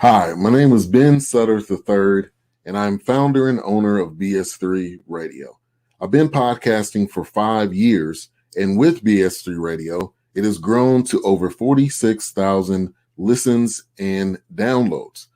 Hi, my name is Ben Sutter III, and I'm founder and owner of BS3 Radio. I've been podcasting for 5 years, and with BS3 Radio, it has grown to over 46,000 listens and downloads.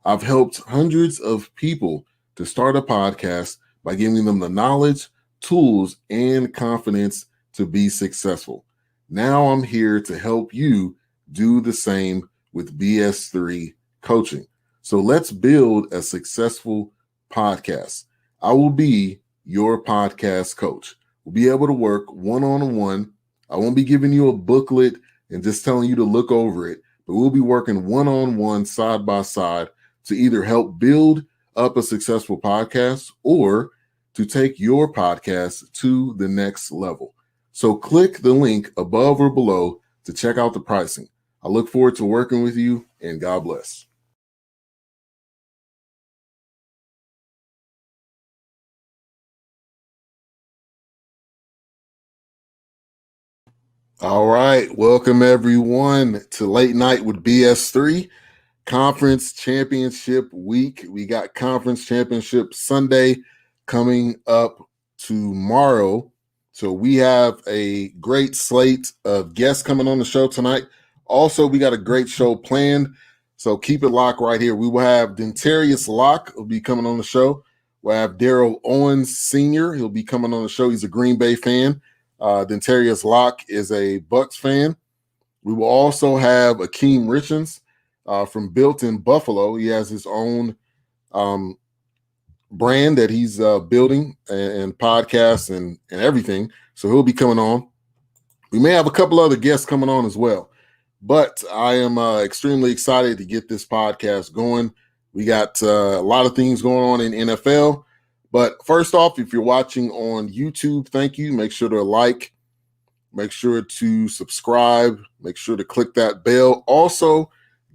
I've helped hundreds of people to start a podcast by giving them the knowledge, tools, and confidence to be successful. Now I'm here to help you do the same with BS3 coaching. So let's build a successful podcast. I will be your podcast coach. We'll be able to work one-on-one. I won't be giving you a booklet and just telling you to look over it, but we'll be working one-on-one, side by side, to either help build up a successful podcast or to take your podcast to the next level. So click the link above or below to check out the pricing. I look forward to working with you, and God bless. All right. Welcome, everyone, to Late Night with BS3. Conference Championship Week. We got Conference Championship Sunday coming up tomorrow. So we have a great slate of guests coming on the show tonight. Also, we got a great show planned. So keep it locked right here. We will have Dentarius Locke will be coming on the show. We'll have Darrell Owens Sr. He'll be coming on the show. He's a Green Bay fan. Dentarius Locke is a Bucks fan. We will also have Akeem Richins from Built in Buffalo. He has his own brand that he's building and podcasts and everything. So he'll be coming on. We may have a couple other guests coming on as well. But I am extremely excited to get this podcast going. We got a lot of things going on in NFL. But first off, if you're watching on YouTube, thank you. Make sure to like. Make sure to subscribe. Make sure to click that bell. Also,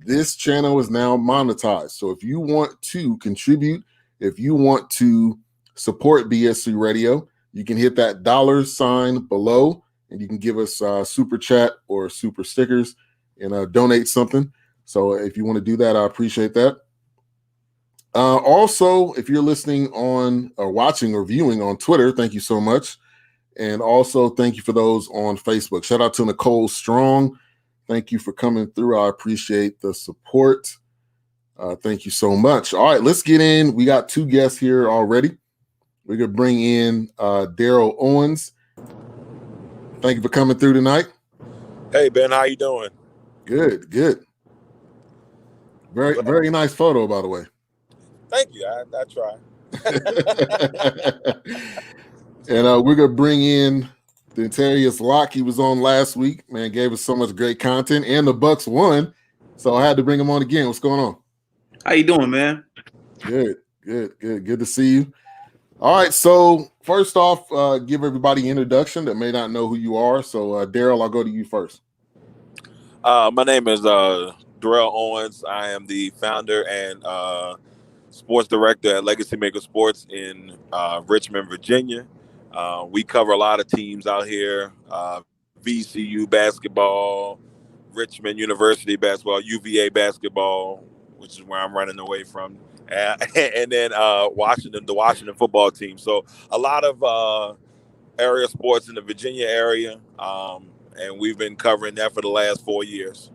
this channel is now monetized. So if you want to contribute, if you want to support BS3 Radio, you can hit that $ below and you can give us super chat or super stickers and donate something. So if you want to do that, I appreciate that. Also, if you're listening on or watching or viewing on Twitter, thank you so much. And also thank you for those on Facebook. Shout out to Nicole Strong. Thank you for coming through. I appreciate the support. Thank you so much. All right, let's get in. We got 2 guests here already. We're going to bring in Darrell Owens. Thank you for coming through tonight. Hey, Ben, how you doing? Good. Very nice photo, by the way. Thank you. I try. And we're going to bring in Dentarius Locke. He was on last week. Man, gave us so much great content. And the Bucks won. So I had to bring him on again. What's going on? How you doing, man? Good to see you. All right, so first off, give everybody an introduction that may not know who you are. So, Darrell, I'll go to you first. My name is Darrell Owens. I am the founder and sports director at Legacy Maker Sports in Richmond, Virginia. We cover a lot of teams out here, VCU basketball, Richmond University basketball, UVA basketball, which is where I'm running away from, and then the Washington football team. So a lot of area sports in the Virginia area, and we've been covering that for the last 4 years.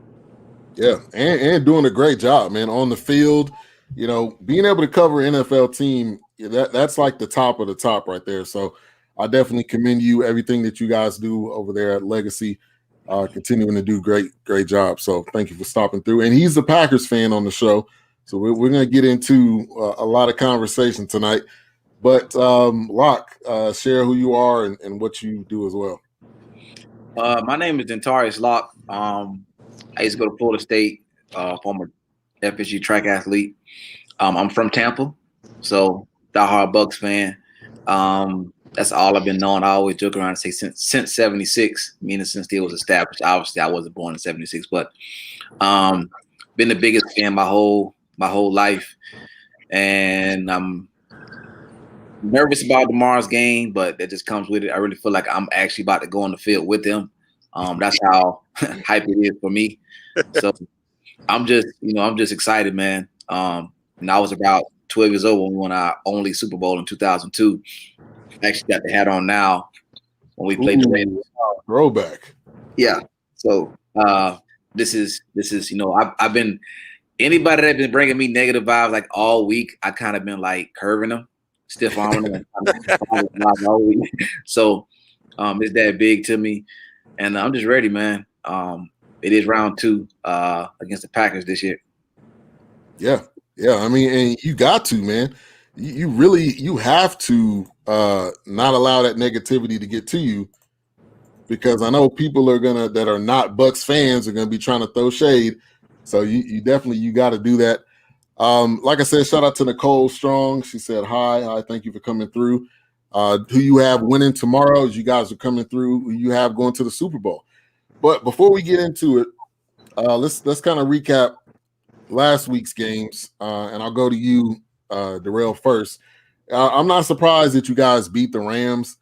Yeah, and doing a great job, man, on the field. You know, being able to cover NFL team, that's like the top of the top right there. So I definitely commend you, everything that you guys do over there at Legacy, continuing to do great job. So thank you for stopping through. And he's a Packers fan on the show. So we're going to get into a lot of conversation tonight. But Locke, share who you are and what you do as well. My name is Dentarius Locke. I used to go to Florida State, former FSU track athlete. I'm from Tampa, so diehard Bucks fan. That's all I've been known. I always joke around and say since 76, meaning since it was established. Obviously, I wasn't born in 76, but been the biggest fan my whole life. And I'm nervous about tomorrow's game, but that just comes with it. I really feel like I'm actually about to go on the field with them. That's how hype it is for me. So I'm just excited, man. And I was about 12 years old when we won our only Super Bowl in 2002. I actually got the hat on now when we played the Raiders. Throwback. Yeah. So this is I've been anybody that's been bringing me negative vibes like all week. I kind of been like curving them, stiff arming them, all week. So it's that big to me, and I'm just ready, man. It is round 2 against the Packers this year. Yeah. I mean, and you got to, man. You have to not allow that negativity to get to you, because I know people that are not Bucks fans are gonna be trying to throw shade. So you definitely got to do that. Like I said, shout out to Nicole Strong. She said hi. Thank you for coming through. Who you have winning tomorrow as you guys are coming through? Who you have going to the Super Bowl? But before we get into it, let's kind of recap last week's games, and I'll go to you, Darrell, first. I'm not surprised that you guys beat the Rams.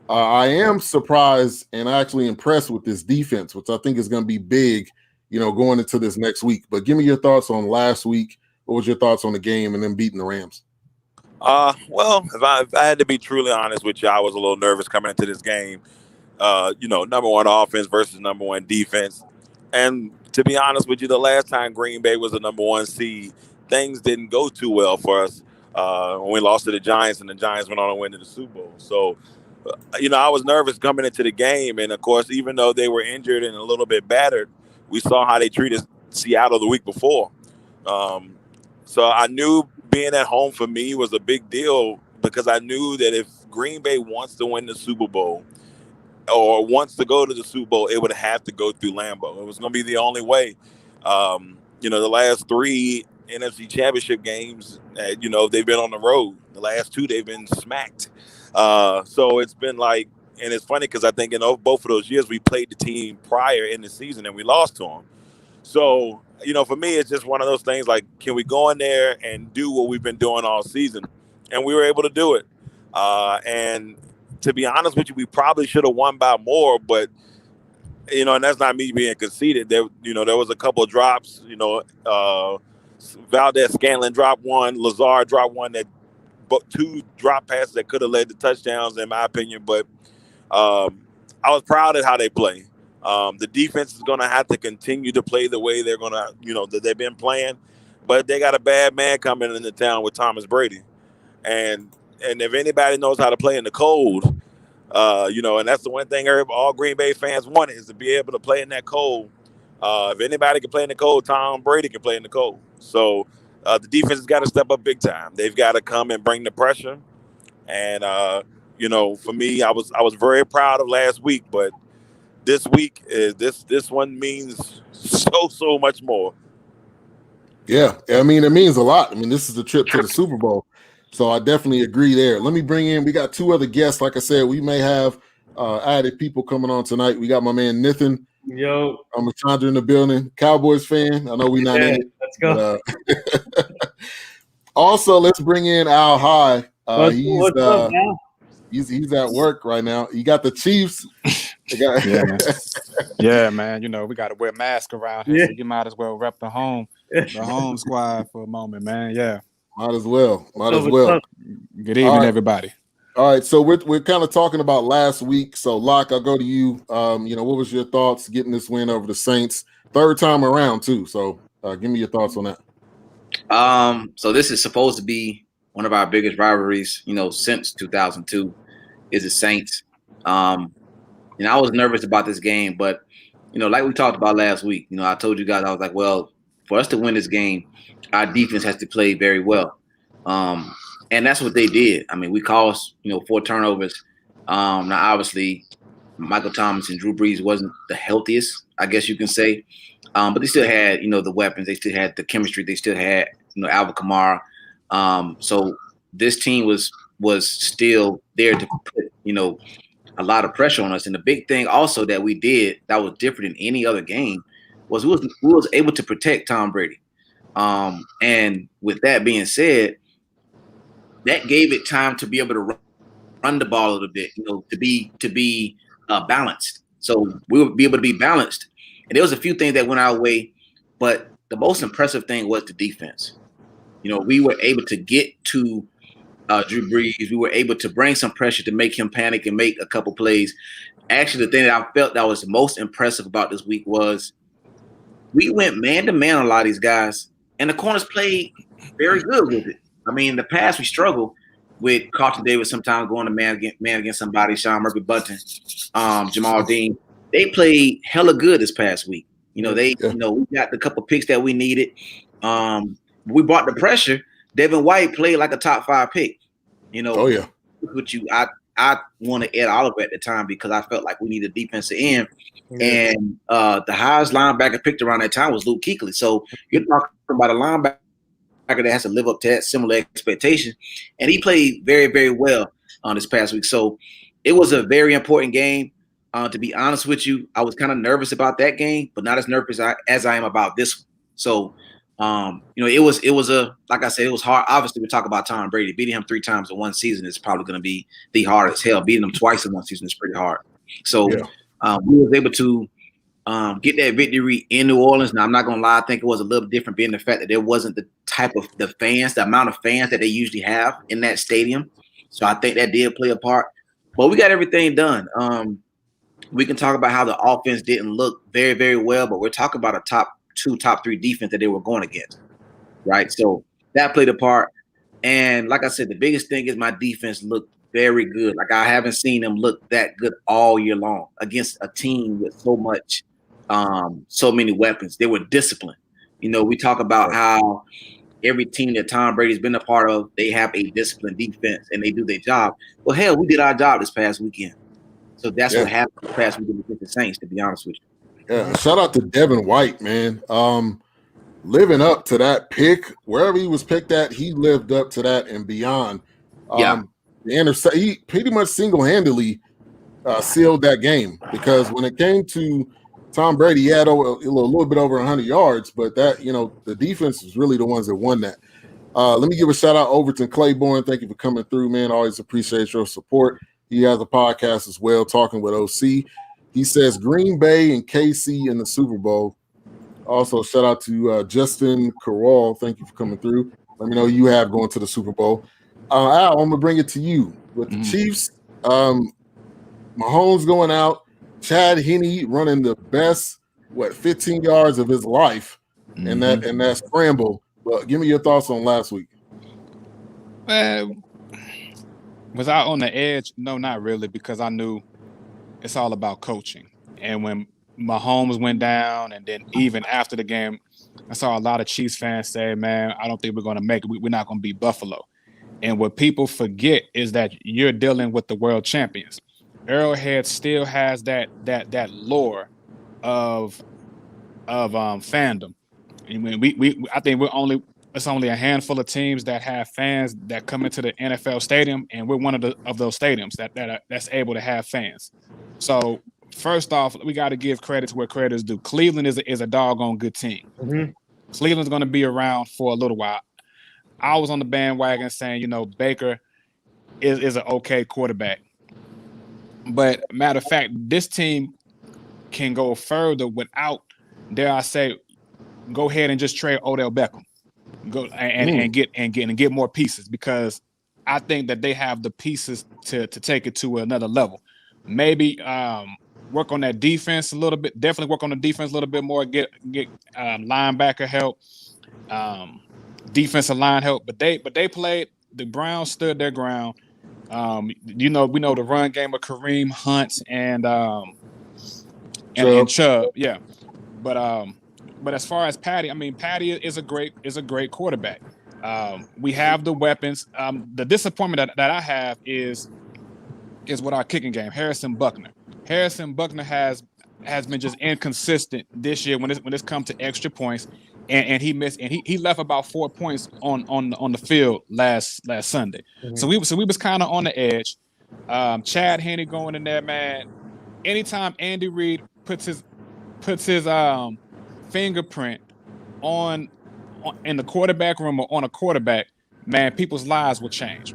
I am surprised and actually impressed with this defense, which I think is going to be big, going into this next week. But give me your thoughts on last week. What was your thoughts on the game and then beating the Rams? Well, if I had to be truly honest with you, I was a little nervous coming into this game. Number one offense versus number one defense. And to be honest with you, the last time Green Bay was the number one seed, things didn't go too well for us when we lost to the Giants, and the Giants went on to win the Super Bowl. So, I was nervous coming into the game. And, of course, even though they were injured and a little bit battered, we saw how they treated Seattle the week before. So I knew being at home for me was a big deal, because I knew that if Green Bay wants to win the Super Bowl or wants to go to the Super Bowl, it would have to go through Lambeau. It was going to be the only way. The last 3 NFC Championship games, they've been on the road. The last 2, they've been smacked. So it's been like, and it's funny because I think in both of those years we played the team prior in the season and we lost to them. So, for me, it's just one of those things like, can we go in there and do what we've been doing all season? And we were able to do it. And to be honest with you, we probably should have won by more, but, and that's not me being conceited. There was a couple of drops, Valdez Scanlon dropped one, Lazard dropped one, that 2 drop passes that could have led to touchdowns, in my opinion. But I was proud of how they play. The defense is going to have to continue to play the way they're going to, that they've been playing. But they got a bad man coming into town with Thomas Brady. And if anybody knows how to play in the cold, and that's the one thing all Green Bay fans want, is to be able to play in that cold. If anybody can play in the cold, Tom Brady can play in the cold. So the defense has got to step up big time. They've got to come and bring the pressure. And, for me, I was very proud of last week, but this week is this one means so much more. Yeah, I mean, it means a lot. I mean, this is the trip to the Super Bowl, so I definitely agree there. Let me bring in. We got 2 other guests. Like I said, we may have added people coming on tonight. We got my man Nathan. Yo, I'm a Chandra in the building. Cowboys fan. I know we're not in it. Let's go. But, also, let's bring in Al High. What's up, man? He's at work right now. You got the Chiefs. Yeah, man. We got to wear masks around here, so you might as well rep the home squad for a moment, man. Yeah, might as well. Good evening, everybody. All right, so we're kind of talking about last week. So, Locke, I'll go to you. What was your thoughts getting this win over the Saints? 3rd time around too. So, give me your thoughts on that. So this is supposed to be one of our biggest rivalries, since 2002, is the Saints. I was nervous about this game, but, like we talked about last week, I told you guys, I was like, well, for us to win this game, our defense has to play very well. And that's what they did. I mean, we caused, 4 turnovers. Now, obviously, Michael Thomas and Drew Brees wasn't the healthiest, I guess you can say. But they still had, the weapons. They still had the chemistry. They still had, Alvin Kamara. So this team was still there to put, a lot of pressure on us. And the big thing also that we did that was different than any other game was we was able to protect Tom Brady. And with that being said, that gave it time to be able to run the ball a little bit, to be balanced. So we would be able to be balanced. And there was a few things that went our way, but the most impressive thing was the defense. You know, we were able to get to Drew Brees. We were able to bring some pressure to make him panic and make a couple plays. Actually, the thing that I felt that was most impressive about this week was we went man-to-man on a lot of these guys, and the corners played very good with it. I mean, in the past, we struggled with Carlton Davis sometimes going to man against somebody, Sean Murphy-Bunting, Jamal Dean. They played hella good this past week. You know, we got the couple picks that we needed. We brought the pressure. Devin White played like a top 5 pick. You know, I wanted Ed Oliver at the time because I felt like we needed a defensive end. And the highest linebacker picked around that time was Luke Kuechly. So you're talking about a linebacker that has to live up to that similar expectation. And he played very, very well on this past week. So it was a very important game. To be honest with you, I was kind of nervous about that game, but not as nervous as I am about this one. So, you know, it was like I said, it was hard. Obviously, we talk about Tom Brady. Beating him 3 times in one season is probably going to be the hardest. Hell, beating him twice in one season is pretty hard. So we was able to get that victory in New Orleans. Now, I'm not going to lie. I think it was a little different being the fact that there wasn't the amount of fans that they usually have in that stadium. So I think that did play a part. But we got everything done. We can talk about how the offense didn't look very, very well, but we're talking about a top 2, top 3 defense that they were going against, right? So that played a part. And like I said, the biggest thing is my defense looked very good. Like I haven't seen them look that good all year long against a team with so many weapons. They were disciplined. You know, we talk about how every team that Tom Brady's been a part of, they have a disciplined defense and they do their job. Well, hell, we did our job this past weekend. So that's what happened this past weekend with the Saints, to be honest with you. Yeah, shout out to Devin White, man. Living up to that pick, wherever he was picked at, he lived up to that and beyond. He pretty much single-handedly sealed that game because when it came to Tom Brady, he had a little bit over 100 yards, but that, you know, the defense was really the ones that won that. Let me give a shout out Overton Claiborne. Thank you for coming through, man. Always appreciate your support. He has a podcast as well, Talking with OC. He says Green Bay and KC in the Super Bowl. Also, shout out to Justin Carroll. Thank you for coming through. Let me know who you have going to the Super Bowl. Al, I'm going to bring it to you. With the Chiefs, Mahomes going out, Chad Henne running the best, 15 yards of his life in that scramble. Well, give me your thoughts on last week. Was I on the edge? No, not really, because I knew it's all about coaching. And when Mahomes went down, and then even after the game, I saw a lot of Chiefs fans say, man, I don't think we're going to make it. We're not going to beat Buffalo. And what people forget is that you're dealing with the world champions. Arrowhead still has that lore of fandom. And when I think it's only a handful of teams that have fans that come into the NFL stadium, and we're one of those stadiums that's able to have fans. So first off, we got to give credit to where credit is due. Cleveland is a doggone good team. Mm-hmm. Cleveland's going to be around for a little while. I was on the bandwagon saying, you know, Baker is an okay quarterback. But matter of fact, this team can go further without, dare I say, go ahead and just trade Odell Beckham. Go and get more pieces, because I think that they have the pieces to take it to another level. Maybe work on that defense a little bit. Definitely work on the defense a little bit more. Get linebacker help, defensive line help. But they played. The Browns stood their ground. We know the run game of Kareem Hunt and Chubb. Yeah, but as far as Patty, I mean, Patty is a great quarterback. We have the weapons. The disappointment that I have is with our kicking game. Harrison Buckner has been just inconsistent this year when it's come to extra points, and he missed, and he left about 4 points on the field last Sunday. Mm-hmm. So we was kind of on the edge. Chad Henne going in there, man. Anytime Andy Reid puts his fingerprint on in the quarterback room or on a quarterback, man, people's lives will change.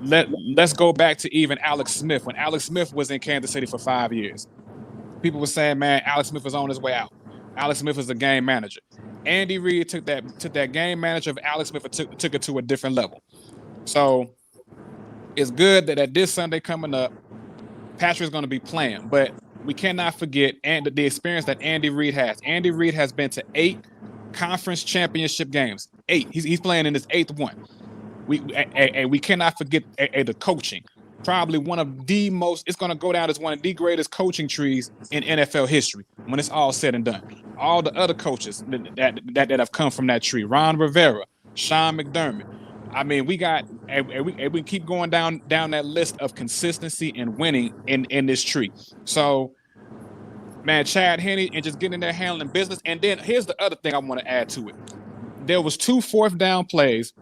Let's go back to even Alex Smith. When Alex Smith was in Kansas City for 5 years, people were saying, man, Alex Smith was on his way out. Alex Smith is a game manager. Andy Reid took that game manager of Alex Smith and took it to a different level. So it's good that this Sunday coming up, Patrick's going to be playing, but we cannot forget the experience that Andy Reid has. Andy Reid has been to 8 conference championship games. 8. He's playing in his 8th one. We cannot forget the coaching. Probably one of the most. It's going to go down as one of the greatest coaching trees in NFL history when it's all said and done. All the other coaches that have come from that tree: Ron Rivera, Sean McDermott. I mean, we keep going down that list of consistency and winning in this tree. So, man, Chad Henne and just getting in there handling business. And then here's the other thing I want to add to it. There was 2 4th down plays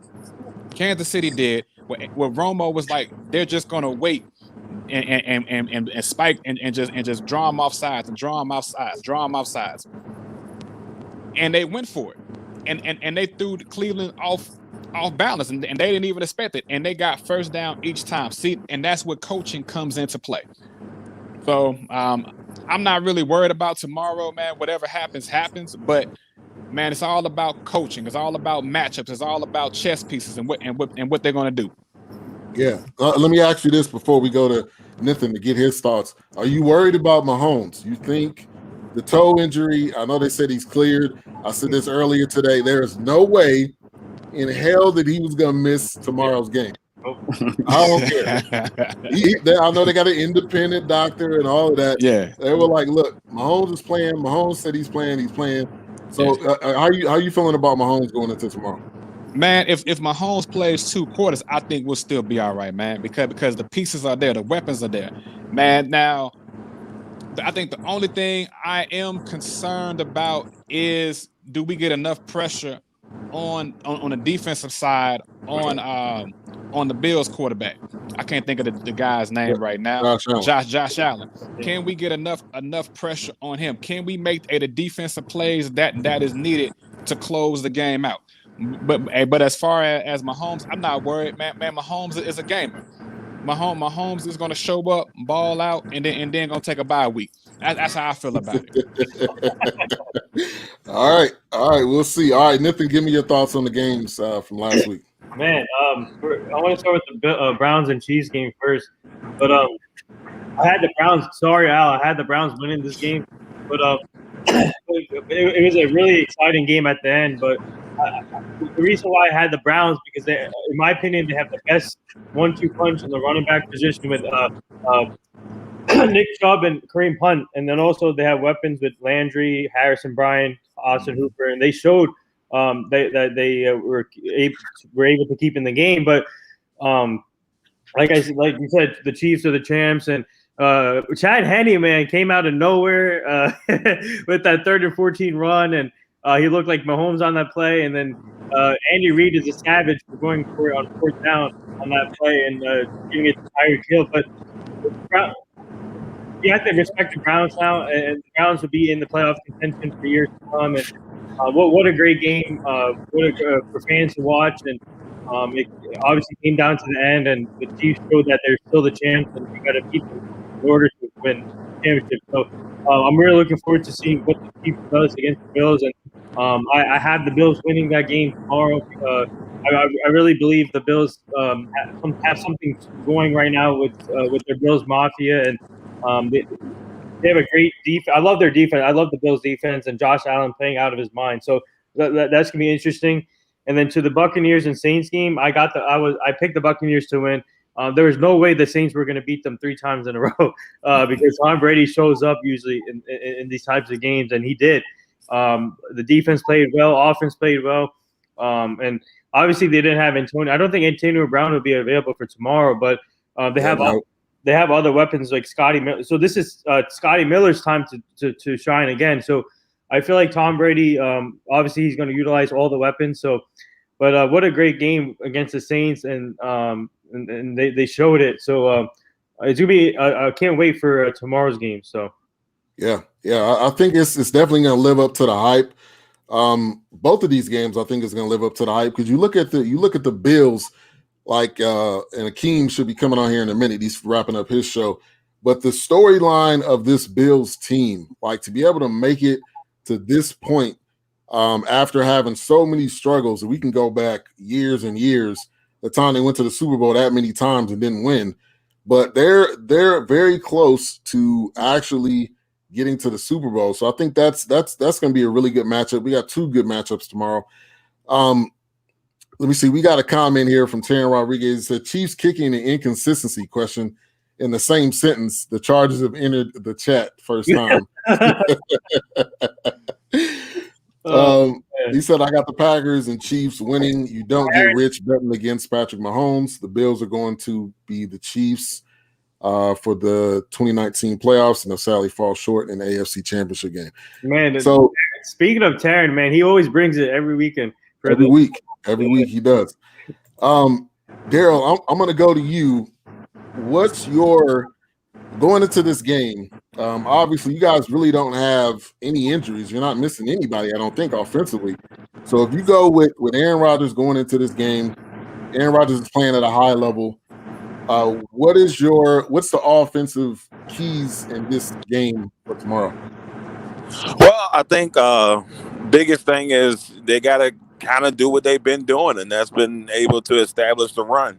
Kansas City did where Romo was like, they're just gonna wait and spike and just draw them off sides and draw them off sides. And they went for it. And they threw Cleveland off balance, and they didn't even expect it. And they got first down each time. See, and that's what coaching comes into play. So I'm not really worried about tomorrow, man. Whatever happens, but man, it's all about coaching. It's all about matchups. It's all about chess pieces and what they're going to do. Yeah. Let me ask you this before we go to Nathan to get his thoughts. Are you worried about Mahomes? You think the toe injury, I know they said he's cleared. I said this earlier today. There is no way in hell that he was going to miss tomorrow's game. I don't care. I know they got an independent doctor and all of that. Yeah. They were like, look, Mahomes is playing. Mahomes said he's playing. So how you feeling about Mahomes going into tomorrow? Man, if Mahomes plays 2 quarters, I think we'll still be all right, man, because the pieces are there, the weapons are there. Man, now, I think the only thing I am concerned about is, do we get enough pressure on the defensive side on the Bills quarterback? I can't think of the guy's name right now. Josh Allen. Can we get enough pressure on him? Can we make the defensive plays that is needed to close the game out? But as far as Mahomes, I'm not worried, man. Mahomes is a gamer. Mahomes is going to show up, ball out, and then going to take a bye week. That's how I feel about it. All right. We'll see. All right, Nathan, give me your thoughts on the games from last week. Man, I want to start with the Browns and Chiefs game first. But I had the Browns. Sorry, Al. I had the Browns winning this game. But it was a really exciting game at the end. But the reason why I had the Browns, because they, in my opinion, they have the best 1-2 punch in the running back position with Nick Chubb and Kareem Hunt, and then also they have weapons with Landry, Harrison Bryant, Austin Hooper, and they showed that they were able to keep in the game. But like you said, the Chiefs are the champs, and Chad Henne, man, came out of nowhere with that 3rd and 14 run, and he looked like Mahomes on that play. And then Andy Reid is a savage for going for it on 4th down on that play and giving it to Tyreek Hill. But you have to respect the Browns now, and the Browns will be in the playoff contention for years to come. And what a great game for fans to watch. And it obviously came down to the end, and the Chiefs showed that they're still the champs, and we got to beat them in order to win the championship. So I'm really looking forward to seeing what the Chiefs does against the Bills. And I have the Bills winning that game tomorrow. I really believe the Bills have something going right now with their Bills Mafia, and they have a great defense. I love their defense. I love the Bills defense and Josh Allen playing out of his mind. So that's gonna be interesting. And then to the Buccaneers and Saints game, I picked the Buccaneers to win. There was no way the Saints were going to beat them 3 times in a row because Tom Brady shows up usually in these types of games, and he did. The defense played well, offense played well, and obviously they didn't have Antonio. I don't think Antonio Brown will be available for tomorrow, but they have other weapons like Scotty Miller. So this is Scotty Miller's time to shine again. So I feel like Tom Brady, obviously he's going to utilize all the weapons. So, but what a great game against the Saints, and they showed it. So it's gonna be. I can't wait for tomorrow's game. So, yeah, I think it's definitely going to live up to the hype. Both of these games, I think, is going to live up to the hype because you look at the Bills, like and Akeem should be coming on here in a minute. He's wrapping up his show, but the storyline of this Bills team, like to be able to make it to this point, after having so many struggles, and we can go back years and years, the time they went to the Super Bowl that many times and didn't win, but they're very close to actually getting to the Super Bowl. So I think that's going to be a really good matchup. We got 2 good matchups tomorrow. Let me see. We got a comment here from Taryn Rodriguez. It said Chiefs kicking an inconsistency question in the same sentence. The Chargers have entered the chat first time. He said, I got the Packers and Chiefs winning. You don't get rich betting against Patrick Mahomes. The Bills are going to be the Chiefs for the 2019 playoffs, and they'll sadly fall short in the AFC Championship game. Man, so speaking of Taryn, man, he always brings it every weekend. Every week he does. Darrell, I'm going to go to you. What's your going into this game? Obviously, you guys really don't have any injuries. You're not missing anybody, I don't think, offensively. So if you go with Aaron Rodgers going into this game, Aaron Rodgers is playing at a high level. What's the offensive keys in this game for tomorrow? Well, I think biggest thing is they got to kind of do what they've been doing, and that's been able to establish the run.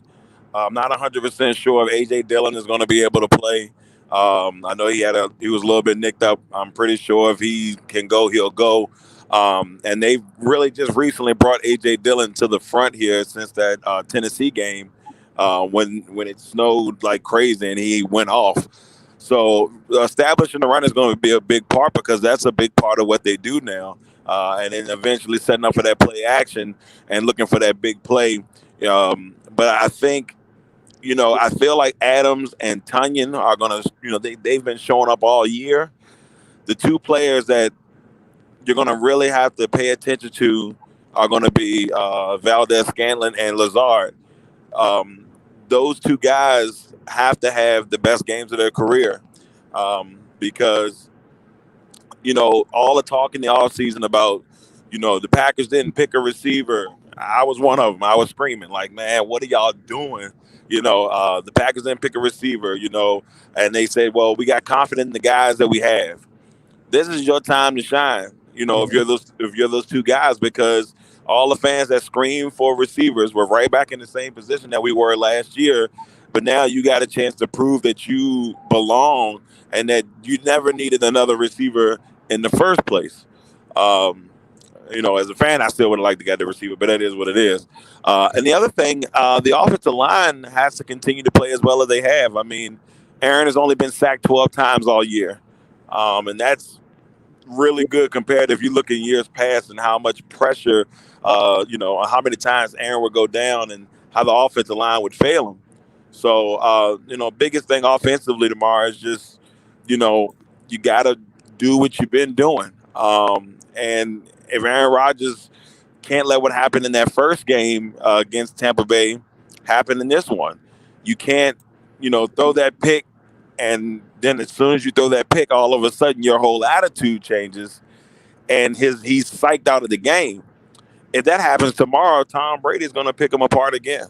I'm not 100% sure if A.J. Dillon is going to be able to play. I know he was a little bit nicked up. I'm pretty sure if he can go, he'll go. And they really just recently brought A.J. Dillon to the front here since that Tennessee game when it snowed like crazy and he went off. So establishing the run is going to be a big part because that's a big part of what they do now. And then eventually setting up for that play action and looking for that big play. But I think, I feel like Adams and Tunyon are going to, they've been showing up all year. The 2 players that you're going to really have to pay attention to are going to be Valdez-Scantling and Lazard. Those 2 guys have to have the best games of their career because, all the talk in the offseason about, the Packers didn't pick a receiver. I was one of them. I was screaming like, man, what are y'all doing? The Packers didn't pick a receiver, and they said, well, we got confidence in the guys that we have. This is your time to shine, if you're those 2 guys, because all the fans that scream for receivers were right back in the same position that we were last year. But now you got a chance to prove that you belong and that you never needed another receiver in the first place. As a fan, I still would have liked to get the receiver, but that is what it is. And the other thing, the offensive line has to continue to play as well as they have. I mean, Aaron has only been sacked 12 times all year. And that's really good compared to if you look in years past and how much pressure, how many times Aaron would go down and how the offensive line would fail him. So, biggest thing offensively tomorrow is just, you got to do what you've been doing. And if Aaron Rodgers can't let what happened in that first game against Tampa Bay happen in this one, you can't, throw that pick. And then as soon as you throw that pick, all of a sudden your whole attitude changes and he's psyched out of the game. If that happens tomorrow, Tom Brady's going to pick him apart again.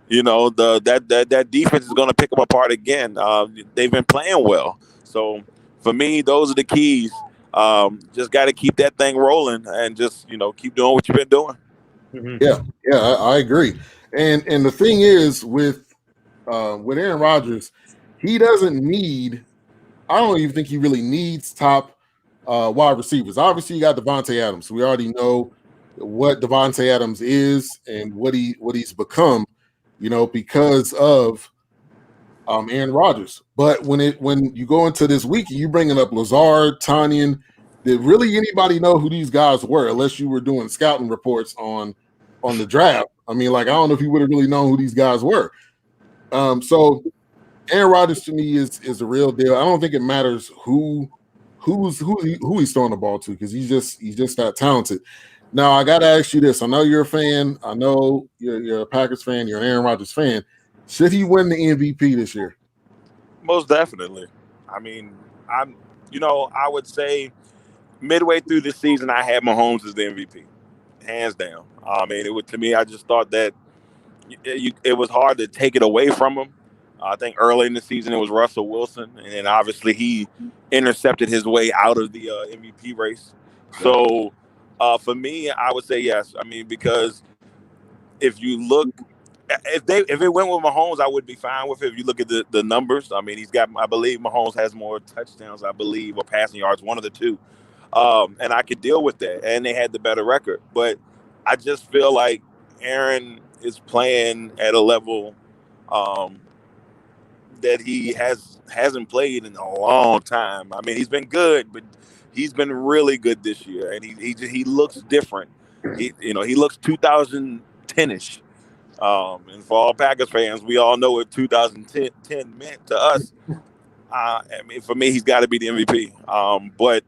That defense is going to pick them apart again. They've been playing well. So for me, those are the keys. Just got to keep that thing rolling and just, keep doing what you've been doing. Mm-hmm. Yeah, I agree. And the thing is with Aaron Rodgers, he doesn't need – I don't even think he really needs top wide receivers. Obviously, you got Devontae Adams. We already know what Devontae Adams is and what he's become, because of Aaron Rodgers. But when you go into this week, you bringing up Lazard, Tunyon. Did really anybody know who these guys were unless you were doing scouting reports on the draft? I mean, I don't know if you would have really known who these guys were. So Aaron Rodgers to me is a real deal. I don't think it matters who he's throwing the ball to because he's just that talented. Now I got to ask you this: I know you're a fan. I know you're a Packers fan. You're an Aaron Rodgers fan. Should he win the MVP this year? Most definitely. I mean, I would say midway through the season, I had Mahomes as the MVP, hands down. I mean, to me, I just thought that it was hard to take it away from him. I think early in the season it was Russell Wilson, and then obviously he intercepted his way out of the MVP race. So for me, I would say yes. I mean, because if you look, if it went with Mahomes, I would be fine with it. If you look at the numbers, I mean, I believe Mahomes has more touchdowns, I believe, or passing yards, one of the two. And I could deal with that. And they had the better record. But I just feel like Aaron is playing at a level that he hasn't played in a long time. I mean, he's been good, but he's been really good this year, and he looks different. He looks 2010ish. And for all Packers fans, we all know what 2010 meant to us. I mean, for me, he's got to be the MVP. But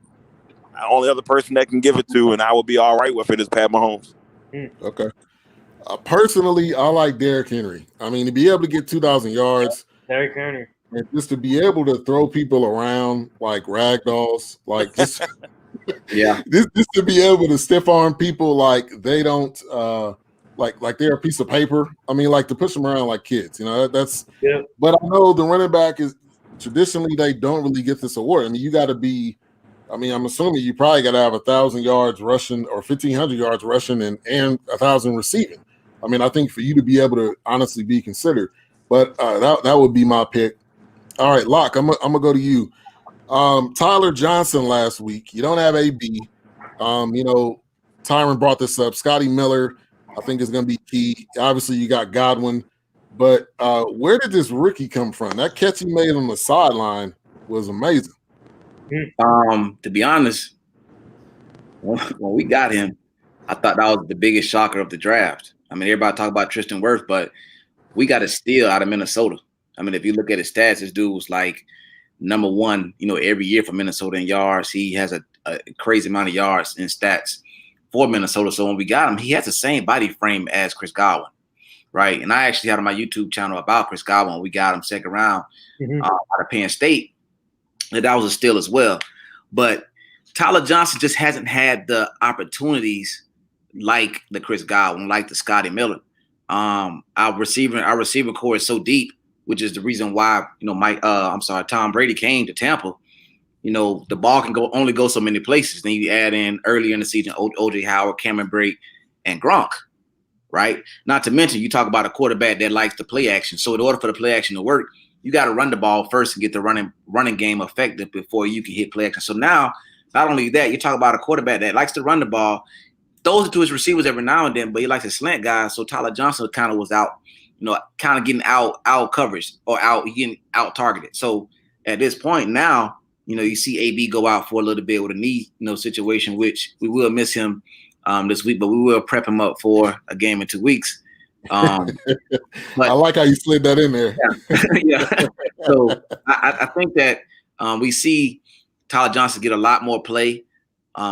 the only other person that can give it to, and I will be all right with it, is Pat Mahomes. Okay. Personally, I like Derrick Henry. I mean, to be able to get 2,000 yards, Derrick Henry, and just to be able to throw people around like rag dolls, like just just to be able to stiff arm people like they don't like they're a piece of paper. I mean, like to push them around like kids. That's. Yeah. But I know the running back is traditionally they don't really get this award. I mean, you got to be. I mean, I'm assuming you probably got to have 1,000 yards rushing or 1,500 yards rushing and 1,000 receiving. I mean, I think for you to be able to honestly be considered, but that would be my pick. All right, Locke, I'm gonna go to you. Tyler Johnson last week. You don't have AB. Tyron brought this up. Scotty Miller, I think, is going to be key. Obviously, you got Godwin, but where did this rookie come from? That catch he made on the sideline was amazing. To be honest, when we got him, I thought that was the biggest shocker of the draft. I mean, everybody talk about Tristan Wirfs, but we got a steal out of Minnesota. I mean, if you look at his stats, this dude was like number one, every year for Minnesota in yards. He has a crazy amount of yards in stats for Minnesota. So when we got him, he has the same body frame as Chris Godwin, right? And I actually had on my YouTube channel about Chris Godwin. We got him second round out of Penn State. And that was a steal as well. But Tyler Johnson just hasn't had the opportunities like the Chris Godwin, like the Scotty Miller. Our receiver core is so deep, which is the reason why Tom Brady came to Tampa. The ball can only go so many places. Then you add in earlier in the season OJ Howard, Cameron Brate, and Gronk, right? Not to mention you talk about a quarterback that likes the play action. So in order for the play action to work, you got to run the ball first and get the running game effective before you can hit play action. So now, not only that, you talk about a quarterback that likes to run the ball, throws it to his receivers every now and then, but he likes to slant guys. So Tyler Johnson kind of was out, kind of getting out coverage or getting out targeted. So at this point now, you see AB go out for a little bit with a knee, situation, which we will miss him this week, but we will prep him up for a game in 2 weeks. But I like how you slid that in there. Yeah. So I think that we see Tyler Johnson get a lot more play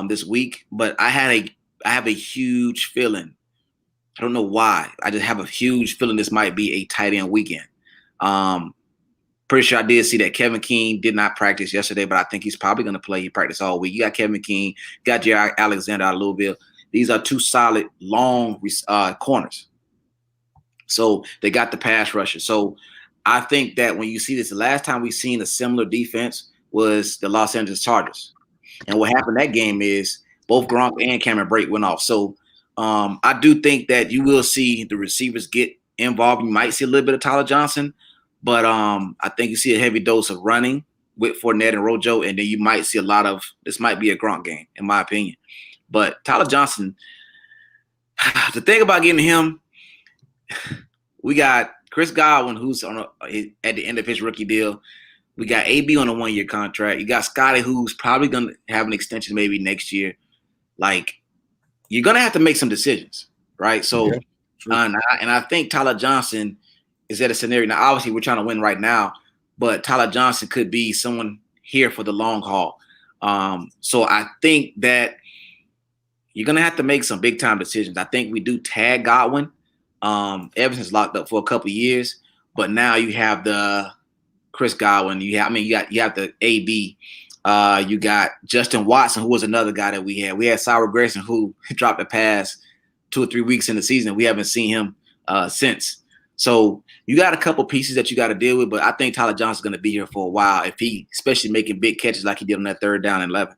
this week, but I have a huge feeling. I don't know why. I just have a huge feeling this might be a tight end weekend. Pretty sure I did see that Kevin King did not practice yesterday, but I think he's probably going to play. He practiced all week. You got Kevin King, got Jerry Alexander out of Louisville. These are two solid, long corners. So they got the pass rusher. So I think that when you see this, the last time we seen a similar defense was the Los Angeles Chargers. And what happened that game is both Gronk and Cameron Brate went off. So I do think that you will see the receivers get involved. You might see a little bit of Tyler Johnson, but I think you see a heavy dose of running with Fournette and Rojo, and then you might see this might be a Gronk game, in my opinion. But Tyler Johnson, the thing about getting him, we got Chris Godwin, who's at the end of his rookie deal. We got AB on a 1-year contract. You got Scotty, who's probably going to have an extension maybe next year. Like, you're going to have to make some decisions, right? So, and I think Tyler Johnson is at a scenario. Now, obviously, we're trying to win right now, but Tyler Johnson could be someone here for the long haul. So I think that you're going to have to make some big-time decisions. I think we do tag Godwin. Evans is locked up for a couple of years, but now you have the Chris Godwin. You have the AB. You got Justin Watson, who was another guy that we had. We had Cyril Grayson, who dropped a pass 2 or 3 weeks in the season. We haven't seen him since. So you got a couple pieces that you got to deal with, but I think Tyler Johnson's going to be here for a while, especially making big catches like he did on that 3rd down and 11.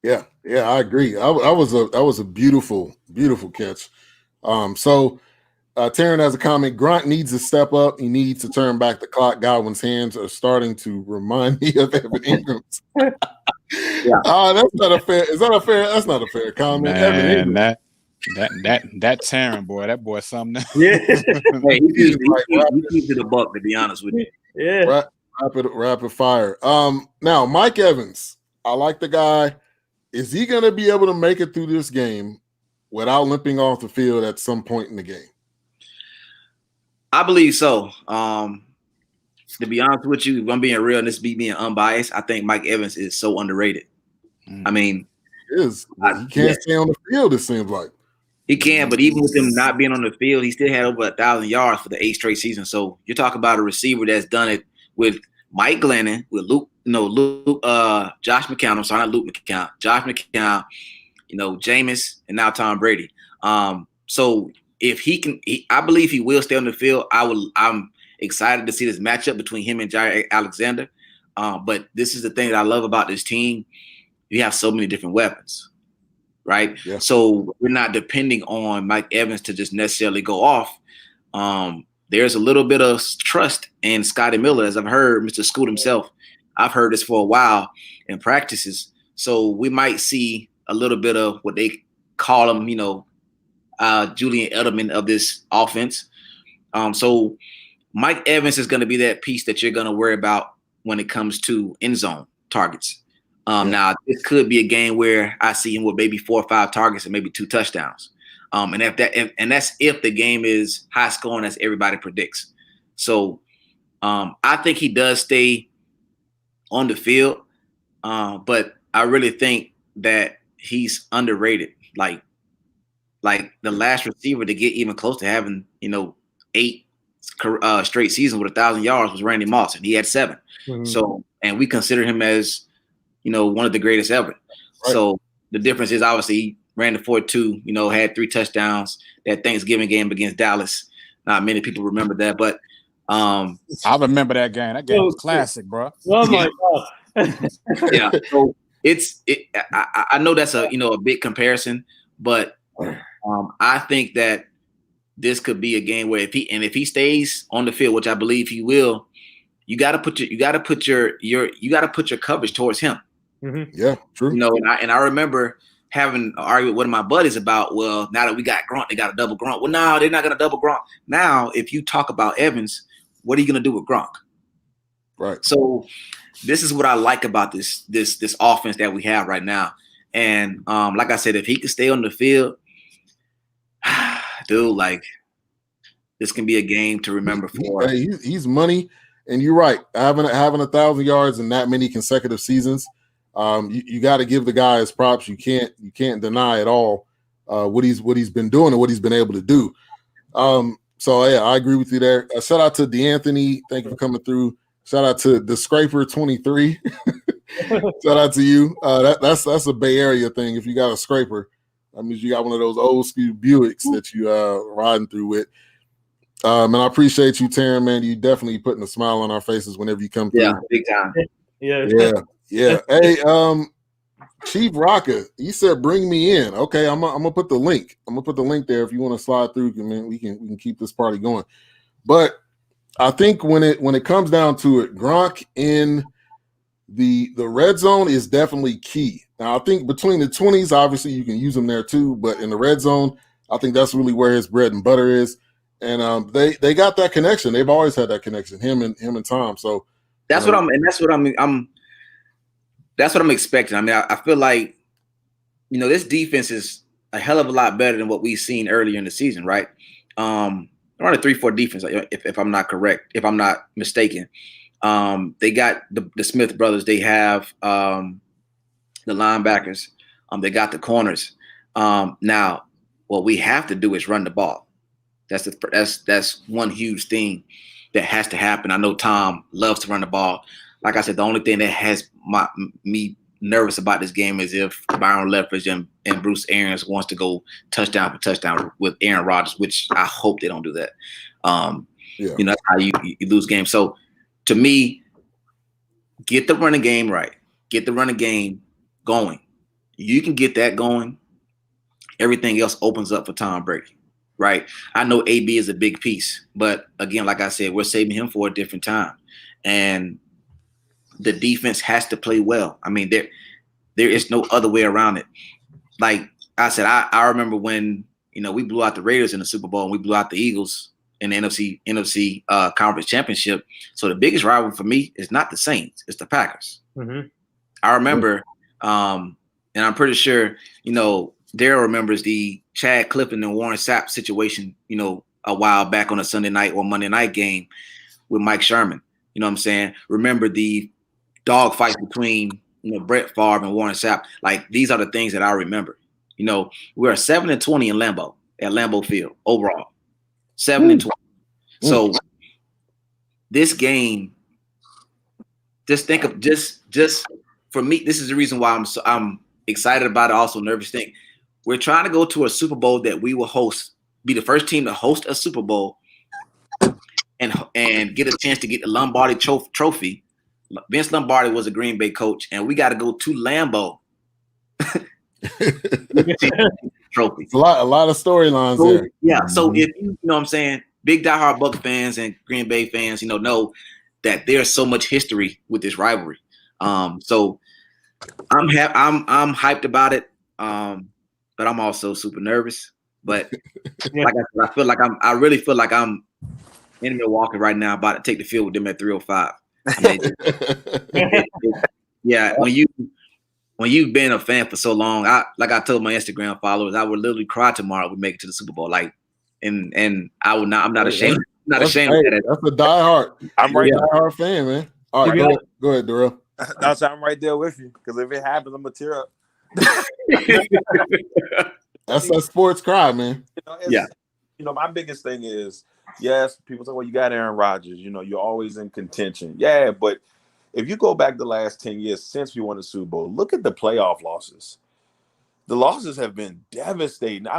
Yeah, Yeah, I agree. That was a beautiful catch. So Taryn has a comment. Grunt needs to step up. He needs to turn back the clock. Godwin's hands are starting to remind me of Evan Ingram's. Yeah. That's not a fair. Is that a fair? That's not a fair comment. Evan Man, Ingram. that Taryn boy, that boy something. Yeah. Hey, he keeps it a buck, to be honest with you. Yeah. Rapid fire. Now Mike Evans. I like the guy. Is he going to be able to make it through this game without limping off the field at some point in the game? I believe so. To be honest with you, if I'm being real and this being unbiased, I think Mike Evans is so underrated. I mean, he can't stay on the field, it seems like. He can, but even with him not being on the field, he still had over 1,000 yards for the 8th straight season. So you're talking about a receiver that's done it with Mike Glennon, with Josh McCown. I'm sorry, not Luke McCown. Josh McCown, Jameis, and now Tom Brady. So if he can, I believe he will stay on the field. I'm excited to see this matchup between him and Jair Alexander. But this is the thing that I love about this team. You have so many different weapons. Right. Yeah. So we're not depending on Mike Evans to just necessarily go off. There's a little bit of trust in Scotty Miller, as I've heard Mr. Scoot himself. I've heard this for a while in practices. So we might see a little bit of what they call him, Julian Edelman of this offense. So Mike Evans is going to be that piece that you're going to worry about when it comes to end zone targets. Now, this could be a game where I see him with maybe 4 or 5 targets and maybe 2 touchdowns. And that's if the game is high scoring as everybody predicts. So I think he does stay on the field, but I really think that he's underrated. Like the last receiver to get even close to having 8 straight seasons with 1,000 yards was Randy Moss, and he had 7. Mm-hmm. So, and we consider him as one of the greatest ever. Right. So the difference is obviously he ran the 4.2, had 3 touchdowns that Thanksgiving game against Dallas. Not many people remember that, but I remember that game. That game was classic, bro. Oh my God. Yeah. So I know that's a big comparison, but I think that this could be a game where if he stays on the field, which I believe he will, you got to put your coverage towards him. Mm-hmm. Yeah, true. And I remember having an argument with one of my buddies about, well, now that we got Grunt, they got a double Grunt. Well, no, they're not going to double Grunt. Now, if you talk about Evans, what are you going to do with Gronk? Right. So this is what I like about this offense that we have right now. And like I said, if he can stay on the field, dude, this can be a game to remember for. He's money, and you're right. Having 1,000 yards in that many consecutive seasons, you got to give the guy his props. You can't deny at all what he's been doing and what he's been able to do. So yeah, I agree with you there. Shout out to DeAnthony. Thank you for coming through. Shout out to the Scraper 23. Shout out to you. That's a Bay Area thing. If you got a scraper, that means you got one of those old school Buicks that you riding through with. And I appreciate you, Taryn, man. You definitely putting a smile on our faces whenever you come through. Yeah, big time. Yeah. Hey, Chief Rocker, he said, "Bring me in." Okay, I'm gonna put the link. I'm gonna put the link there if you want to slide through. Man, we can keep this party going. But I think when it comes down to it, Gronk in the red zone is definitely key. Now, I think between the 20s, obviously you can use him there too, but in the red zone, I think that's really where his bread and butter is. And they got that connection. They've always had that connection, him and Tom. So that's what I'm expecting. I mean, I feel like this defense is a hell of a lot better than what we've seen earlier in the season, right? Around a 3-4 defense, if I'm not correct, if I'm not mistaken. They got the Smith brothers. They have the linebackers. They got the corners. Now, what we have to do is run the ball. That's one huge thing that has to happen. I know Tom loves to run the ball. Like I said, the only thing that has me nervous about this game is if Byron Leftwich and Bruce Arians wants to go touchdown for touchdown with Aaron Rodgers, which I hope they don't do that. That's how you lose games. So to me, get the running game right. Get the running game going. You can get that going. Everything else opens up for Tom Brady, right? I know AB is a big piece, but again, like I said, we're saving him for a different time. And the defense has to play well. I mean, there is no other way around it. Like I said, I remember when, we blew out the Raiders in the Super Bowl and we blew out the Eagles in the NFC Conference Championship. So the biggest rival for me is not the Saints, it's the Packers. Mm-hmm. I remember, and I'm pretty sure, Darrell remembers the Chad Clifton and Warren Sapp situation, a while back on a Sunday night or Monday night game with Mike Sherman. You know what I'm saying? Remember the dog fight between Brett Favre and Warren Sapp. Like, these are the things that I remember. We're 7-20 in Lambeau Field overall. 7-20. So this game, just think of just for me, this is the reason why I'm excited about it, also nervous thing. We're trying to go to a Super Bowl that we will be the first team to host a Super Bowl and get a chance to get the Lombardi trophy. Vince Lombardi was a Green Bay coach, and we got to go to Lambeau. Trophy. It's a lot of storylines there. Yeah. So if you know what I'm saying, big diehard Bucs fans and Green Bay fans, know that there's so much history with this rivalry. So I'm hyped about it. But I'm also super nervous. But like I said, I really feel like I'm in Milwaukee right now, about to take the field with them at 305. Yeah, when you've been a fan for so long, I told my Instagram followers, I would literally cry tomorrow if we make it to the Super Bowl. Like, and I'm not ashamed. I'm not ashamed of that. That's a diehard. I'm right diehard fan, man. All right, go ahead, Darrell. I'm right there with you, because if it happens, I'm gonna tear up. That's a sports cry, man. My biggest thing is, yes, people say, well, you got Aaron Rodgers, you're always in contention. Yeah, but if you go back the last 10 years since we won the Super Bowl, look at the playoff losses. The losses have been devastating. 2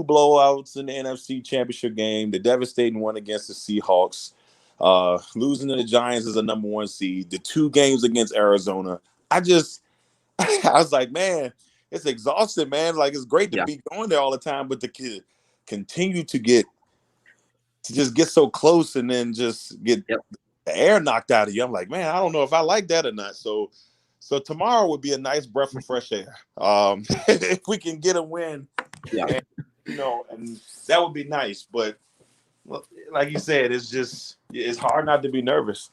blowouts in the NFC Championship game, the devastating one against the Seahawks, losing to the Giants as a number 1 seed, the 2 games against Arizona. I was like, man, it's exhausting, man. Like, it's great to be going there all the time, but to continue to just get so close and then just get the air knocked out of you. I'm like, man, I don't know if I like that or not. So tomorrow would be a nice breath of fresh air. If we can get a win, and that would be nice. But like you said, it's hard not to be nervous.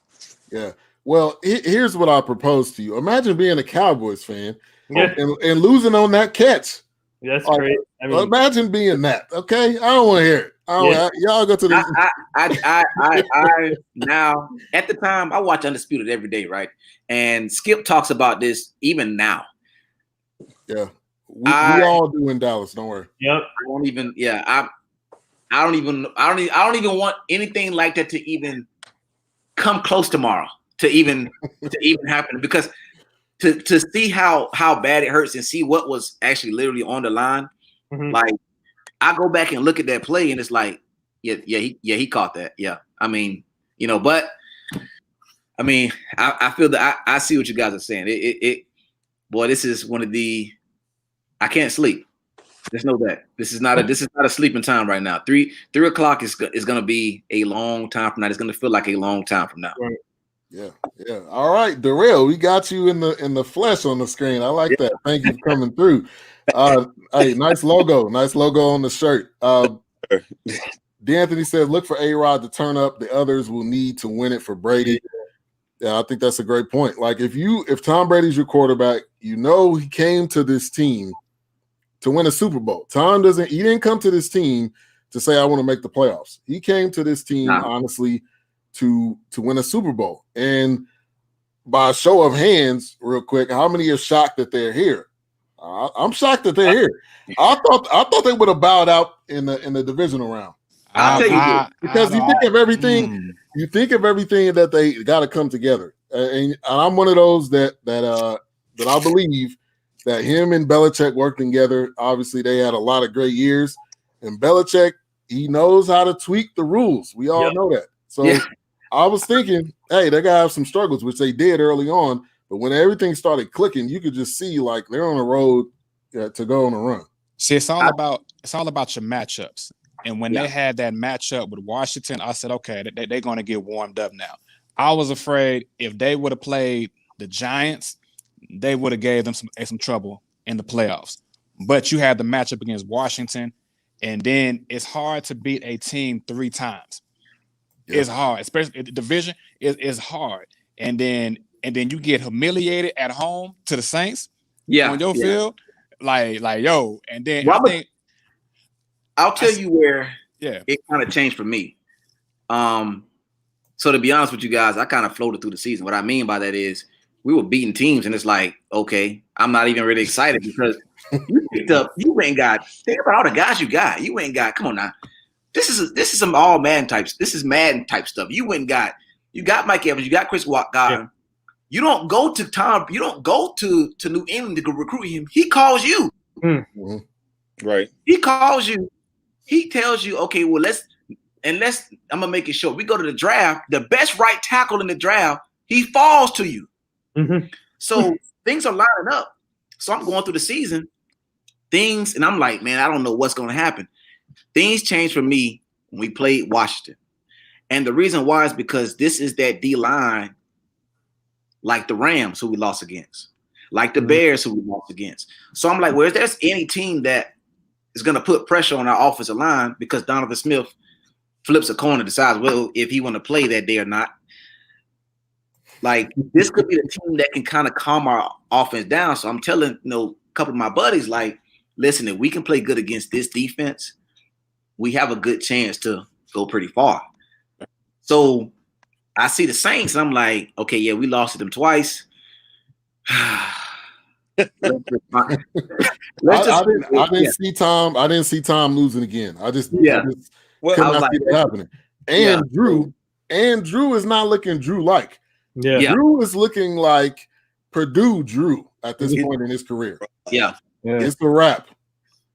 Yeah. Well, here's what I propose to you. Imagine being a Cowboys fan and losing on that catch. That's great. Imagine being that. Okay, I don't want to hear it. Y'all go to the. I now, at the time, I watch Undisputed every day, right? And Skip talks about this even now. Yeah, we all do in Dallas. Don't worry. Yep. I don't even want anything like that to even come close tomorrow to even happen, because to see how bad it hurts and see what was actually literally on the line. Mm-hmm. Like, I go back and look at that play and it's like, he caught that. Yeah. But I feel that I see what you guys are saying. Boy, this is one of the, I can't sleep. Just know that this is not a sleeping time right now. 3 o'clock is going to be a long time from now. It's going to feel like a long time from now. Right. Yeah. All right, Darrell, we got you in the flesh on the screen. I like that. Thank you for coming through. Hey, nice logo on the shirt. D'Anthony says, look for A-Rod to turn up. The others will need to win it for Brady. Yeah, I think that's a great point. Like, if Tom Brady's your quarterback, he came to this team to win a Super Bowl. He didn't come to this team to say, I want to make the playoffs. He came to this team, honestly, to win a Super Bowl. And by a show of hands, real quick, how many are shocked that they're here? I'm shocked that they're here. I thought they would have bowed out in the divisional round. Because you think of everything. You think of everything that they got to come together, and I'm one of those that I believe that him and Belichick worked together. Obviously, they had a lot of great years, and Belichick, he knows how to tweak the rules. We all know that. So I was thinking, hey, they gotta have some struggles, which they did early on. But when everything started clicking, you could just see like they're on the road to go on a run. See, it's all about your matchups. And when they had that matchup with Washington, I said, okay, they're going to get warmed up now. I was afraid if they would have played the Giants, they would have gave them some trouble in the playoffs. But you had the matchup against Washington, and then it's hard to beat a team 3 times. Yeah. It's hard, especially the division is hard. And then you get humiliated at home to the Saints on your field. Like yo, and then Robert, I'll tell you where it kind of changed for me. So to be honest with you guys, I kind of floated through the season. What I mean by that is we were beating teams, and it's like, okay, I'm not even really excited because you ain't got, think about all the guys you got. You ain't got, come on now. This is some all Madden types. This is Madden type stuff. You got Mike Evans, you got Chris Godwin. Yeah. You don't go to Tom. You don't go to New England to go recruit him. He calls you. Mm-hmm. Right. He calls you. He tells you, okay, well, I'm gonna make it short. We go to the draft. The best right tackle in the draft, he falls to you. Mm-hmm. So things are lining up. So I'm going through the season. And I'm like, man, I don't know what's going to happen. Things changed for me when we played Washington. And the reason why is because this is that D-line like the Rams who we lost against, like the Bears who we lost against. So I'm like, well, if there's any team that is going to put pressure on our offensive line because Donovan Smith flips a coin and decides, well, if he want to play that day or not, like this could be the team that can kind of calm our offense down. So I'm telling a couple of my buddies, like, listen, if we can play good against this defense, we have a good chance to go pretty far. So I see the Saints, and I'm like, okay, yeah, we lost to them twice. I didn't see Tom. I didn't see Tom losing again. I just could not see it happening. And Drew is not looking Drew-like. Yeah. Drew is looking like Purdue Drew at this point in his career. Yeah. It's a wrap.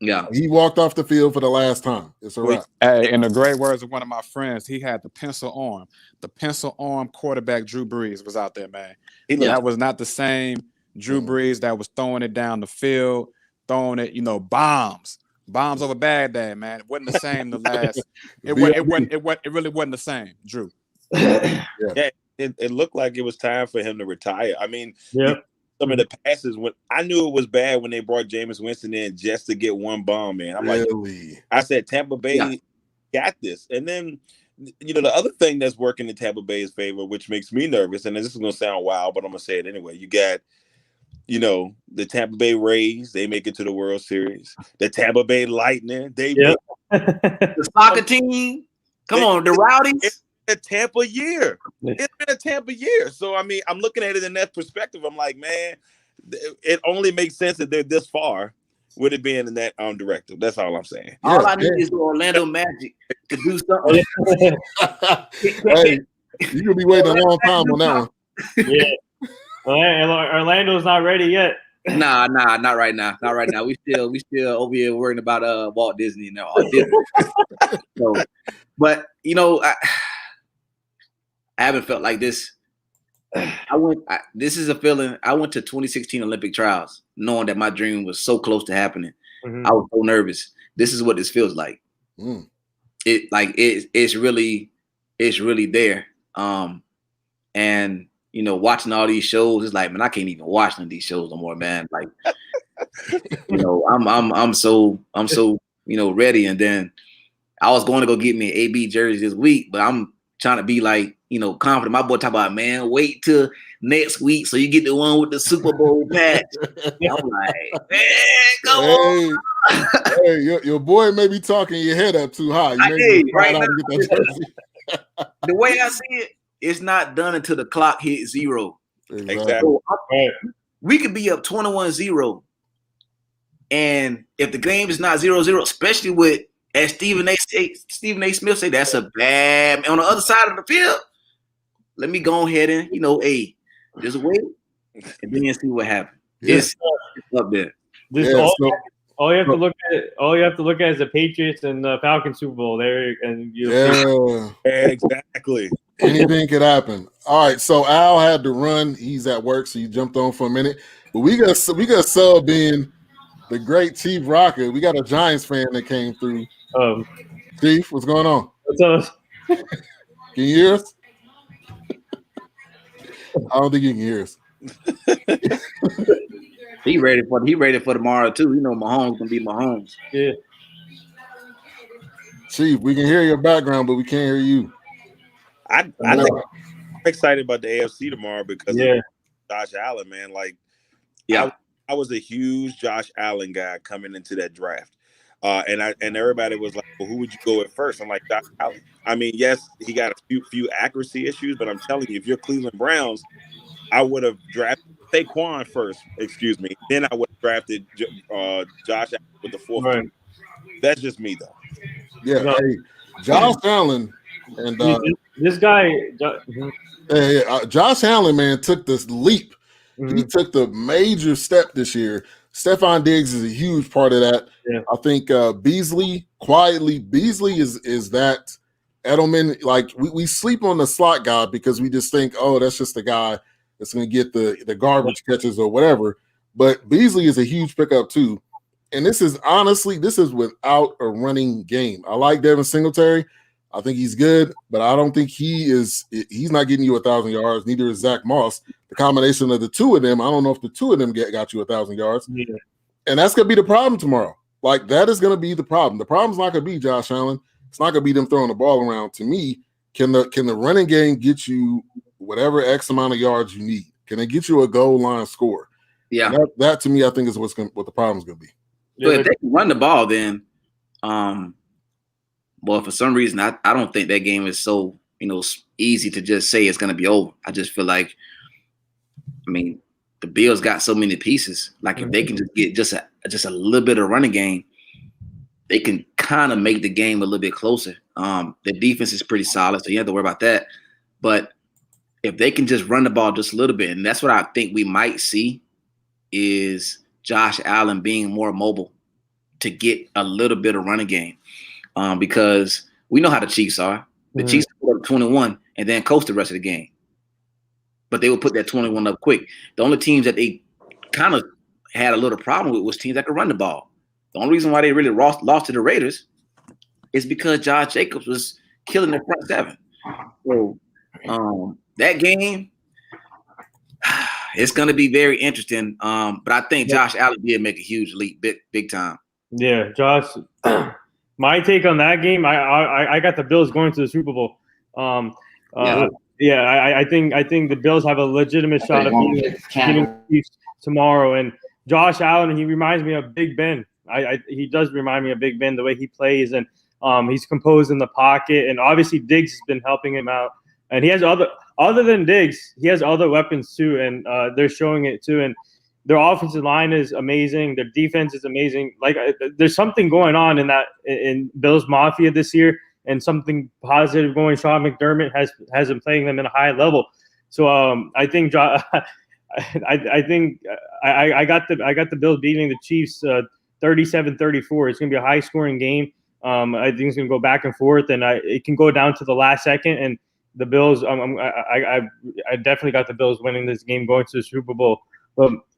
Yeah. He walked off the field for the last time. It's a wrap. Hey, in the great words of one of my friends, he had the pencil arm. The pencil arm quarterback Drew Brees was out there, man. That was not the same Drew Brees that was throwing it down the field, throwing it, bombs over Baghdad, man. It wasn't the same the last. It really wasn't the same, Drew. It looked like it was time for him to retire. I mean, some of the passes, when I knew it was bad when they brought Jameis Winston in just to get one bomb, man. I'm like, I said, Tampa Bay got this. And then, the other thing that's working in Tampa Bay's favor, which makes me nervous, and this is going to sound wild, but I'm going to say it anyway. You got, the Tampa Bay Rays, they make it to the World Series. The Tampa Bay Lightning, the soccer team. Come on, the Rowdies. A Tampa year. It's been a Tampa year. So, I mean, I'm looking at it in that perspective. I'm like, man, it only makes sense that they're this far with it being in that directive. That's all I'm saying. All I need is the Orlando Magic to do something. Hey, you could be waiting a long time on that one. Yeah. Orlando's not ready yet. Nah, not right now. Not right now. We still over here worrying about Walt Disney and all Disney. So, but I haven't felt like this. This is a feeling. I went to 2016 Olympic trials knowing that my dream was so close to happening. Mm-hmm. I was so nervous. This is what this feels like. It's really there. And watching all these shows, it's like, man, I can't even watch none of these shows no more, man. Like, I'm so ready. And then I was going to go get me an AB jersey this week, but I'm trying to be like, confident. My boy talk about, man, wait till next week so you get the one with the Super Bowl patch. I'm like, man, go on. Hey, your boy may be talking your head up too high. The way I see it, it's not done until the clock hits 0. Exactly. So we could be up 21-0. And if the game is not 0-0, especially with, as Stephen A. Smith say, that's a bad, on the other side of the field, let me go ahead and, just wait and then see what happens. It's up there. All you have to look at is the Patriots and the Falcons Super Bowl there, and exactly. Anything could happen. All right, so Al had to run. He's at work, so he jumped on for a minute. But we got sub in the great Chief Rocker. We got a Giants fan that came through. Chief, what's going on? What's up? Can you hear us? I don't think you can hear us. He ready for tomorrow too. You know Mahomes gonna be Mahomes. Yeah. Chief, we can hear your background, but we can't hear you. I think I'm excited about the AFC tomorrow because of Josh Allen, man. Like, I was a huge Josh Allen guy coming into that draft. And everybody was like, well, who would you go with first? I'm like, Josh Allen. I mean, yes, he got a few accuracy issues, but I'm telling you, if you're Cleveland Browns, I would have drafted Saquon first, excuse me. Then I would have drafted Josh Allen with the fourth. Right. That's just me, though. Yeah, hey, Josh Allen and this guy, Josh Allen, man, took this leap. Mm-hmm. He took the major step this year. Stephon Diggs is a huge part of that. Yeah. I think Beasley is that Edelman. Like we sleep on the slot guy because we just think, oh, that's just the guy that's going to get the garbage catches or whatever. But Beasley is a huge pickup too. And this is without a running game. I like Devin Singletary. I think he's good, but I don't think he's not getting you 1,000 yards. Neither is Zach Moss. The combination of the two of them, I don't know if the two of them got you 1,000 yards. Yeah. And that's going to be the problem tomorrow. Like, that is going to be the problem. The problem's not going to be Josh Allen. It's not going to be them throwing the ball around. To me, can the running game get you whatever X amount of yards you need? Can it get you a goal line score? Yeah. That to me, I think is what the problem's going to be. But if they can run the ball, then well, for some reason, I don't think that game is so, easy to just say it's going to be over. I just feel like, the Bills got so many pieces. Like, if they can just get just a little bit of running game, they can kind of make the game a little bit closer. The defense is pretty solid, so you don't have to worry about that. But if they can just run the ball just a little bit, and that's what I think we might see is Josh Allen being more mobile to get a little bit of running game. Because we know how the Chiefs are. The Chiefs put up 21 and then coast the rest of the game. But they would put that 21 up quick. The only teams that they kind of had a little problem with was teams that could run the ball. The only reason why they really lost to the Raiders is because Josh Jacobs was killing the front seven. So that game, it's going to be very interesting. But I think Josh Allen did make a huge leap, big time. Yeah, Josh. My take on that game, I got the Bills going to the Super Bowl. I think the Bills have a legitimate shot of beating the Chiefs tomorrow. And Josh Allen, he reminds me of Big Ben. He does remind me of Big Ben, the way he plays, and he's composed in the pocket. And obviously Diggs has been helping him out. And he has other than Diggs, he has other weapons too, and they're showing it too. And their offensive line is amazing. Their defense is amazing. Like, there's something going on in Bills Mafia this year, and something positive going. Sean McDermott has been playing them in a high level. So I think I got the Bills beating the Chiefs 37-34. It's going to be a high scoring game. I think it's going to go back and forth, and it can go down to the last second. And the Bills, I definitely got the Bills winning this game, going to the Super Bowl.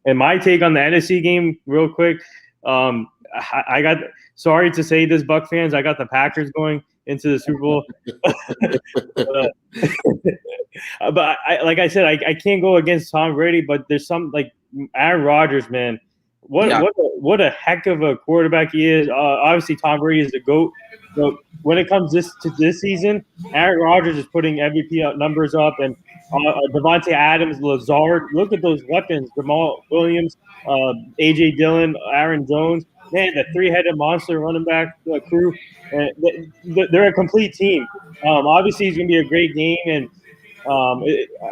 And my take on the NFC game, real quick, I got, sorry to say this, Buck fans, I got the Packers going into the Super Bowl. But like I said, I can't go against Tom Brady, but there's some, like, Aaron Rodgers, man. What a heck of a quarterback he is. Obviously, Tom Brady is the GOAT. But when it comes to this season, Aaron Rodgers is putting MVP numbers up, and Devontae Adams, Lazard. Look at those weapons: Jamal Williams, A.J. Dillon, Aaron Jones. Man, the three-headed monster running back crew. They're a complete team. Obviously, it's going to be a great game, and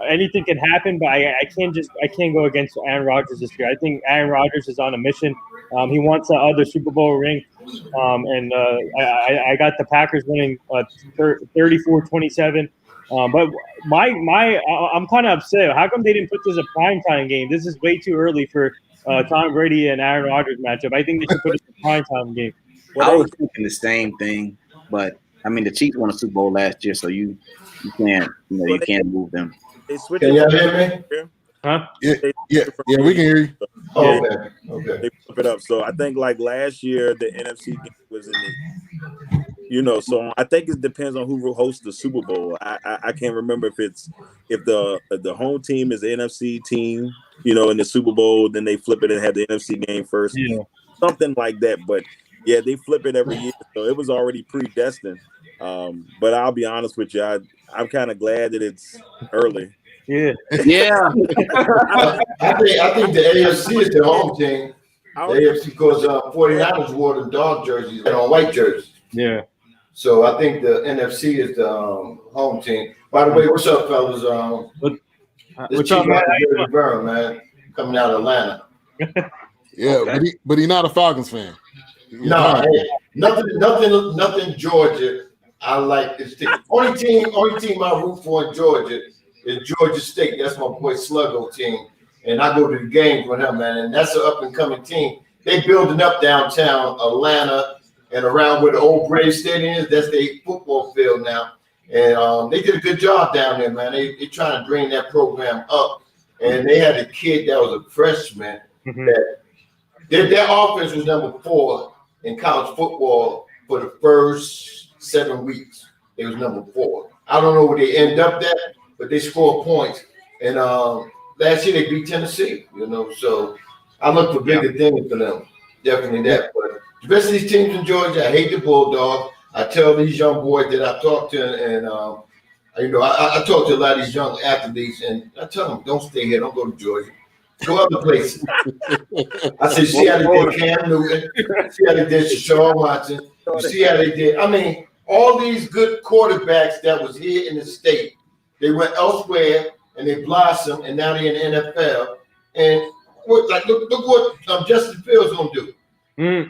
anything can happen. But I can't go against Aaron Rodgers this year. I think Aaron Rodgers is on a mission. He wants the other Super Bowl ring, and I got the Packers winning 34-27. But I'm kind of upset. How come they didn't put this a primetime game? This is way too early for Tom Brady and Aaron Rodgers matchup. I think they should put it a primetime game. I was thinking the same thing, but I mean, the Chiefs won a Super Bowl last year, so you can't move them. They switched. Can y'all hear me? Huh? Yeah, we can hear you. Oh, Yeah. okay. They flip it up. So I think like last year the NFC game was in the, so I think it depends on who hosts the Super Bowl. I can't remember if the home team is the NFC team, in the Super Bowl, then they flip it and have the NFC game first. Yeah. Something like that. But yeah, they flip it every year. So it was already predestined. But I'll be honest with you, I'm kind of glad that it's early. Yeah. Yeah. I think the AFC is the home team. The AFC because 49ers wore the dog jerseys and on white jerseys. Yeah. So I think the NFC is the home team. By the way, what's up, fellas? What's up, man? Man, coming out of Atlanta. Yeah, Okay. but he's not a Falcons fan. No, nothing Georgia. I like this team. Only team I root for in Georgia is Georgia State. That's my boy Sluggo team. And I go to the games with him, man. And that's an up-and-coming team. They building up downtown Atlanta and around where the old Braves Stadium is. That's their football field now. And they did a good job down there, man. They trying to bring that program up. And they had a kid that was a freshman that their offense was number 4 in college football for the first 7 weeks. It was number 4. I don't know where they end up at, but they scored points. And last year they beat Tennessee, so I look for bigger things for them. Definitely that. But the rest of these teams in Georgia, I hate the Bulldogs. I tell these young boys that I talk to, and I talk to a lot of these young athletes, and I tell them, don't stay here, don't go to Georgia. Go other places. I said, see how they did Cam Newton, see how they did Deshaun Watson, see how they did. I mean, all these good quarterbacks that was here in the state, they went elsewhere and they blossomed, and now they're in the NFL. And look what Justin Fields gonna do.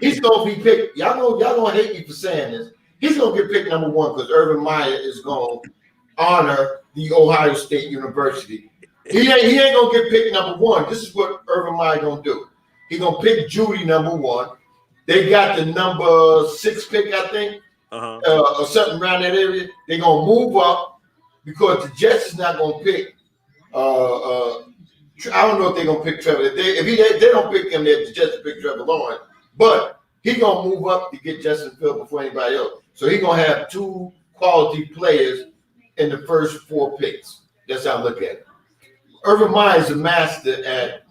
He's gonna be picked. Y'all gonna hate me for saying this. He's gonna get picked number 1 because Urban Meyer is gonna honor the Ohio State University. He ain't gonna get picked number 1. This is what Urban Meyer gonna do. He gonna pick Judy number 1. They got the number 6 pick, I think, or something around that area. They're gonna move up because the Jets is not gonna pick. I don't know if they're gonna pick Trevor. If they don't pick him, the Jets pick Trevor Lawrence. But he gonna move up to get Justin Fields before anybody else. So he gonna have 2 quality players in the first 4 picks. That's how I look at it. Urban Meyer is a master at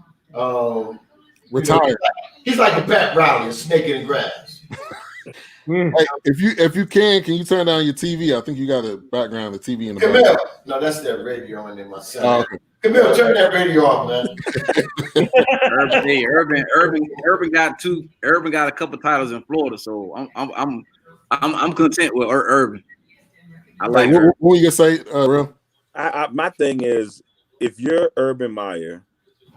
Retired. He's like a Pat Riley, a snake in the grass. Hey, if you can you turn down your TV? I think you got a background of TV in the background. Camille, no, that's that radio in there, my son. Oh, okay. Camille, turn that radio off, man. Urban got a couple titles in Florida, so I'm content with Urban. I like what you gonna say, Darrell? My thing is, if you're Urban Meyer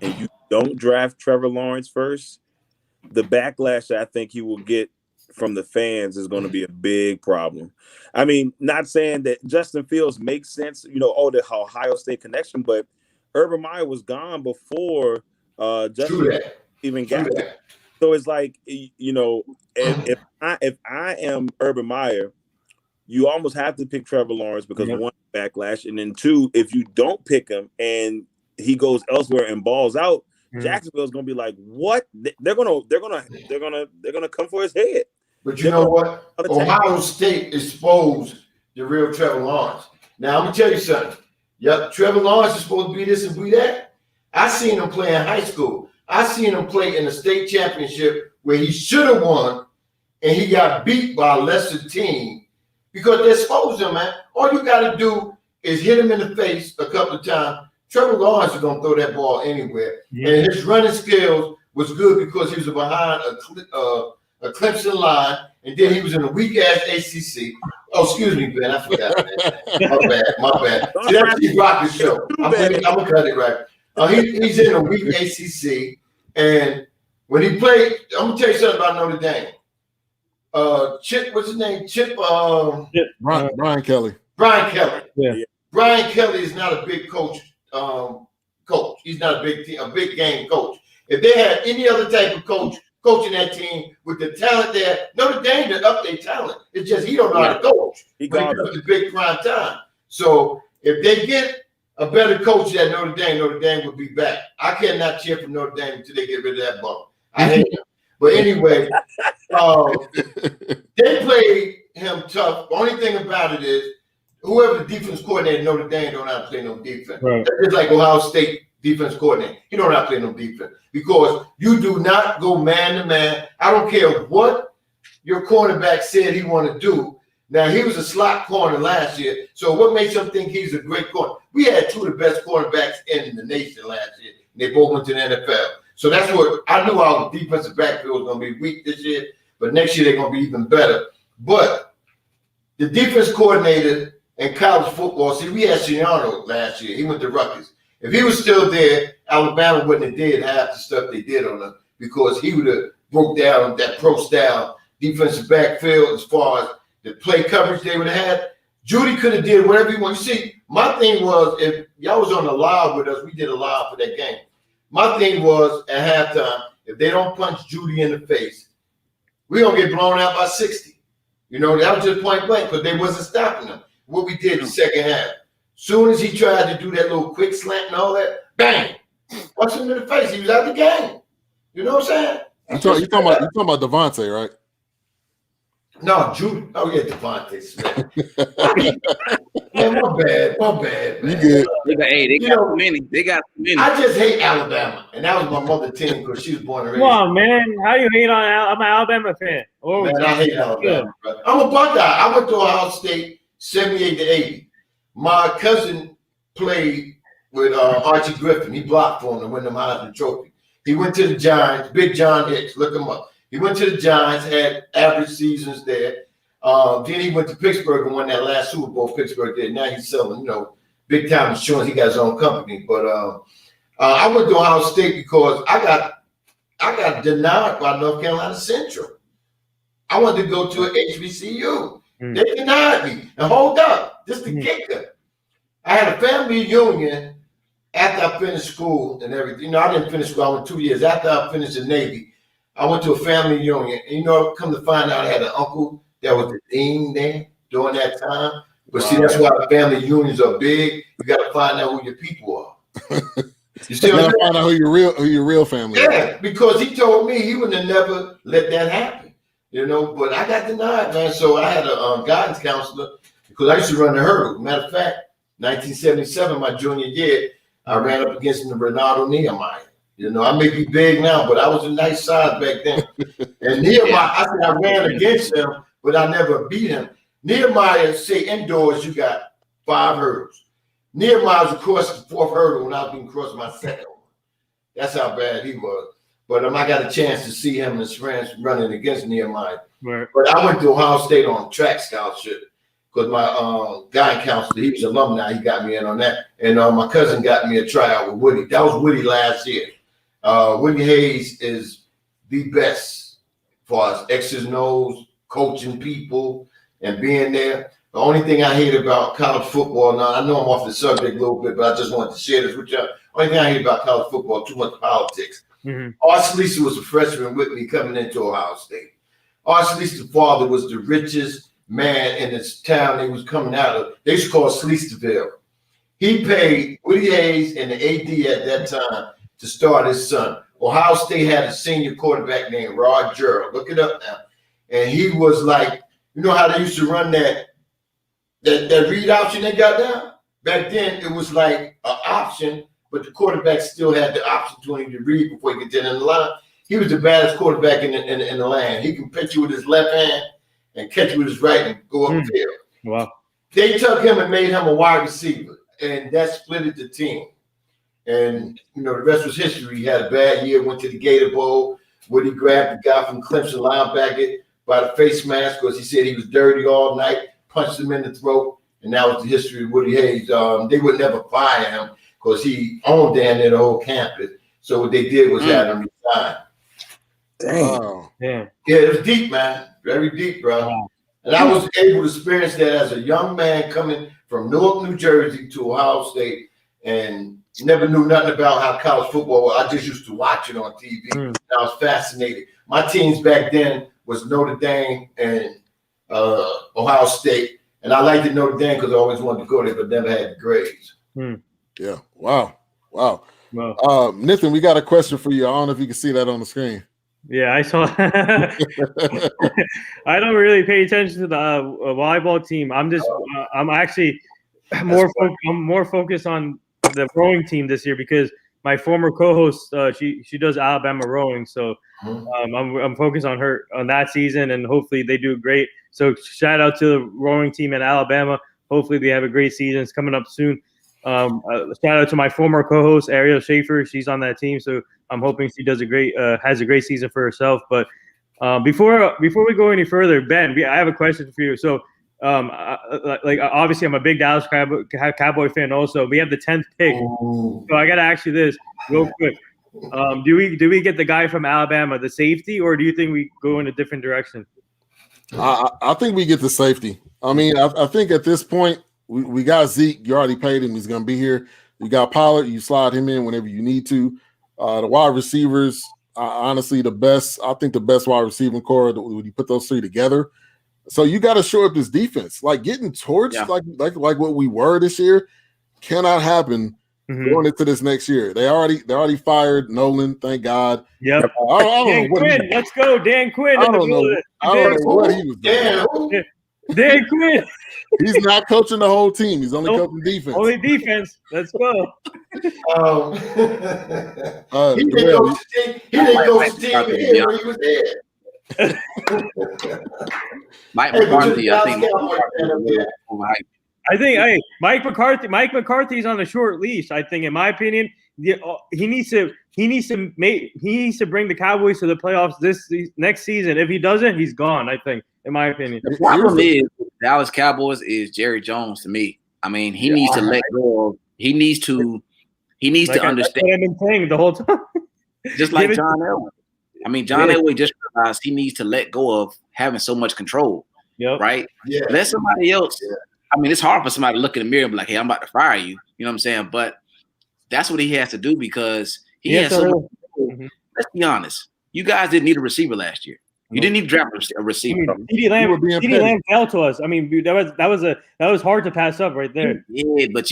and you don't draft Trevor Lawrence first, the backlash that I think he will get from the fans is going to be a big problem. I mean, not saying that Justin Fields makes sense, the Ohio State connection, but Urban Meyer was gone before Justin even got there. So it's like, if I am Urban Meyer, you almost have to pick Trevor Lawrence because 1, backlash, and then 2, if you don't pick him and he goes elsewhere and balls out, Jacksonville's gonna be like, what? They're gonna come for his head. But you know what? Ohio State exposed the real Trevor Lawrence. Now I'm gonna tell you something. Yep, Trevor Lawrence is supposed to be this and be that. I seen him play in high school. I seen him play in the state championship where he should have won, and he got beat by a lesser team. Because they exposed him, man. All you got to do is hit him in the face a couple of times. Trevor Lawrence is going to throw that ball anywhere. And his running skills was good because he was behind a Clemson line, and then he was in a weak-ass ACC. Oh, excuse me, Ben. I forgot that. My bad. See, that's Steve Rocker's show. I'm going to cut it right. He's in a weak ACC, and when he played, I'm going to tell you something about Notre Dame. Chip, what's his name? Brian Kelly. Brian Kelly. Yeah. Brian Kelly is not a big coach. He's not a big game coach. If they had any other type of coach coaching that team with the talent there. Notre Dame to up their talent. It's just he don't know how to coach. He comes to big prime time. So if they get a better coach at Notre Dame will be back. I cannot cheer for Notre Dame until they get rid of that bump. I hate him. But anyway, they played him tough. The only thing about it is whoever the defense coordinator at Notre Dame don't know how to play no defense. Right. That's just like Ohio State defense coordinator. He don't know how to play no defense because you do not go man to man. I don't care what your cornerback said he want to do. Now, he was a slot corner last year, so what makes him think he's a great corner? We had two of the best cornerbacks in the nation last year, and they both went to the NFL. So that's what I knew our defensive backfield was going to be weak this year, but next year they're going to be even better. But the defense coordinator in college football, see, we had Schiano last year. He went to Rutgers. If he was still there, Alabama wouldn't have did half the stuff they did on him because he would have broke down that pro-style defensive backfield as far as the play coverage they would have had. Judy could have did whatever he wanted. You see, my thing was, if y'all was on the live with us, we did a live for that game. My thing was, at halftime, if they don't punch Judy in the face, we're going to get blown out by 60. You know, that was just point blank because they wasn't stopping them. What we did in the second half. Soon as he tried to do that little quick slant and all that, bang! Punch him in the face. He was out the game. You know what I'm saying? You talking about Devontae, right? No, Judy. Oh, yeah, Devontae Smith. Man, my bad. Man. You good. They got too many. They got too many. I just hate Alabama. And that was my mother's team because she was born and raised. Come on, man. How you hate on I'm an Alabama fan. Oh, man, I hate Alabama, bro. I'm a Buckeye. I went to Ohio State 78 to 80. My cousin played with Archie Griffin. He blocked for him to win the Heisman Trophy. He went to the Giants. Big John Hicks. Look him up. He went to the Giants, had average seasons there. Then he went to Pittsburgh and won that last Super Bowl Pittsburgh did. Now he's selling, big time insurance. He got his own company. But I went to Ohio State because I got denied by North Carolina Central. I wanted to go to an HBCU. They denied me. And hold up, this is the kicker. I had a family reunion after I finished school and everything. I didn't finish school. I went 2 years after I finished the Navy. I went to a family reunion. And, come to find out I had an uncle that was the dean there during that time. But see, that's why the family reunions are big. You got to find out who your people are. You see what I'm saying? Find out who your real family is. Yeah, because he told me he would have never let that happen. But I got denied, man. So I had a guidance counselor because I used to run the hurdle. Matter of fact, 1977, my junior year, I ran up against the Renato Nehemiah. I may be big now, but I was a nice size back then. And Nehemiah, I said I ran against him, but I never beat him. Nehemiah, say indoors, you got 5 hurdles. Nehemiah was across the 4th hurdle when I was being crossed my 2nd one. That's how bad he was. But I got a chance to see him and his friends running against Nehemiah. Right. But I went to Ohio State on track scholarship because my guy counselor, he was alumni. He got me in on that. And my cousin got me a tryout with Woody. That was Woody last year. Woody Hayes is the best for us. X's and O's, coaching people, and being there. The only thing I hate about college football, now I know I'm off the subject a little bit, but I just wanted to share this with y'all. The only thing I hate about college football, too much politics. Arch Lisa was a freshman with me coming into Ohio State. Arch Lisa's father was the richest man in this town they was coming out of. They used to call it Sleasterville. He paid Woody Hayes and the AD at that time to start his son. Ohio State had a senior quarterback named Rod Darrell. Look it up now. And he was like, how they used to run that read option they got down? Back then, it was like an option, but the quarterback still had the option to read before he could get in the line. He was the baddest quarterback in the land. He can pitch you with his left hand and catch you with his right and go up the field. Wow. They took him and made him a wide receiver, and that split the team. And, the rest was history. He had a bad year, went to the Gator Bowl, where he grabbed the guy from Clemson linebacker by the face mask because he said he was dirty all night, punched him in the throat, and that was the history of Woody Hayes. They would never fire him because he owned down there the whole campus. So what they did was have him resign. Damn. Yeah, it was deep, man. Very deep, bro. Wow. And I was able to experience that as a young man coming from Newark, New Jersey to Ohio State. And never knew nothing about how college football was. I just used to watch it on TV. And I was fascinated. My teams back then was Notre Dame and Ohio State. And I liked Notre Dame because I always wanted to go there, but never had the grades. Yeah. Wow. Nathan, we got a question for you. I don't know if you can see that on the screen. Yeah, I saw. I don't really pay attention to the volleyball team. I'm just, I'm actually more focused on the rowing team this year because my former co-host, she does Alabama rowing, so I'm focused on her on that season, and hopefully they do great. So shout out to the rowing team in Alabama. Hopefully they have a great season. It's coming up soon. Shout out to my former co-host Ariel Schaefer. She's on that team, so I'm hoping she does has a great season for herself. But before we go any further, Ben, I have a question for you. So, obviously, I'm a big Dallas Cowboy fan. Also, we have the 10th pick, so I got to ask you this real quick: do we get the guy from Alabama, the safety, or do you think we go in a different direction? I think we get the safety. I mean, I think at this point. We got Zeke. You already paid him. He's going to be here. You got Pollard. You slide him in whenever you need to. The wide receivers, honestly, I think the best wide receiving core when you put those three together. So you got to shore up this defense. Like getting torched, like what we were this year, cannot happen going into this next year. They already fired Nolan. Thank God. Yep. Dan Quinn. Let's go, Dan Quinn. I don't know what he was doing. Dan Quinn. He's not coaching the whole team. He's only coaching defense. Only defense. Let's go. He didn't coach the team here when he was there. Mike McCarthy, I think Mike McCarthy's on a short leash. I think, in my opinion, he needs to bring the Cowboys to the playoffs this next season. If he doesn't, he's gone. I think, in my opinion. The problem is Dallas Cowboys is Jerry Jones to me. I mean, he needs to let go of. He needs to understand. That's what I've been saying the whole time. Just like John Elway. I mean, John Elway just realized he needs to let go of having so much control. Yep. Right? Yeah. Let somebody else. Yeah. I mean, it's hard for somebody to look in the mirror and be like, hey, I'm about to fire you. You know what I'm saying? But that's what he has to do because he has so much control. Let's be honest. You guys didn't need a receiver last year. You didn't need to draft a receiver. CeeDee Lamb fell to us. I mean, that was hard to pass up right there. Yeah, but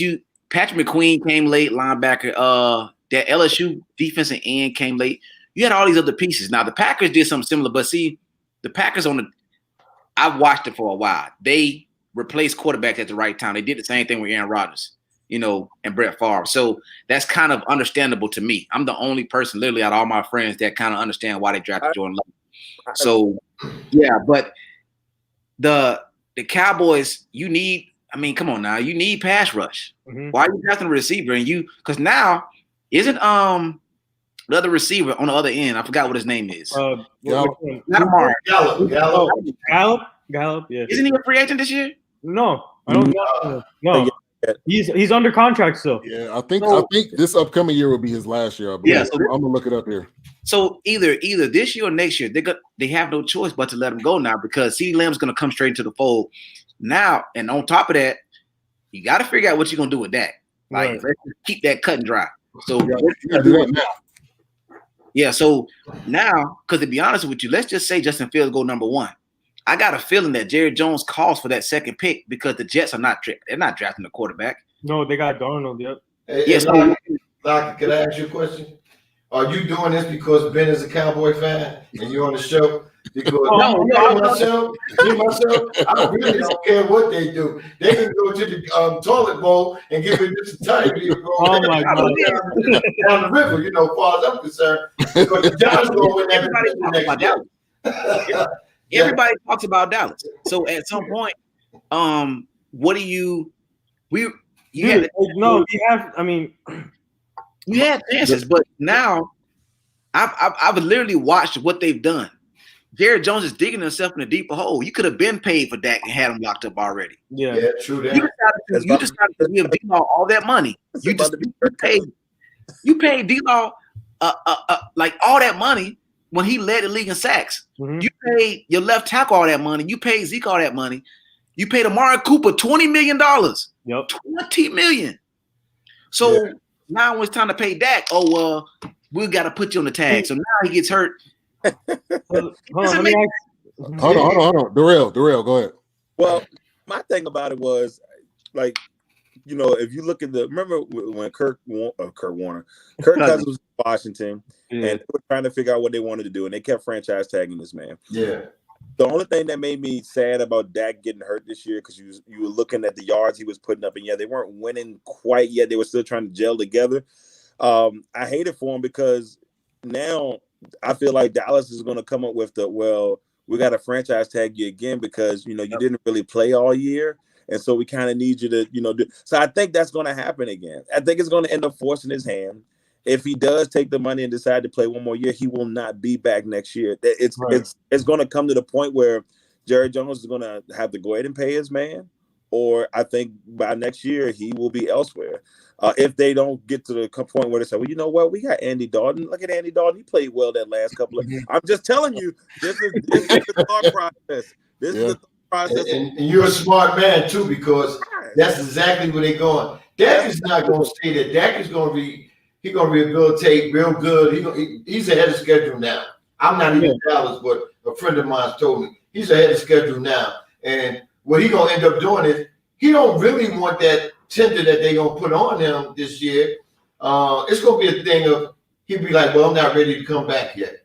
Patrick McQueen came late, linebacker. That LSU defensive end came late. You had all these other pieces. Now the Packers did something similar, but see, the Packers I've watched it for a while. They replaced quarterbacks at the right time. They did the same thing with Aaron Rodgers, and Brett Favre. So that's kind of understandable to me. I'm the only person, literally, out of all my friends that kind of understand why they drafted Jordan Love. So, yeah, but the Cowboys, come on now, you need pass rush. Why are you drafting a receiver? Because now, isn't the other receiver on the other end, I forgot what his name is. Gallup. Gallup, yeah. Isn't he a free agent this year? No, I don't know. No. He's under contract still. Yeah, I think this upcoming year will be his last year. I believe. Yeah, so I'm gonna look it up here. So either this year or next year, they have no choice but to let him go now because CeeDee Lamb's gonna come straight into the fold now. And on top of that, you got to figure out what you're gonna do with that. Like, let's just keep that cut and dry. So you gotta do that now. Yeah. So now, because to be honest with you, let's just say Justin Fields go number 1. I got a feeling that Jerry Jones calls for that second pick because the Jets are they're not drafting a quarterback. No, they got Darnold. Yep. Yes. Locke, can I ask you a question? Are you doing this because Ben is a Cowboy fan and you're on the show? Because myself, I really don't care what they do. They can go to the toilet bowl and give it just a tiny bit. Oh my God! Down the river, as far as I'm concerned. Because the Giants go win that. Everybody talks about Dallas. So at some point, what do you? You had chances, but now I've literally watched what they've done. Jerry Jones is digging himself in a deeper hole. You could have been paid for Dak and had him locked up already. Yeah, true. That. You decided to give D-Law all that money. You paid D-Law like all that money when he led the league in sacks. Mm-hmm. You paid your left tackle all that money. You paid Zeke all that money. You paid Amari Cooper $20 million. Yep. $20 million. So now when it's time to pay Dak, oh well, we got to put you on the tag. So now he gets hurt. Hold on. Darrell, go ahead. Well, my thing about it was like, you know, if you look at remember when Kirk Cousins was in Washington and they were trying to figure out what they wanted to do, and they kept franchise tagging this man. Yeah. The only thing that made me sad about Dak getting hurt this year, because you were looking at the yards he was putting up, and they weren't winning quite yet. They were still trying to gel together. I hate it for him because now I feel like Dallas is going to come up with we got to franchise tag you again because, you didn't really play all year. And so we kind of need you to, do. So I think that's going to happen again. I think it's going to end up forcing his hand. If he does take the money and decide to play one more year, he will not be back next year. It's going to come to the point where Jerry Jones is going to have to go ahead and pay his man, or I think by next year he will be elsewhere. If they don't get to the point where they say, well, you know what, we got Andy Dalton. Look at Andy Dalton. He played well that last couple of. I'm just telling you, this is the thought process. This is the thought process. And you're a smart man too, because that's exactly where they're going. Dak is not going to stay there. Dak is going to be. He's going to rehabilitate real good. He's ahead of schedule now. I'm not even in Dallas, but a friend of mine told me he's ahead of schedule now. And what he's going to end up doing is he don't really want that tender that they're going to put on him this year. It's going to be a thing of he'll be like, well, I'm not ready to come back yet.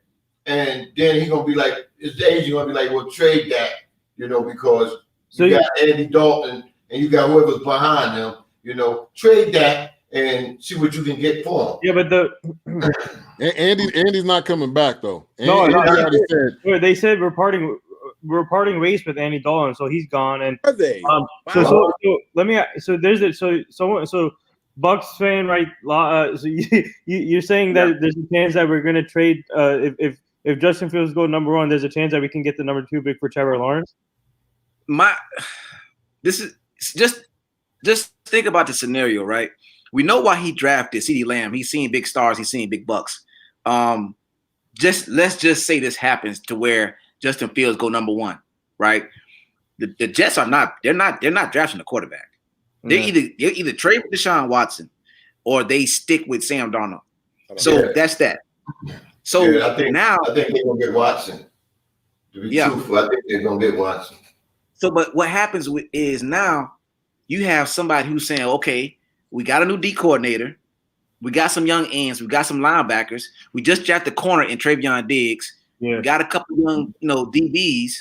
And then he's going to be like, his agent going to be like, well, trade that, because you got Andy Dalton and you got whoever's behind him, trade that. And see what you can get for him. Yeah, but Andy's not coming back though. Andy they said we're parting ways with Andy Dalton, so he's gone. And are they? So let me. So there's it. So Bucks fan, right? So you're saying that there's a chance that we're going to trade if Justin Fields go number 1, there's a chance that we can get the number 2 pick for Trevor Lawrence. This is just think about the scenario, right? We know why he drafted CeeDee Lamb. He's seen big stars. He's seen big bucks. Let's just say this happens to where Justin Fields go number 1, right? The Jets are not. They're not drafting a quarterback. They either trade with Deshaun Watson or they stick with Sam Darnold. So that's that. So I think they're gonna get Watson. To be truthful, I think they're gonna get Watson. So, but what happens is now you have somebody who's saying, okay, we got a new D coordinator. We got some young ends. We got some linebackers. We just drafted the corner in Travion Diggs. Yeah. We got a couple young, DBs.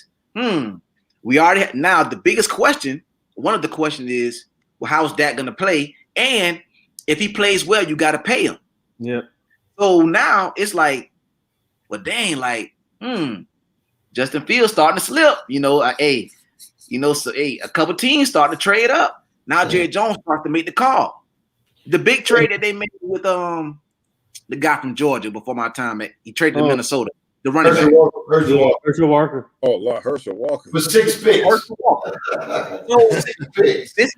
We already now the biggest question. One of the questions is, well, how's Dak going to play? And if he plays well, you got to pay him. Yeah. So now it's like, well, dang, Justin Fields starting to slip. A couple teams starting to trade up. Now Jerry Jones starts to make the call. The big trade that they made with the guy from Georgia before my time, he traded to Minnesota. The running back. Herschel Walker. Oh, Lord, Herschel Walker. For 6 picks. So, 6 picks. This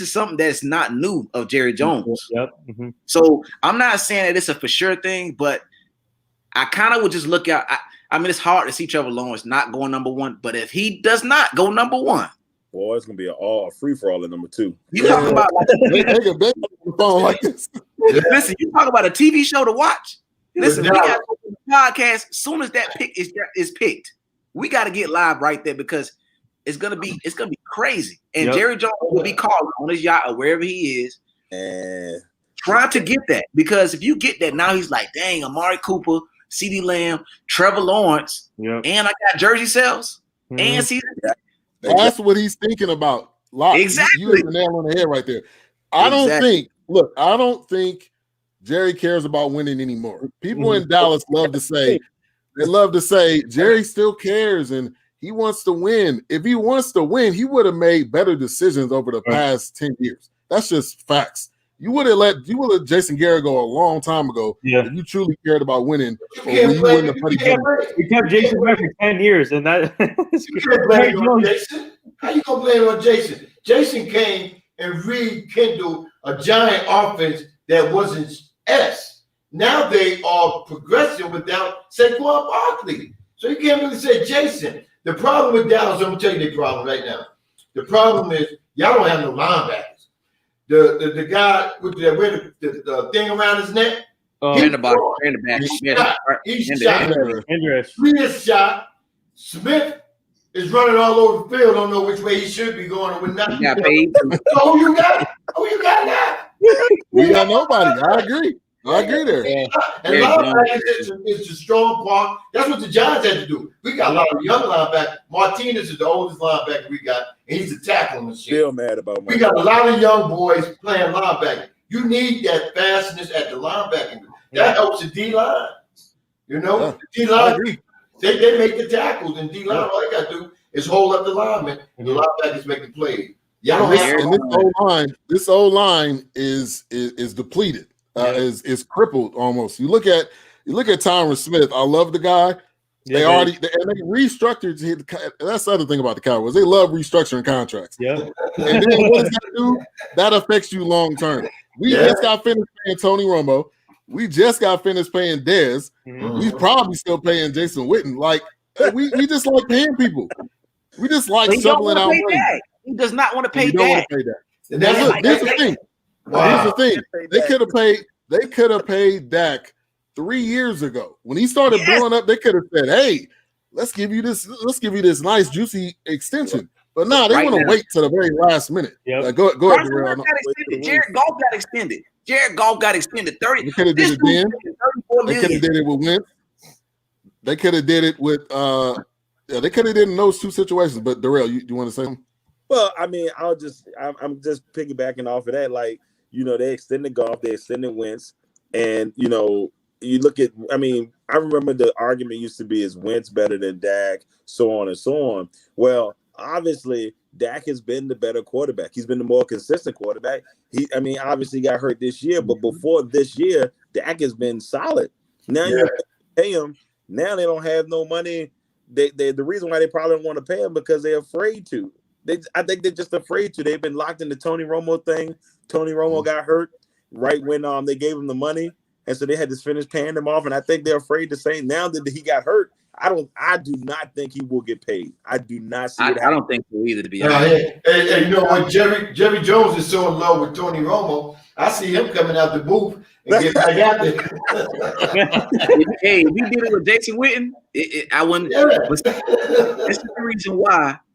is something that's not new of Jerry Jones. Yep. Mm-hmm. So I'm not saying that it's a for sure thing, but I kind of would just look out. I mean, it's hard to see Trevor Lawrence not going number 1, but if he does not go number 1, boy, it's gonna be a free for all at number 2. You talking about like this? Listen, you talk about a TV show to watch. Listen, we got a podcast. As soon as that pick is picked, we got to get live right there because it's gonna be crazy. And Jerry Jones will be calling on his yacht or wherever he is, and trying to get that, because if you get that, now he's like, dang, Amari Cooper, CeeDee Lamb, Trevor Lawrence, and I got jersey sales and CeeDee. That's what he's thinking about. Locke, exactly. You hit the nail on the head right there. I don't think Jerry cares about winning anymore. People in Dallas love to say Jerry still cares and he wants to win. If he wants to win, he would have made better decisions over the past 10 years. That's just facts. You would have let Jason Garrett go a long time ago. Yeah. If you truly cared about winning. We kept Jason back for 10 years, and that you can't blame on Jason. How you gonna blame on Jason? Jason came and rekindled a giant offense that wasn't S. Now they are progressing without Saquon Barkley. So you can't really say Jason. The problem with Dallas, I'm gonna tell you the problem right now. The problem is y'all don't have no linebackers. the guy with the thing around his neck. In the back. He's shot. Dangerous. He is shot. Smith is running all over the field. Don't know which way he should be going or what not. Got paid. So who you got? Who you got now? We got nobody. I agree there. And linebacker is the strong part. That's what the Giants had to do. We got a lot of young linebackers. Martinez is the oldest linebacker we got, and he's a tackling machine. Still mad about We got a lot of young boys playing linebacker. You need that fastness at the linebacking. That helps the D-line. You know, the D-line, they make the tackles, and D-line, all they got to do is hold up the linemen, and the linebackers make the play. This old line is depleted. Is crippled almost. You look at Tyron Smith. I love the guy. They restructured. That's the other thing about the Cowboys. They love restructuring contracts. Yeah. And then what does that do? That affects you long term. We just got finished paying Tony Romo. We just got finished paying Dez. Mm-hmm. We probably still paying Jason Witten. Like we just like paying people. We just like shoveling out money. He does not want to pay that. that. Here's the thing. Wow. Here's the thing. They could have paid Dak 3 years ago. When he started blowing up, they could have said, "Hey, let's give you this nice juicy extension." But no, they want to wait to the very last minute. Yep. Go ahead, Darrell. Jared Goff got extended. Jared Goff got extended 30. They could have did it then. They could have did it with Wentz. They could have did it with they could have did it in those two situations. But Darrell, you want to say something? Well, I mean, I'm just piggybacking off of that. Like, you know, they extended Goff, they extended Wentz, and you know, you look at. I mean, I remember the argument used to be is Wentz better than Dak, so on and so on. Well, obviously, Dak has been the better quarterback. He's been the more consistent quarterback. He obviously got hurt this year, but before this year, Dak has been solid. Now you pay him. Now they don't have no money. The reason why they probably don't want to pay him because they're afraid to. I think they're just afraid to. They've been locked in the Tony Romo thing. Tony Romo got hurt right when they gave him the money, and so they had to finish paying him off. And I think they're afraid to say now that he got hurt. I do not think he will get paid. I do not see it. I don't think so either, to be honest. Hey, you know what? Jerry Jones is so in love with Tony Romo. I see him coming out the booth and getting back out there. Hey, if we did it with Jason Witten, I wouldn't. Yeah.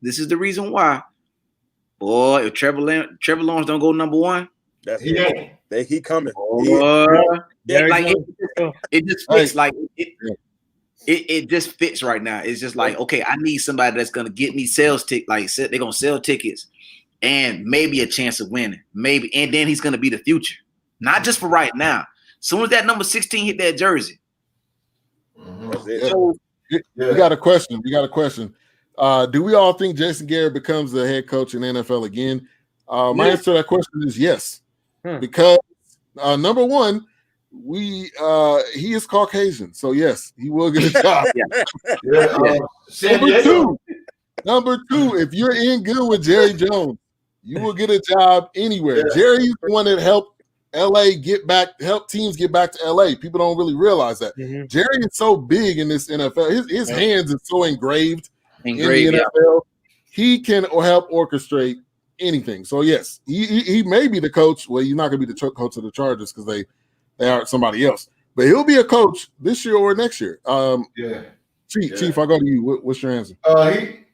This is the reason why. Boy, if Trevor Lawrence don't go number one, that's he coming. It just fits like it. It just fits right now. It's just like, okay, I need somebody that's gonna get me sales tickets. Like they're gonna sell tickets and maybe a chance of winning. Maybe, and then he's gonna be the future. Not just for right now. Soon as that number 16 hit that jersey. So, we got a question. Do we all think Jason Garrett becomes the head coach in the NFL again? My answer to that question is yes. Because number one, he is Caucasian, so yes, he will get a job. Number two, if you're in good with Jerry Jones, you will get a job anywhere. Jerry's the one that helped help teams get back to LA. People don't really realize that. Jerry is so big in this NFL. His hands are so engraved in the NFL. He can help orchestrate anything. So yes, he may be the coach. Well, he's not going to be the coach of the Chargers because they are somebody else. But he'll be a coach this year or next year. Chief, I go to you. What's your answer?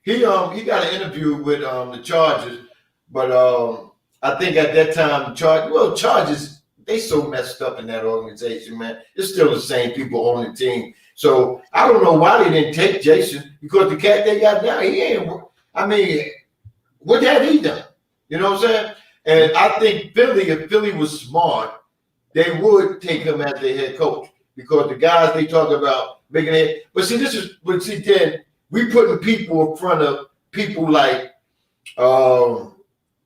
He got an interview with the Chargers, but I think at that time Chargers, they so messed up in that organization, man. It's still the same people on the team. So I don't know why they didn't take Jason, because the cat they got now, he ain't. I mean, what have he done? You know what I'm saying? And I think if Philly was smart, they would take him as their head coach, because the guys they talk about making it. But then we putting people in front of people like Marvin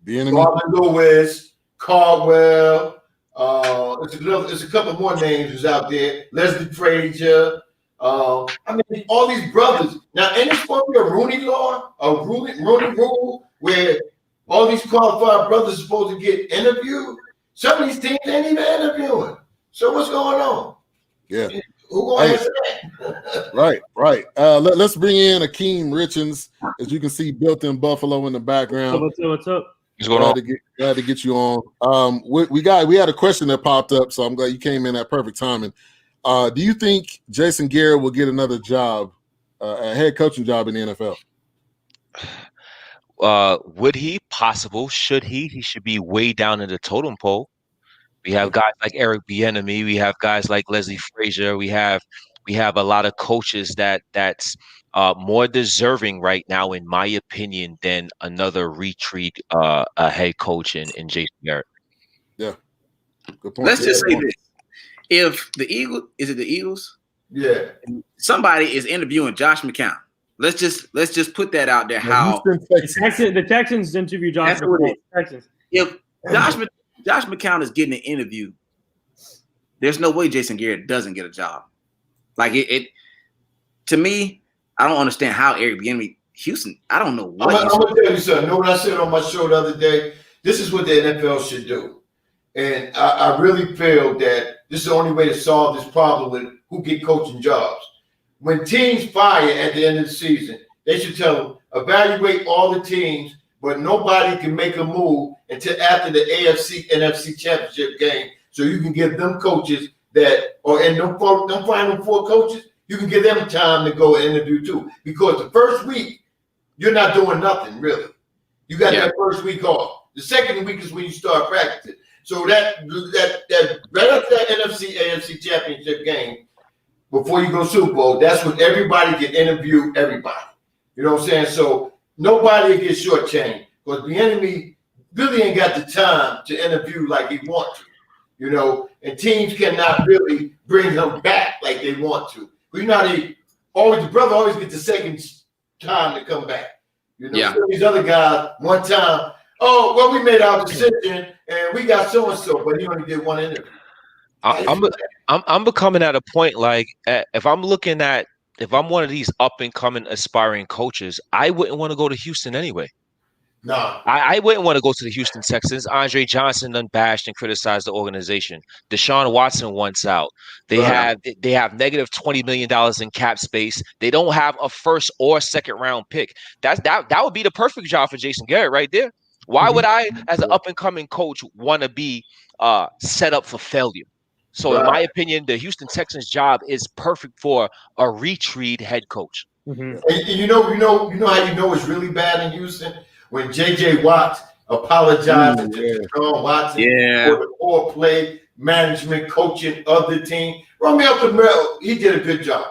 Lewis, Caldwell. There's a couple more names that's out there. Leslie Frazier. I mean, all these brothers. Now, ain't it supposed to be a Rooney law, a Rooney rule, where all these qualified brothers are supposed to get interviewed? Some of these teams ain't even interviewing. So what's going on? Yeah. Who going to answer that? Right. Let's bring in Akeem Richins. As you can see, built in Buffalo in the background. What's up? What's going on? Glad to get you on. We had a question that popped up, so I'm glad you came in at perfect timing. Do you think Jason Garrett will get another job, a head coaching job in the NFL? Would he? Possible. Should he? He should be way down in the totem pole. We have guys like Eric Bieniemy. We have guys like Leslie Frazier. We have a lot of coaches that's more deserving right now, in my opinion, than another retreat a head coach in Jason Garrett. Yeah, good point. Let's just say this: if the Eagles, is it the Eagles? Yeah. Somebody is interviewing Josh McCown. Let's just put that out there. How the Texans interview Josh McCown. Texans. If Josh McCown is getting an interview, there's no way Jason Garrett doesn't get a job. Like it to me, I don't understand how Eric Bieniemy, Houston. I don't know what. I'm gonna tell you something. You know what I said on my show the other day? This is what the NFL should do, and I really feel that this is the only way to solve this problem with who get coaching jobs. When teams fire at the end of the season, they should tell them evaluate all the teams, but nobody can make a move until after the AFC NFC championship game. So you can give them coaches that are in them final four coaches. You can give them time to go and interview too, because the first week you're not doing nothing really. You got that first week off. The second week is when you start practicing. So that right after that NFC AFC championship game, before you go Super Bowl, that's when everybody can interview everybody. You know what I'm saying? So nobody gets shortchanged, because the enemy really ain't got the time to interview like he wants to. You know, and teams cannot really bring them back like they want to. But you know, the brother always gets the second time to come back. You know, so these other guys, one time, oh, well, we made our decision and we got so and so, but he only did one interview. I'm becoming at a point like, if I'm one of these up and coming aspiring coaches, I wouldn't want to go to Houston anyway. No, I wouldn't want to go to the Houston Texans. Andre Johnson done bashed and criticized the organization. Deshaun Watson wants out. They have negative $20 million in cap space. They don't have a first or second round pick. That would be the perfect job for Jason Garrett right there. Why would I, as an up and coming coach, want to be set up for failure? So in my opinion, the Houston Texans job is perfect for a retreat head coach. And you know how you know it's really bad in Houston? When J.J. Watt apologized to Deshaun Watson for the poor play, management, coaching of the team. Romeo Camaro, he did a good job.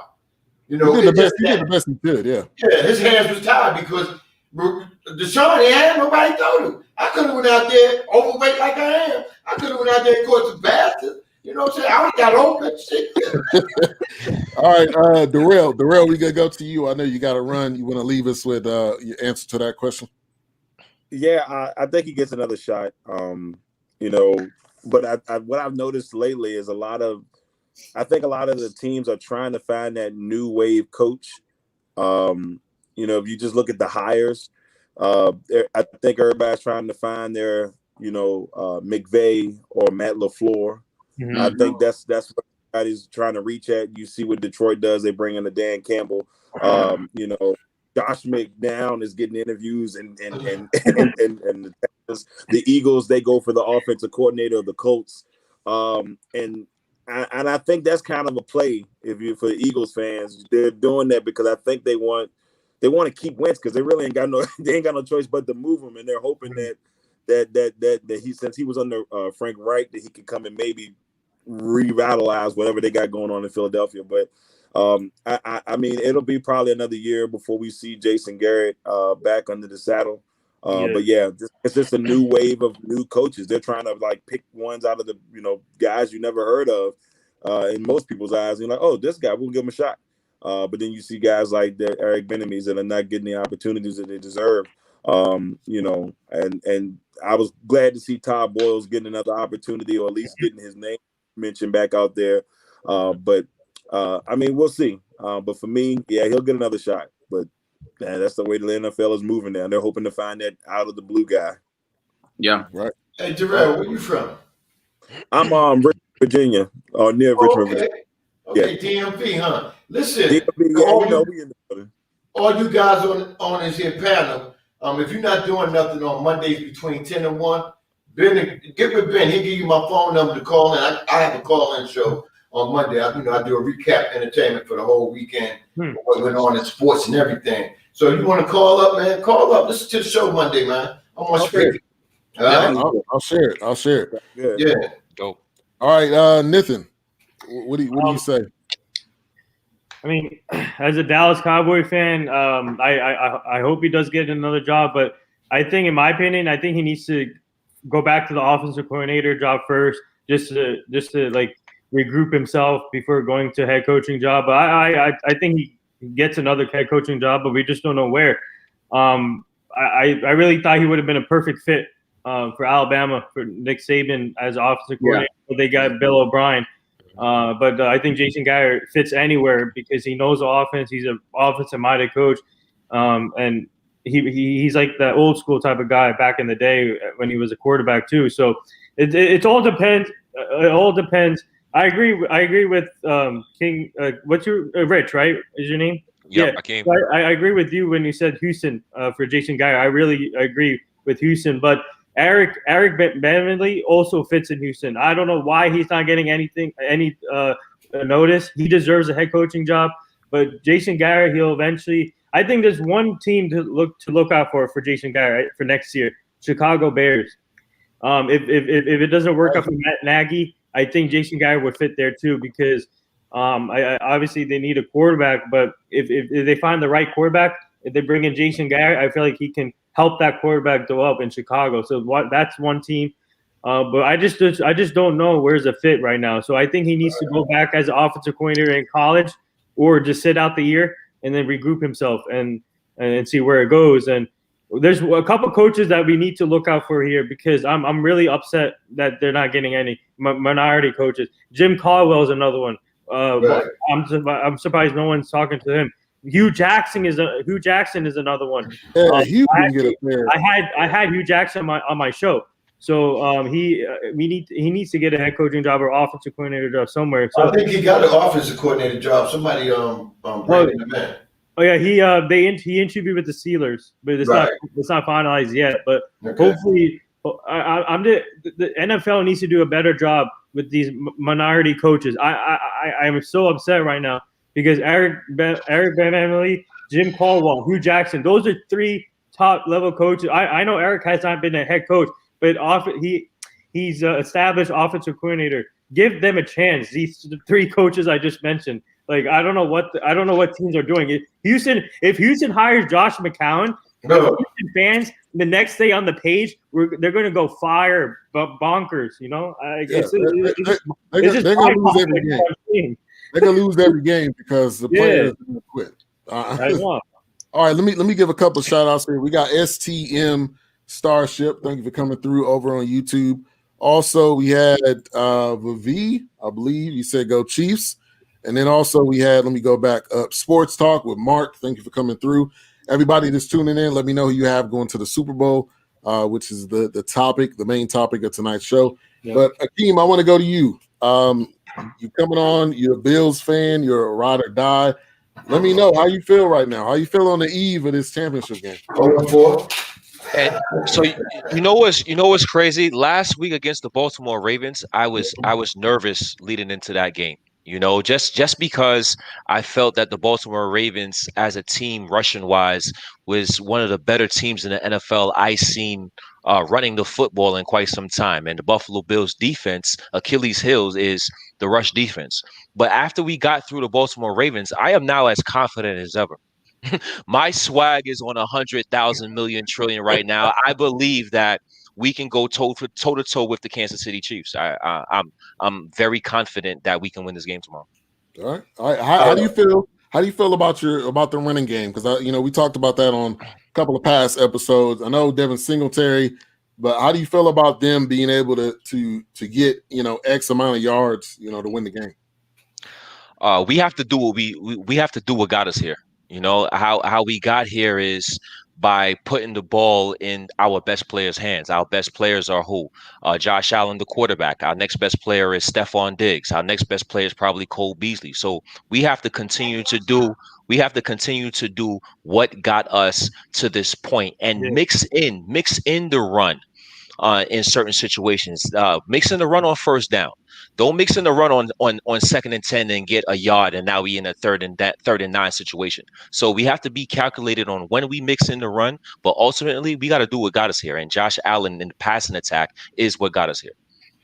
You know, he did the best he could, yeah. Yeah, his hands was tied because Deshaun, he had nobody throw to. I could have went out there overweight like I am. I could have went out there and caught some bastard. You know what I'm saying? I got open shit. All right, Darrell, we gotta go to you. I know you got to run. You want to leave us with your answer to that question? Yeah, I think he gets another shot. You know, but what I've noticed lately is I think a lot of the teams are trying to find that new wave coach. You know, if you just look at the hires, I think everybody's trying to find their, McVay or Matt LaFleur. Mm-hmm. I think that's what everybody's trying to reach at. You see what Detroit does; they bring in a Dan Campbell. Josh McDown is getting interviews, and the Eagles, they go for the offensive coordinator of the Colts, and I think that's kind of a play for the Eagles fans. They're doing that because I think they want to keep Wentz, because they really ain't got no choice but to move him, and they're hoping that he, since he was under Frank Reich, that he could come and maybe revitalize whatever they got going on in Philadelphia. But I mean, it'll be probably another year before we see Jason Garrett back under the saddle. But yeah, it's just a new wave of new coaches. They're trying to pick ones out of the guys you never heard of in most people's eyes. You're like, oh, this guy, we'll give him a shot. But then you see guys like the Eric Bieniemy that are not getting the opportunities that they deserve. And I was glad to see Todd Boyles getting another opportunity, or at least getting his name mentioned back out there. But I mean, we'll see. But for me, yeah, he'll get another shot. But man, that's the way the NFL is moving now. They're hoping to find that out of the blue guy. Yeah, right. Hey, Darrell, where you from? I'm Virginia, or near Richmond, Virginia. Okay, DMV, huh? Listen, DMV, all you guys on this here panel, If you're not doing nothing on Mondays between 10 and 1, Ben, get with Ben. He'll give you my phone number to call in. I have a call-in show on Monday. I do a recap entertainment for the whole weekend, what went on in sports and everything. So you want to call up, man? Call up. Listen to the show Monday, man. I'm on street. I'll share it. I'll share it. Good. Yeah. Dope. All right, Nathan. What do you say? I mean, as a Dallas Cowboy fan, I hope he does get another job. But I think, in my opinion, I think he needs to go back to the offensive coordinator job first, just to like regroup himself before going to head coaching job. But I think he gets another head coaching job, but we just don't know where. I really thought he would have been a perfect fit for Alabama, for Nick Saban as offensive coordinator. Yeah. They got Bill O'Brien. But I think Jason Garrett fits anywhere because he knows the offense. He's an offensive-minded coach, and he's like that old school type of guy back in the day when he was a quarterback too. So it all depends. It all depends. I agree with King. What's your Rich? Right? Is your name? Yep, yeah, Akeem. So I agree with you when you said Houston for Jason Garrett. I really agree with Houston, but Eric Bentley also fits in Houston. I don't know why he's not getting any notice. He deserves a head coaching job, but Jason Garrett, he'll eventually. I think there's one team to look out for Jason Garrett for next year: Chicago Bears. If it doesn't work out for Matt Nagy, I think Jason Garrett would fit there too because obviously they need a quarterback. But if they find the right quarterback, if they bring in Jason Garrett, I feel like he can help that quarterback develop in Chicago. So that's one team. But I just don't know where's the fit right now. So I think he needs to go back as an offensive coordinator in college or just sit out the year and then regroup himself and see where it goes. And there's a couple coaches that we need to look out for here because I'm really upset that they're not getting any minority coaches. Jim Caldwell is another one. Right. I'm surprised no one's talking to him. Hugh Jackson is another one. Yeah, Hugh can get up there. I had Hugh Jackson on my show, so he needs to get a head coaching job or offensive coordinator job somewhere. So I think he got an offensive coordinator job. Somebody bringing him in. Oh yeah, he interviewed with the Steelers, but it's not finalized yet. But hopefully, the NFL needs to do a better job with these minority coaches. I am so upset right now. Because Eric Bentley, Jim Caldwell, Hugh Jackson, those are three top-level coaches. I know Eric has not been a head coach, but he's established offensive coordinator. Give them a chance. These three coaches I just mentioned. Like I don't know what teams are doing. If Houston hires Josh McCown, Houston fans the next day on the page, they're going to go fire bonkers. You know, they're going to lose every game. They're gonna lose every game because the players are gonna quit. All right, let me give a couple of shout outs here. We got STM Starship. Thank you for coming through over on YouTube. Also, we had Vivi, I believe he said go Chiefs. And then also we had, let me go back up, Sports Talk with Mark. Thank you for coming through. Everybody that's tuning in, let me know who you have going to the Super Bowl, which is the main topic of tonight's show. Yeah. But Akeem, I want to go to you. You coming on, you're a Bills fan, you're a ride or die. Let me know how you feel right now. How you feel on the eve of this championship game? 0-4. And so you know what's crazy? Last week against the Baltimore Ravens, I was nervous leading into that game. You know, just because I felt that the Baltimore Ravens as a team rushing wise was one of the better teams in the NFL I've seen running the football in quite some time. And the Buffalo Bills defense, Achilles' heel is the rush defense. But after we got through the Baltimore Ravens, I am now as confident as ever. My swag is on 100,000 million trillion right now. I believe that we can go toe to toe with the Kansas City Chiefs. I'm very confident that we can win this game tomorrow. All right. How do you feel? How do you feel about the running game? Because we talked about that on a couple of past episodes. I know Devin Singletary, but how do you feel about them being able to get X amount of yards to win the game? We have to do what we have to do what got us here. How we got here is by putting the ball in our best players' hands. Our best players are who? Josh Allen, the quarterback. Our next best player is Stephon Diggs. Our next best player is probably Cole Beasley. So we have to continue to do what got us to this point and mix in the run in certain situations. Mix in the run on first down. Don't mix in the run on 2nd and 10 and get a yard, and now we in a 3rd and 9 situation. So we have to be calculated on when we mix in the run, but ultimately we got to do what got us here. And Josh Allen in the passing attack is what got us here.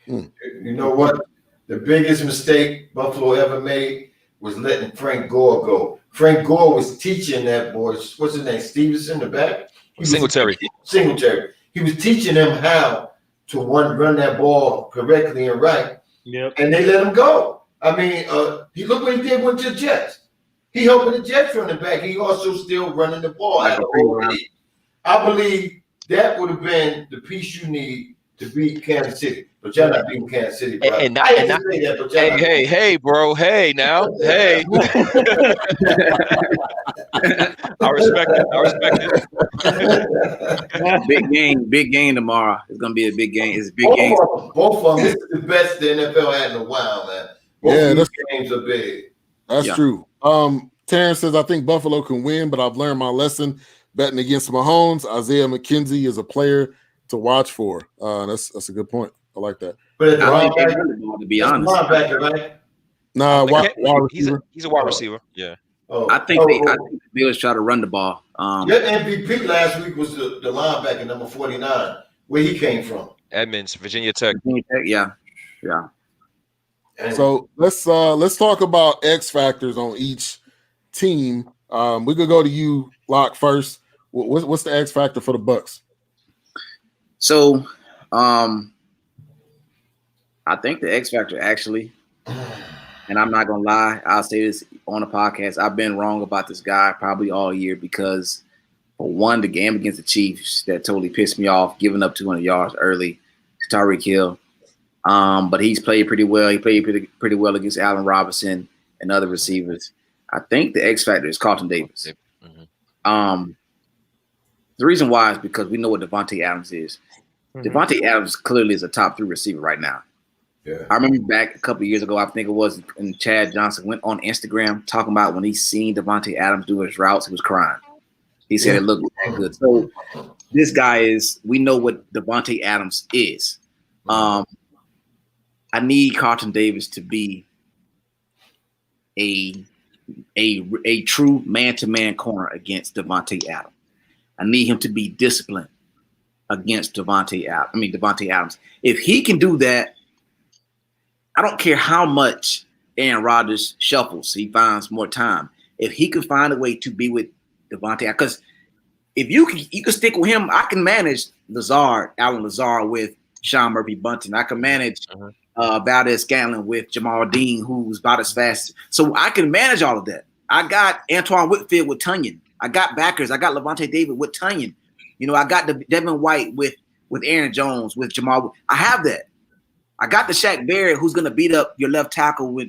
You know what? The biggest mistake Buffalo ever made was letting Frank Gore go. Frank Gore was teaching that boy, what's his name, Stevenson, the back? Singletary. He was teaching them how to run that ball correctly and right. Yep. And they let him go. I mean, he look what he did with the Jets. He helping the Jets running back. He also still running the ball. I believe that would have been the piece you need to beat Kansas City. But y'all not beating Kansas City, bro. Hey, bro. Hey, now. Hey. I respect it. Big game tomorrow. It's gonna be a big game. It's a big game. Both of them. This is the best the NFL had in a while, man. Both these games are big. That's true. Terrence says, I think Buffalo can win, but I've learned my lesson betting against Mahomes. Isaiah McKenzie is a player to watch for. That's a good point. I like that. But to be honest, right? Nah, he's a wide receiver. Yeah. I think the Bills try to run the ball. Your MVP last week was the linebacker number 49. Where he came from? Edmonds, Virginia Tech. Yeah. So let's talk about X factors on each team. We could go to you, Locke, first. What's the X factor for the Bucks? So, I think the X factor actually, and I'm not gonna lie, I'll say this on the podcast. I've been wrong about this guy probably all year because, for one, the game against the Chiefs that totally pissed me off, giving up 200 yards early to Tyreek Hill. But he's played pretty well. He played pretty well against Allen Robinson and other receivers. I think the X factor is Carlton Davis. Mm-hmm. The reason why is because we know what Devontae Adams is. Mm-hmm. Devontae Adams clearly is a top 3 receiver right now. Yeah. I remember back a couple of years ago, I think it was, and Chad Johnson went on Instagram talking about when he seen Devontae Adams do his routes, he was crying. He said it looked that good. So this guy is, we know what Devontae Adams is. I need Carlton Davis to be a true man-to-man corner against Devontae Adams. I need him to be disciplined against Devontae Adams. If he can do that, I don't care how much Aaron Rodgers shuffles, he finds more time. If he can find a way to be with Devontae, because if you can stick with him, I can manage Allen Lazard with Sean Murphy Bunting. I can manage Valdez Scanlon with Jamal Dean, who's about as fast. So I can manage all of that. I got Antoine Whitfield with Tunyon. I got backers. I got Levante David with Tunyon. You know, I got the Devin White with Aaron Jones, with Jamal. I have that. I got the Shaq Barrett, who's going to beat up your left tackle with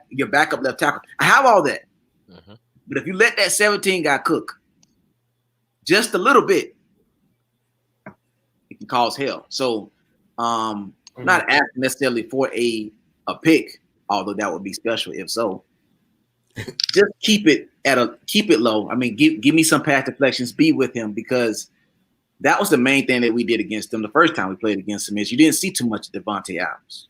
your backup left tackle. I have all that. Mm-hmm. But if you let that 17 guy cook just a little bit, it can cause hell. So I'm not asking necessarily for a pick, although that would be special if so. Just keep it low. I mean, give me some pass deflections, be with him, because that was the main thing that we did against them the first time we played against them is you didn't see too much of Devontae Adams.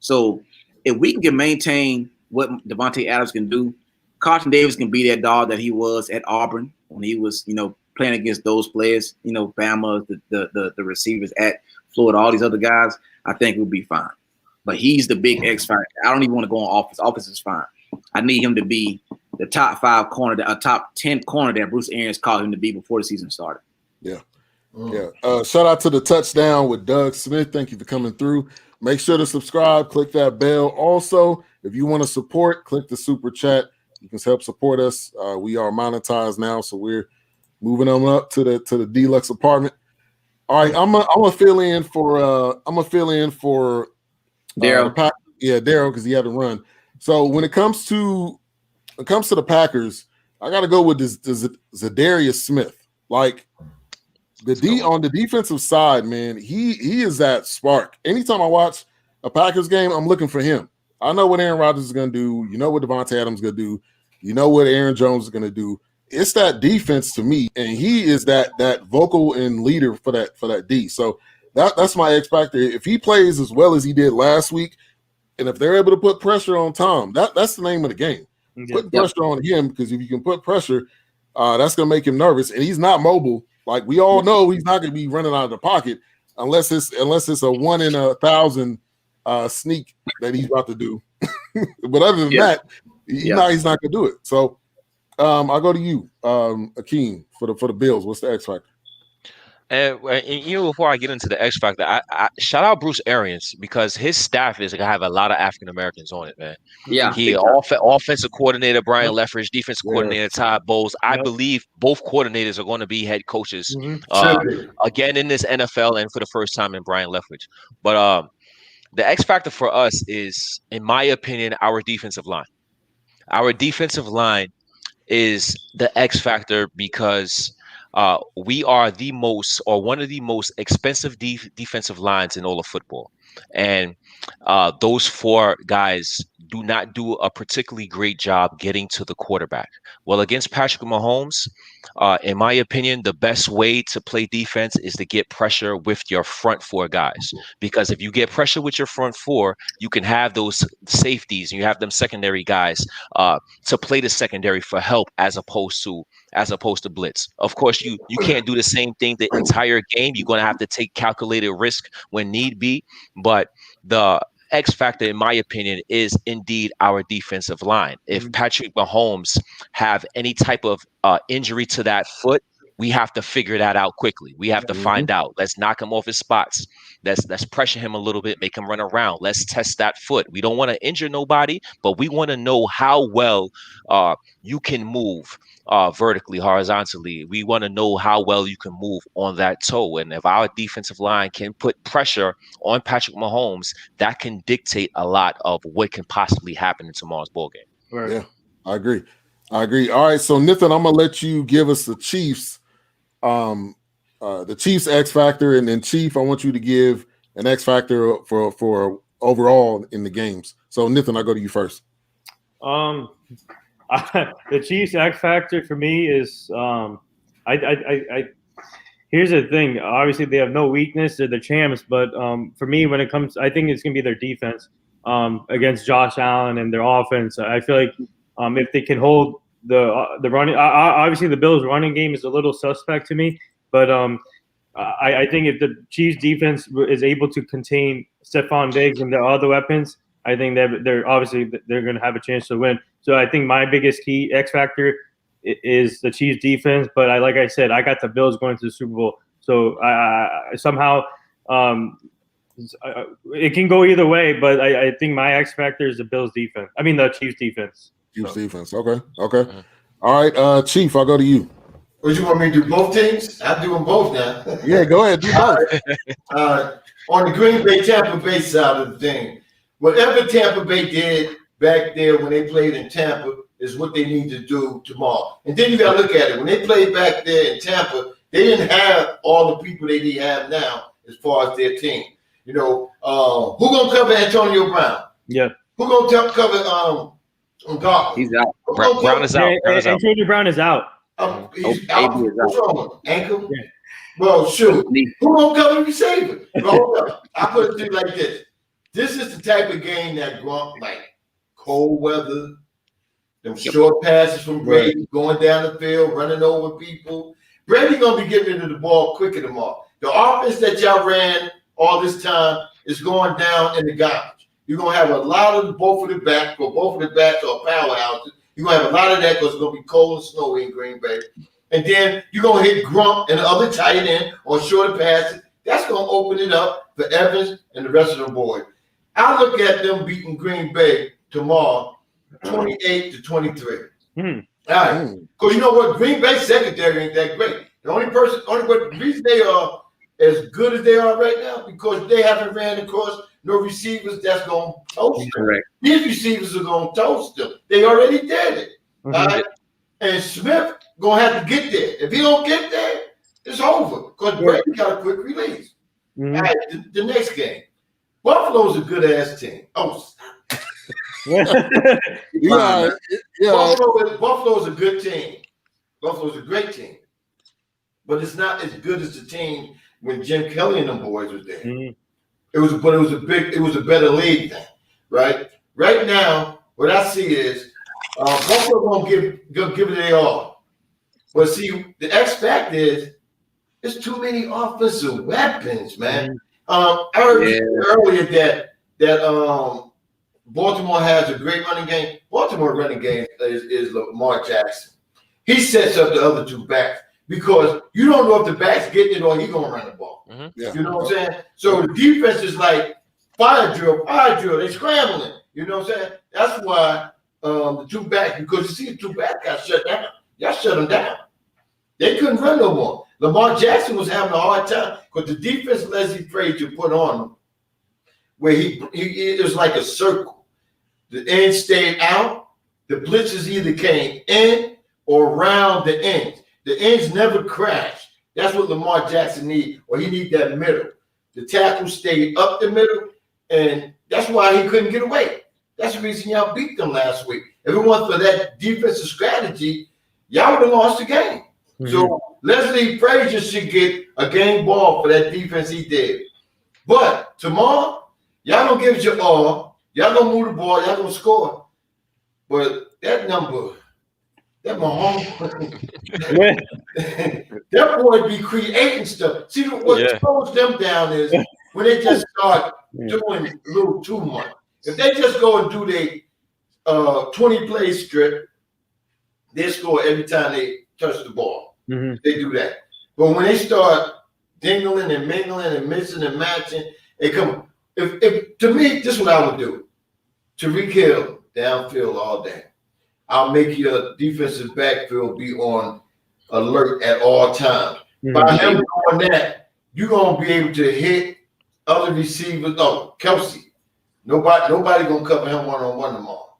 So if we can maintain what Devontae Adams can do, Carlton Davis can be that dog that he was at Auburn when he was, playing against those players, Bama, the receivers at Florida, all these other guys, I think we'll be fine. But he's the big X factor. I don't even want to go on offense. Offense is fine. I need him to be the top 5 corner, a top 10 corner that Bruce Arians called him to be before the season started. Yeah. Yeah. Shout out to the touchdown with Doug Smith. Thank you for coming through. Make sure to subscribe, click that bell. Also, if you want to support, click the super chat. You can help support us. We are monetized now, so we're moving on up to the deluxe apartment. All right, I'm gonna fill in for Darrell. Darrell, because he had to run. So when it comes to the Packers, I got to go with this Darius Smith. Like on the defensive side, man, he is that spark. Anytime I watch a Packers game, I'm looking for him. I know what Aaron Rodgers is going to do. You know what Devontae Adams is going to do. You know what Aaron Jones is going to do. It's that defense to me, and he is that vocal and leader for that D. So that's my X factor. If he plays as well as he did last week, and if they're able to put pressure on Tom, that's the name of the game. Putting pressure on him, because if you can put pressure, that's going to make him nervous. And he's not mobile. Like we all know, he's not going to be running out of the pocket unless it's a 1 in 1,000 sneak that he's about to do. But other than that, he's not going to do it. So I'll go to you, Akeem, for the Bills. What's the X factor? And even before I get into the X factor, I shout out Bruce Arians, because his staff is gonna have a lot of African Americans on it, man. Yeah, he offensive coordinator Brian Leftwich, defensive coordinator Todd Bowles. I believe both coordinators are going to be head coaches again in this NFL, and for the first time in Brian Leftwich. But the X factor for us is, in my opinion, our defensive line. Our defensive line is the X factor, because we are one of the most expensive defensive lines in all of football. And those four guys do not do a particularly great job getting to the quarterback. Well, against Patrick Mahomes, in my opinion, the best way to play defense is to get pressure with your front four guys. Because if you get pressure with your front four, you can have those safeties and you have them secondary guys to play the secondary for help as opposed to blitz. Of course, you can't do the same thing the entire game. You're going to have to take calculated risk when need be. But the X factor, in my opinion, is indeed our defensive line. If Patrick Mahomes have any type of injury to that foot, we have to figure that out quickly. We have to find out. Let's knock him off his spots. Let's pressure him a little bit, make him run around. Let's test that foot. We don't want to injure nobody, but we want to know how well you can move vertically, horizontally. We want to know how well you can move on that toe. And if our defensive line can put pressure on Patrick Mahomes, that can dictate a lot of what can possibly happen in tomorrow's ball game. Right. Yeah, I agree. All right, so Nathan, I'm gonna let you give us the Chiefs X factor, and then Chief, I want you to give an X factor for overall in the games. So Nathan, I'll go to you first. The Chiefs X factor for me is here's the thing. Obviously, they have no weakness. They're the champs. But for me, when it comes, I think it's going to be their defense against Josh Allen and their offense. I feel like if they can hold the running, obviously the Bills' running game is a little suspect to me. But I think if the Chiefs' defense is able to contain Stephon Diggs and their other weapons, I think they're going to have a chance to win. So I think my biggest key X factor is the Chiefs defense. But like I said, I got the Bills going to the Super Bowl. So somehow it can go either way. But I think my X factor is the Bills defense. I mean the Chiefs defense. Chiefs defense. Okay. All right, Chief, I'll go to you. What you want me to do? Both teams? I'll do them both now. Yeah, go ahead. Do both. On the Green Bay Tampa Bay side of the thing, whatever Tampa Bay did back there when they played in Tampa is what they need to do tomorrow. And then you got to look at it. When they played back there in Tampa, they didn't have all the people they have now as far as their team. You know, who going to cover Antonio Brown? Yeah. Who going to cover Garland? He's out. Brown is out. Antonio Brown is out. He's out. What's wrong with him? Ankle? Yeah. Well, shoot. Who going to cover the receiver? I put it to you like this. This is the type of game that like cold weather, them short passes from Brady, going down the field, running over people. Brady gonna be getting into the ball quicker tomorrow. The offense that y'all ran all this time is going down in the garbage. You're gonna have a lot of both of the backs are powerhouses. You're gonna have a lot of that because it's gonna be cold and snowy in Green Bay. And then you're gonna hit Grump and the other tight end on shorter passes. That's gonna open it up for Evans and the rest of the boys. I look at them beating Green Bay tomorrow, 28-23. All right, because you know what? Green Bay secondary ain't that great. The only reason they are as good as they are right now because they haven't ran across no receivers that's going to toast them. Correct. These receivers are going to toast them. They already did it. All right, and Smith going to have to get there. If he don't get there, It's over because Brady got a quick release. Mm-hmm. All right, the next game. Buffalo's a good ass team. Oh, Buffalo's a good team. Buffalo's a great team, but it's not as good as the team when Jim Kelly and them boys was there. Mm-hmm. It was a better league thing, right? Right now, what I see is Buffalo gonna give it their all, but see, the X factor is there's too many offensive weapons, man. I heard earlier that Baltimore has a great running game. Baltimore running game is Lamar Jackson. He sets up the other two backs because you don't know if the back's getting it or he's gonna run the ball. Mm-hmm. Yeah. You know what I'm saying? So the defense is like fire drill. They scrambling. You know what I'm saying? That's why the two backs, because you see the two backs got shut down. Y'all shut them down. They couldn't run no more. Lamar Jackson was having a hard time because the defense Leslie Frazier put on him, where it was like a circle. The end stayed out. The blitzes either came in or around the ends. The ends never crashed. That's what Lamar Jackson needs, or he needs that middle. The tackle stayed up the middle, and that's why he couldn't get away. That's the reason y'all beat them last week. If it wasn't for that defensive strategy, y'all would have lost the game. Mm-hmm. So Leslie Frazier should get a game ball for that defense he did. But tomorrow, y'all don't give it your all. Y'all gonna move the ball. Y'all gonna score. But that number, that Mahomes, that boy be creating stuff. See, what slows them down is when they just start doing a little too much. If they just go and do their 20-play strip, they score every time they touch the ball. Mm-hmm. They do that. But when they start dingling and mingling and mixing and matching, they come. If to me, this is what I would do. Tariq Hill downfield all day. I'll make your defensive backfield be on alert at all times. Mm-hmm. By him doing that, you're gonna be able to hit other receivers. Oh, Kelsey. Nobody gonna cover him one-on-one tomorrow.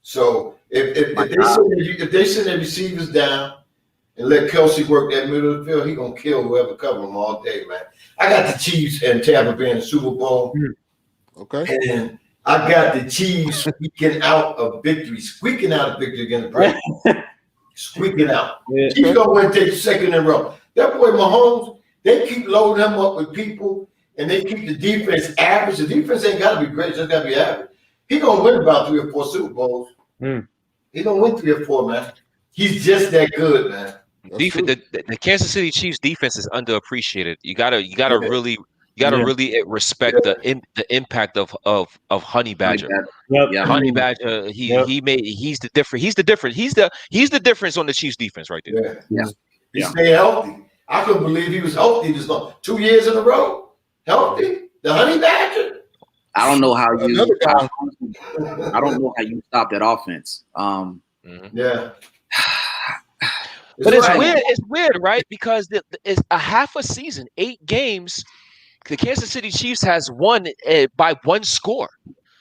So if they send their receivers down and let Kelsey work that middle of the field, he gonna kill whoever cover him all day, man. I got the Chiefs and Tampa Bay in the Super Bowl. Okay. And I got the Chiefs squeaking out a victory against Brady. Squeaking out. Yeah. Chiefs gonna win, take the second in a row. That boy Mahomes, they keep loading him up with people. And they keep the defense average. The defense ain't got to be great; it's just got to be average. He gonna win about 3 or 4 Super Bowls. He gonna win 3 or 4, man. He's just that good, man. The Kansas City Chiefs defense is underappreciated. You gotta really respect the impact of Honey Badger. Honey Badger, he's the difference on the Chiefs defense right there. He stay healthy. I couldn't believe he was healthy this long. 2 years in a row. Healthy, the Honey Badger. I don't know how you stop that offense. Yeah, but it's weird, right? Because it's a half a season, 8 games. The Kansas City Chiefs has won by 1 score.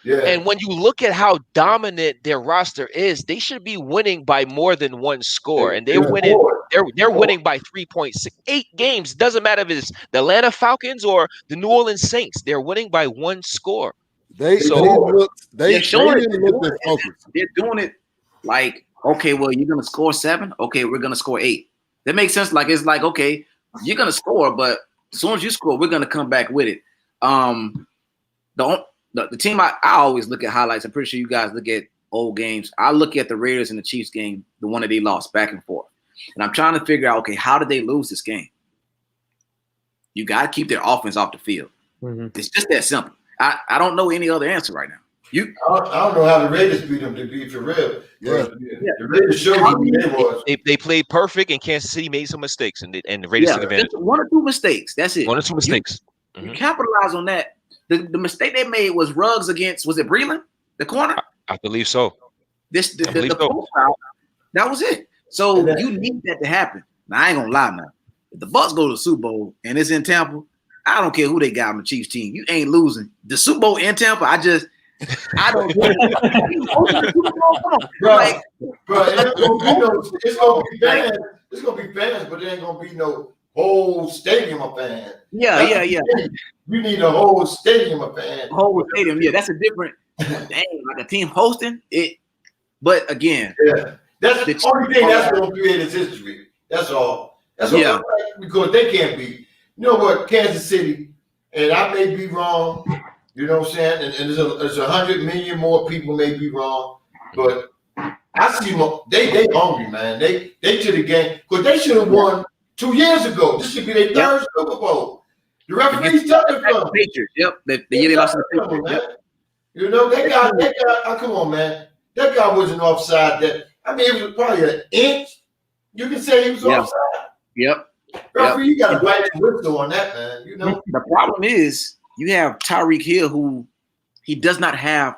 Yeah. And when you look at how dominant their roster is, they should be winning by more than 1 score. And they're winning. They're winning by 3.6. 8 games. Doesn't matter if it's the Atlanta Falcons or the New Orleans Saints. They're winning by 1 score. They're doing it like, okay, well, you're gonna score 7. Okay, we're gonna score 8. That makes sense. Like it's like, okay, you're gonna score, but as soon as you score, we're gonna come back with it. The team I always look at highlights. I'm pretty sure you guys look at old games. I look at the Raiders and the Chiefs game, the one that they lost back and forth. And I'm trying to figure out, okay, how did they lose this game? You got to keep their offense off the field. Mm-hmm. It's just that simple. I don't know any other answer right now. I don't know how the Raiders beat them, to be for real. Yeah. The Raiders showed who they was. They played perfect, and Kansas City made some mistakes, and the Raiders took advantage. 1 or 2 mistakes. That's it. 1 or 2 mistakes. You capitalize on that. The mistake they made was Ruggs against, was it Breland, the corner? I believe so. The profile, that was it. So you need that to happen. Now, I ain't going to lie now. If the Bucs go to the Super Bowl and it's in Tampa, I don't care who they got on the Chiefs team. You ain't losing. The Super Bowl in Tampa, I don't Bro, it's gonna be bad. It's gonna be bad, but it ain't gonna be no whole stadium of fans. Yeah. You need a whole stadium of fans. Whole stadium. Yeah, that's a different. Dang, like a team hosting it. But again, yeah, that's the only thing that's going to create is history. That's all. That's all. Because they can't be. You know what? Kansas City, and I may be wrong. You know what I'm saying? And there's 100 million more people may be wrong, but I see them. They hungry, man. They to the game because they should have won 2 years ago. This should be their third Super Bowl. The referees took it from them. Patriots. Yep. The year they lost to the Patriots. Yep. You know, they got come on, man. That guy wasn't offside. It was probably an inch. You can say he was offside. Yep. Referee, you got to bite the whistle on that, man. You know. The problem is you have Tyreek Hill, who he does not have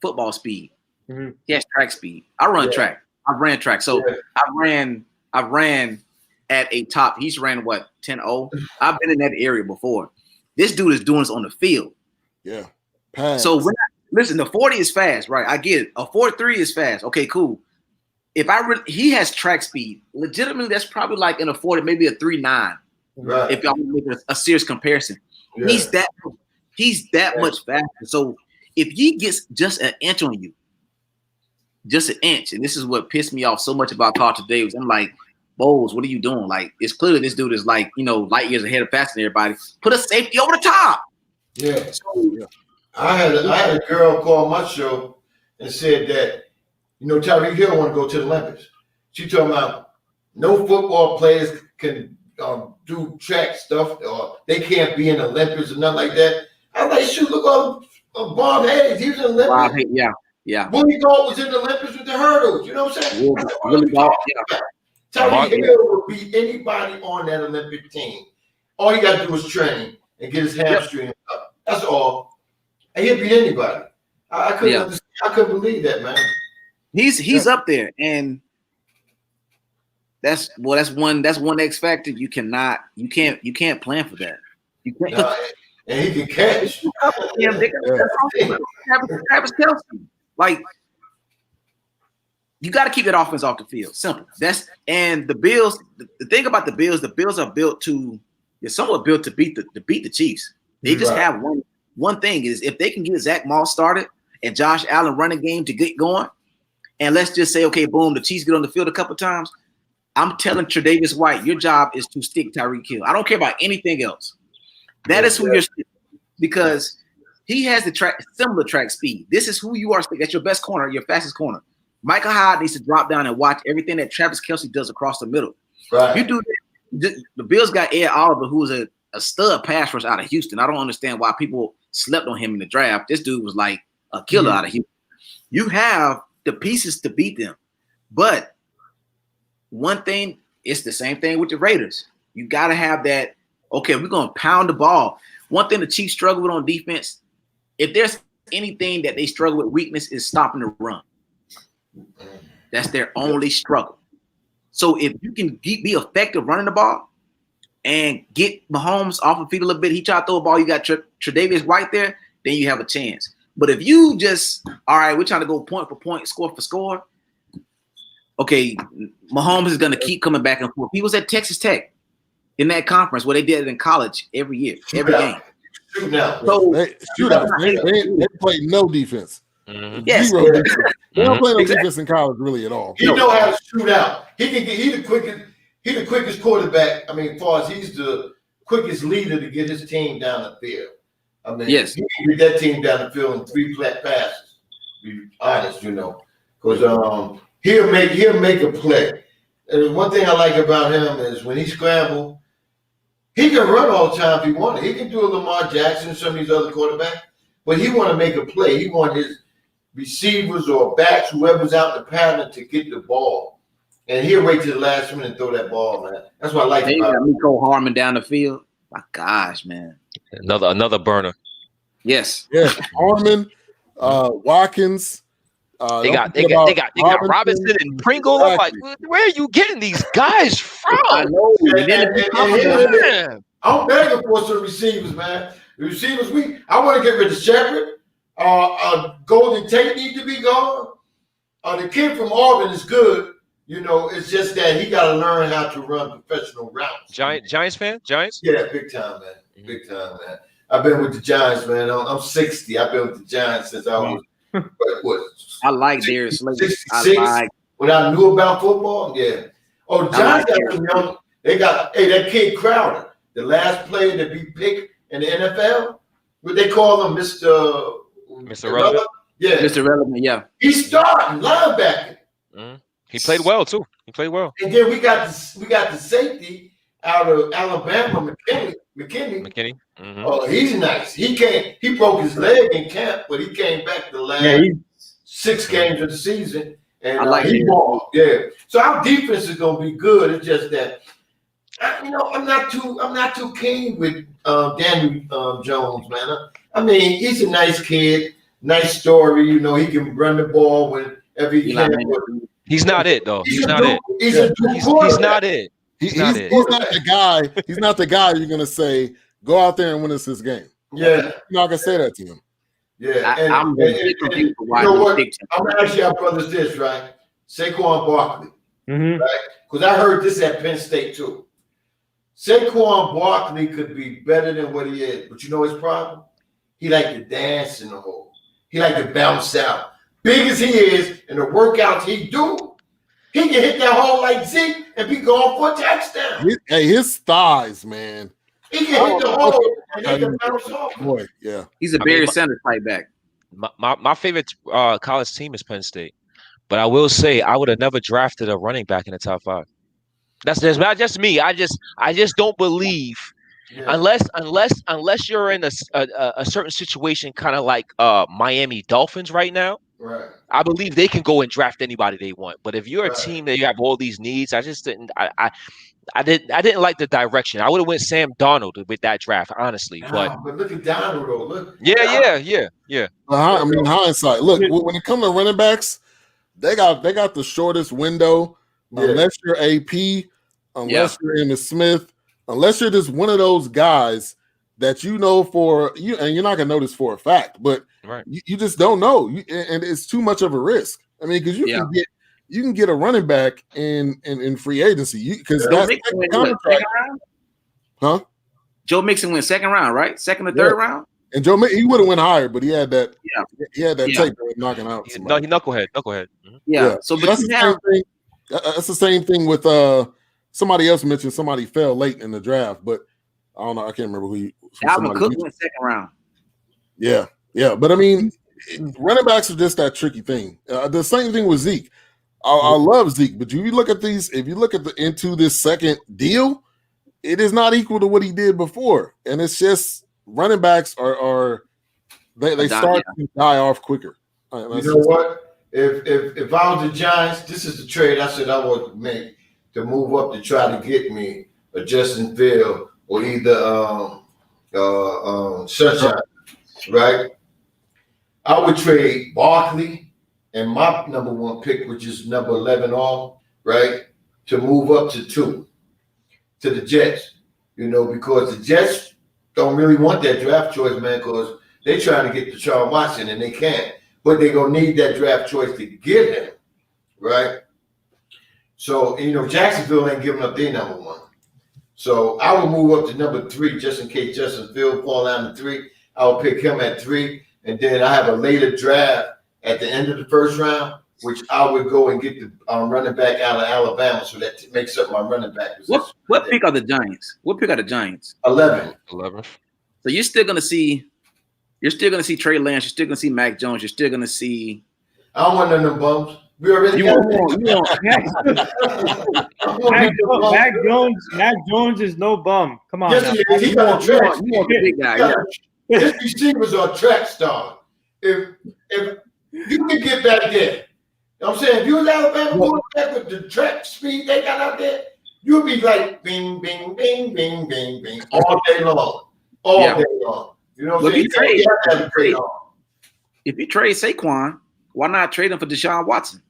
football speed. Mm-hmm. He has track speed. I run track. I ran track. So I ran at a top. He's ran what 10-0. I've been in that area before. This dude is doing this on the field. Yeah. Pass. So listen, the 40 is fast, right? I get it. A 4.3 is fast. Okay, cool. If he has track speed, legitimately, that's probably like in a 40, maybe a 3.9. Right. If y'all make a serious comparison, he's that much faster. So if he gets just an inch on you, just an inch, and this is what pissed me off so much about Carlton Davis. I'm like, Bowles, what are you doing? Like, it's clear this dude is like, light years ahead of faster than everybody. Put a safety over the top. Yeah. I had a girl call my show and said that, Tyreek Hill want to go to the Olympics. She told me no football players can do track stuff or they can't be in the Olympics or nothing like that. I was like, shoot, look at Bob Hayes. He was in the Olympics. Yeah. Willie Gault was in the Olympics with the hurdles. You know what I'm saying? Willie Gault, Tyreek Hill would beat anybody on that Olympic team. All you got to do is train and get his hamstring up. That's all. And he'll beat anybody. I couldn't believe that, man. He's up there, and that's one X factor. You can't plan for that. You can't. And he can catch. Travis Kelce. Like, you got to keep that offense off the field. Simple. And the Bills. The thing about the Bills are built they're somewhat built to beat the Chiefs. They just have one thing is if they can get Zach Moss started and Josh Allen running game to get going, and let's just say, okay, boom, the Chiefs get on the field a couple times. I'm telling Tre'Davious White, your job is to stick Tyreek Hill. I don't care about anything else. That is who you're sticking because he has similar track speed. This is who you are sticking. That's your best corner, your fastest corner. Michael Hyde needs to drop down and watch everything that Travis Kelce does across the middle. Right. You do that. The Bills got Ed Oliver, who was a stud pass rush out of Houston. I don't understand why people slept on him in the draft. This dude was like a killer out of Houston. You have the pieces to beat them. But one thing, it's the same thing with the Raiders. You got to have that, okay, we're going to pound the ball. One thing the Chiefs struggle with on defense, if there's anything that they struggle with weakness is stopping the run. That's their only struggle. So if you can be effective running the ball and get Mahomes off the feet a little bit, he tried to throw a ball, you got Tre'Davious White there, then you have a chance. But if you just, all right, we're trying to go point for point, score for score, okay, Mahomes is going to keep coming back and forth. He was at Texas Tech in that conference where they did it in college every year, every game. So they play no defense. Mm-hmm. Yes. Zero defense. They don't play no defense in college really at all. He know how to shoot out. He the quickest quarterback. I mean, as far as he's the quickest leader to get his team down the field. I mean, he can get that team down the field in 3 flat passes. Be honest, because he'll make a play. And one thing I like about him is when he scrambles, he can run all the time if he wanted. He can do a Lamar Jackson, some of these other quarterbacks, but he want to make a play. He want his receivers or backs, whoever's out in the pattern, to get the ball. And he'll wait till the last minute and throw that ball, man. That's what I like about him. Nico Harmon down the field. My gosh, man. Another burner. Yes. Yeah. Harmon, Watkins. They got Robinson and Pringle. I'm like, where are you getting these guys from? I know. I'm begging for some receivers, man. The receivers, I want to get rid of Shepard. Golden Tate need to be gone. The kid from Auburn is good, You know, it's just that he got to learn how to run professional routes. Giants fan? Giants? Yeah, big time, man. Big time, man. I've been with the Giants, man. I'm 60. I've been with the Giants since I was what? I like Darius Slade. 66. When I knew about football, yeah. Oh, the Giants got some young. They got that kid Crowder, the last player to be picked in the NFL. What they call him, Mr. Relevant? Yeah, Mr. Relevant. Yeah, he's starting linebacker. He played well too. He played well. And then we got the safety out of Alabama, McKinney. Oh, he's nice. He broke his leg in camp, but he came back the last 6 games of the season, and he balled. Yeah. So our defense is gonna be good. It's just that I'm not too keen with Daniel Jones, man. I mean, he's a nice kid, nice story. You know, he can run the ball whenever he can. He's not it though. He's not it. He's not it. He's not the guy. He's not the guy you're gonna say go out there and win us this game. Yeah, you're not gonna say that to him. Yeah, I'm you know what? I'm gonna ask y'all brothers this, right? Saquon Barkley, right? Because I heard this at Penn State too. Saquon Barkley could be better than what he is, but you know his problem? He like to dance in the hole. He like to bounce out. Big as he is, and the workouts he do, he can hit that hole like Zeke and be going for a touchdown. His thighs, man. He can hit the hole and he can bounce off. Boy, yeah. He's a Barry Sanders type back. My favorite college team is Penn State, but I will say I would have never drafted a running back in the top 5. That's just me. I just don't believe. Yeah. Unless you're in a certain situation, kind of like Miami Dolphins right now. Right. I believe they can go and draft anybody they want. But if you're a team that you have all these needs, I just didn't. I didn't like the direction. I would have went Sam Darnold with that draft, honestly. But look at Darnold, though. Look. Yeah. I mean, hindsight. Look, when it comes to running backs, they got the shortest window. Unless you're AP, unless you're Emmitt Smith. Unless you're just one of those guys that you know for you, and you're not gonna know this for a fact, but you just don't know, and it's too much of a risk. I mean, because you can get a running back in free agency because that's huh? Joe Mixon went 2nd round, right? 2nd or 3rd round. And Joe, he would have went higher, but he had that. He had that tape of knocking out. No, he knucklehead. Yeah. So, but that's the same thing with somebody else mentioned somebody fell late in the draft, but I don't know. I can't remember who. Alvin Cook went 2nd round. Yeah. But I mean, running backs are just that tricky thing. The same thing with Zeke. I love Zeke, but if you look at into this second deal, it is not equal to what he did before, and it's just running backs are they start to die off quicker. You know what? If I was the Giants, this is the trade I said I would make to move up to try to get me a Justin Field or either Sunshine, right? I would trade Barkley and my number 1 pick, which is number 11 all, right, to move up to 2 to the Jets, because the Jets don't really want that draft choice, man, because they're trying to get Deshaun Watson and they can't, but they're going to need that draft choice to get him, right? So, Jacksonville ain't giving up their number 1. So I will move up to number 3 just in case Justin Field fall down to 3. I'll pick him at 3. And then I have a later draft at the end of the 1st round, which I would go and get the running back out of Alabama. So that makes up my running back position. What pick are the Giants? 11. So you're still going to see Trey Lance. You're still going to see Mac Jones. You're still going to see. I don't want none of them bums. We already Mac Jones is no bum. Come on. Yes, he got a track. You want the big guy, His receivers are track star. If you can get back there, you know what I'm saying? If you was Alabama going back with the track speed they got out there, you'll be like bing, bing, bing, bing, bing, bing all day long. Day long. You know what I'm saying? If you trade Saquon, why not trade him for Deshaun Watson?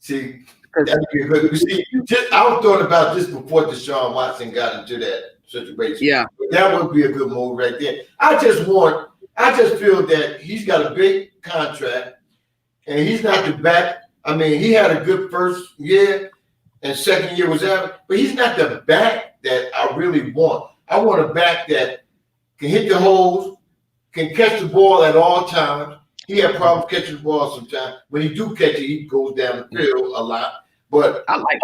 See, that'd be good. I was thought about this before Deshaun Watson got into that situation. Yeah, but that would be a good move right there. I just feel that he's got a big contract, and he's not the back I mean, he had a good first year, and second year was average, but he's not the back that I really want. I want a back that can hit the holes, can catch the ball at all times. He had problems catching the ball sometimes. When he do catch it, he goes down the field a lot. But I like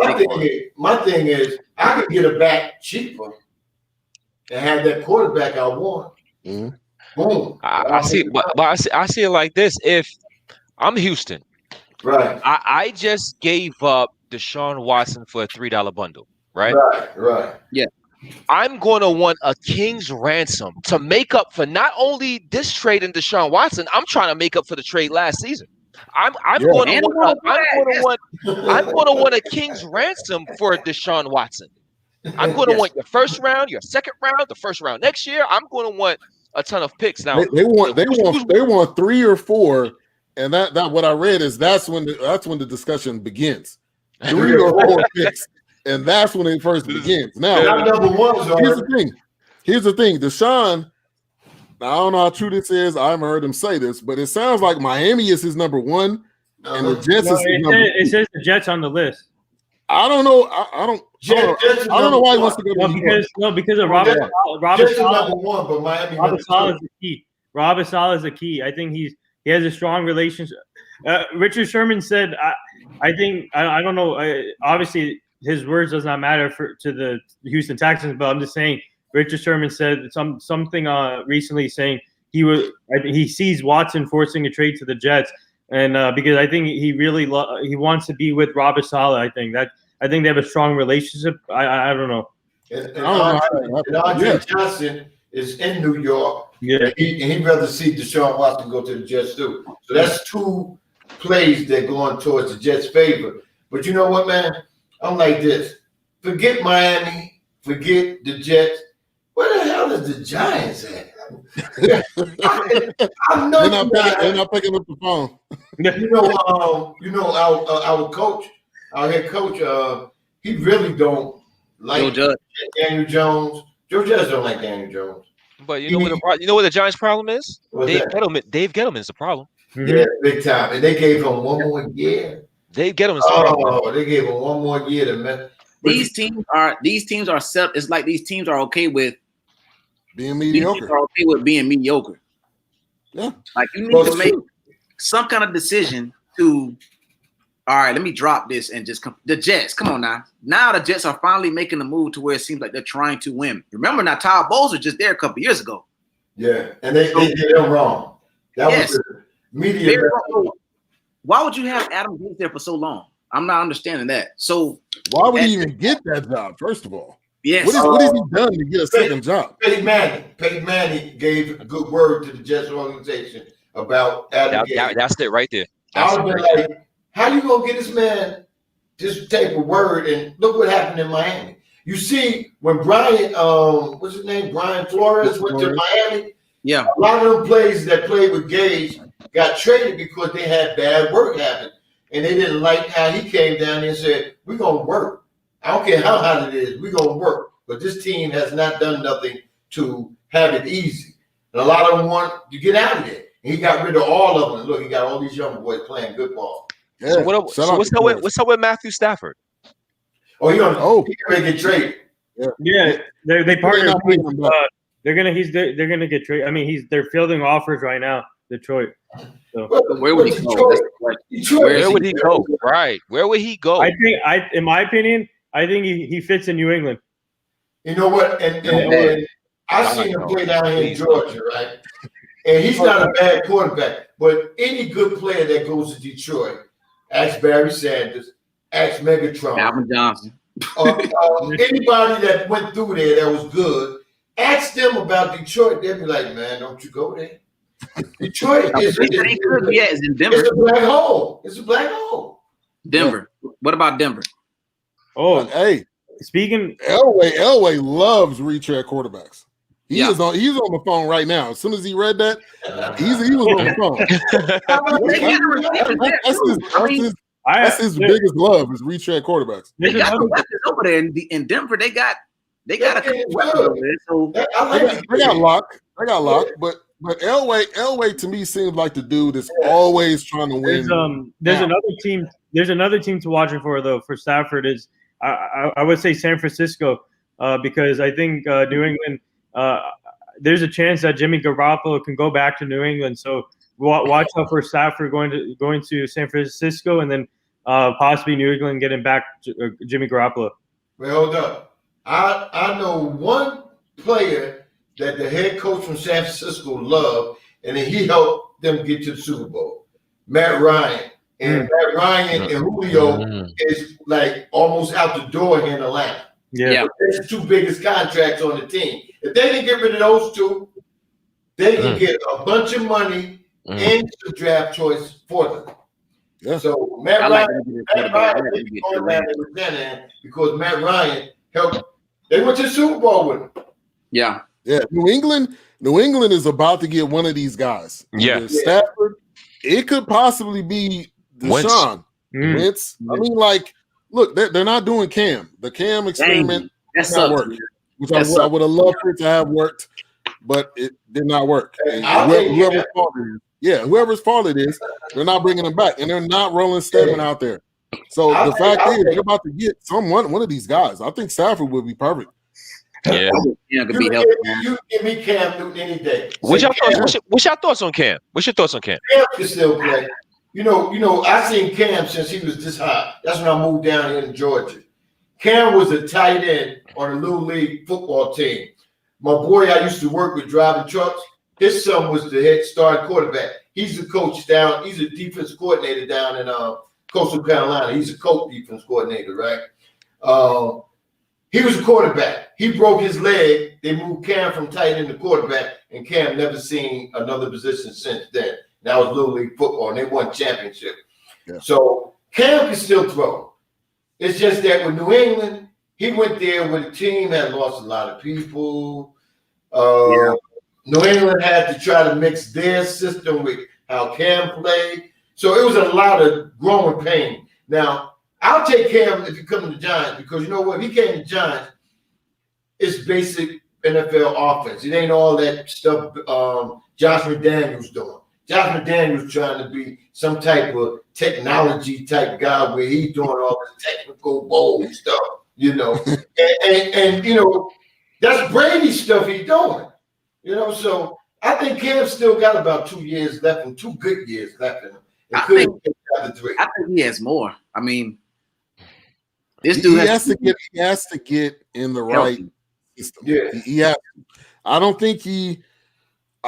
my thing is, I could get a back cheaper and have that quarterback I want. Mhm. Boom. I see, but I see it like this. If I'm Houston, Right. I just gave up Deshaun Watson for a $3 bundle, right? Right. I'm going to want a king's ransom to make up for not only this trade in Deshaun Watson. I'm trying to make up for the trade last season. I'm going to want a king's ransom for Deshaun Watson. I'm going to want your first round, your second round, the first round next year. I'm going to want a ton of picks now. They want 3 or 4, and that what I read is that's when the discussion begins. 3 or 4 picks, and that's when it first begins. Now, here's the thing. Deshaun, I don't know how true this is. I haven't heard him say this, but it sounds like Miami is his number 1, and the Jets is his number 2. It says the Jets on the list. I don't know. I don't know why he wants to go to because of Robert Saleh. Number 1, but Miami. Robert Saleh is the key. Robert Saleh is the key. I think he has a strong relationship. Richard Sherman said, I think I don't know. Obviously, his words does not matter to the Houston Texans, but I'm just saying. Richard Sherman said something recently saying he sees Watson forcing a trade to the Jets, and because I think he really he wants to be with Robert Saleh. I think they have a strong relationship. I don't know. And Andre Johnson is in New York. Yeah, he'd rather see Deshaun Watson go to the Jets too. So that's 2 plays that going towards the Jets' favor. But you know what, man? I'm like this. Forget Miami. Forget the Jets. Where the hell is the Giants at? I'm not picking up the phone. Our coach, our head coach, he really don't like Daniel Jones. Joe Judge don't like Daniel Jones. But you know what the Giants' problem is? Dave Gettleman is the problem. Yeah, big time. And they gave him 1 more year. Dave Gettleman's the problem. Oh, they gave him 1 more year to man. These teams are set. It's like these teams are okay with being mediocre. These teams are okay with being mediocre. Yeah. Like you need to make some kind of decision to. All right, let me drop this and just come. The Jets, come on now. Now the Jets are finally making a move to where it seems like they're trying to win. Remember now, Todd Bowles was just there a couple years ago. Yeah, and they did him wrong. That was the media. Why would you have Adam Gase there for so long? I'm not understanding that. So why would he even get that job? First of all, yes. What has he done to get a second job? Peyton Manning gave a good word to the Jets organization about Adam Gase. That's it right there. I would be like, how you gonna get this man this type of word? And look what happened in Miami. You see, when Brian, what's his name, Brian Flores went to Miami. Yeah, a lot of them players that played with Gage got traded because they had bad work happen. And they didn't like how he came down there and said, we're going to work. I don't care how hot it is. We're going to work. But this team has not done nothing to have it easy. And a lot of them want to get out of there. And he got rid of all of them. And look, he got all these young boys playing good ball. Yeah. So what's up with Matthew Stafford? Oh, he going to get traded. Yeah, they partnered. They're gonna get traded. I mean, they're fielding offers right now. Detroit. So. Where would he go? Where would he go? Right. Where would he go? I think, in my opinion, I think he fits in New England. You know what? And I seen him play down here in Georgia, right? And he's not a bad quarterback, but any good player that goes to Detroit, ask Barry Sanders, ask Megatron, Alvin Johnson, anybody that went through there that was good, ask them about Detroit. They'll be like, man, don't you go there. Detroit is in Denver. It's a black hole. It's a black hole. Denver. Yeah. What about Denver? Oh, hey. Speaking Elway loves retread quarterbacks. He's on the phone right now. As soon as he read that, he was on the phone. That's his biggest love is retread quarterbacks. They got the weapons over there in Denver. They got a couple weapons over there. So I got Locke. But But Elway to me seems like the dude that's always trying to win. There's another team to watch for though for Stafford is I would say San Francisco because I think New England there's a chance that Jimmy Garoppolo can go back to New England. So watch out for Stafford going to San Francisco and then possibly New England getting back Jimmy Garoppolo. Well, hold up. I know one player that the head coach from San Francisco loved, and then he helped them get to the Super Bowl. Matt Ryan. And Matt Ryan and Julio is like almost out the door here in Atlanta. Yeah. That's the two biggest contracts on the team. If they can get rid of those two, they can get a bunch of money and some draft choice for them. Yeah. So Matt Ryan because Matt Ryan helped. They went to the Super Bowl with him. Yeah. Yeah. New England is about to get one of these guys. Yeah. Stafford. It could possibly be Deshaun. Wentz. I mean, like, look, they're not doing Cam. The Cam experiment did not work, which I would have loved for it to have worked, but it did not work. Whoever's fault it is, they're not bringing him back, and they're not rolling Stedman out there. So the fact is, they're about to get one of these guys. I think Stafford would be perfect. Yeah. You give me Cam Newton any day. What's your thoughts on Cam? What's your thoughts on Cam? Cam can still play. You know, I seen Cam since he was this high. That's when I moved down here in Georgia. Cam was a tight end on a little league football team. My boy I used to work with driving trucks, his son was the head starting quarterback. He's the coach down. He's a defense coordinator down in Coastal Carolina. He's a coach defense coordinator, right? He was a quarterback. He broke his leg. They moved Cam from tight end to quarterback, and Cam never seen another position since then. That was Little League football, and they won championship. Yeah. So Cam can still throw. It's just that with New England, he went there when the team had lost a lot of people. New England had to try to mix their system with how Cam played. So it was a lot of growing pain. Now, I'll take Cam if he comes to the Giants because you know what? If he came to the Giants, it's basic NFL offense. It ain't all that stuff Josh McDaniels doing. Josh McDaniels trying to be some type of technology type guy where he's doing all this technical bold stuff, you know. and you know, that's Brady stuff he's doing. You know, so I think Cam's still got about 2 years left and 2 good years left in him. I think he has more. I mean, this dude has to get in the right system. Yeah. He has to.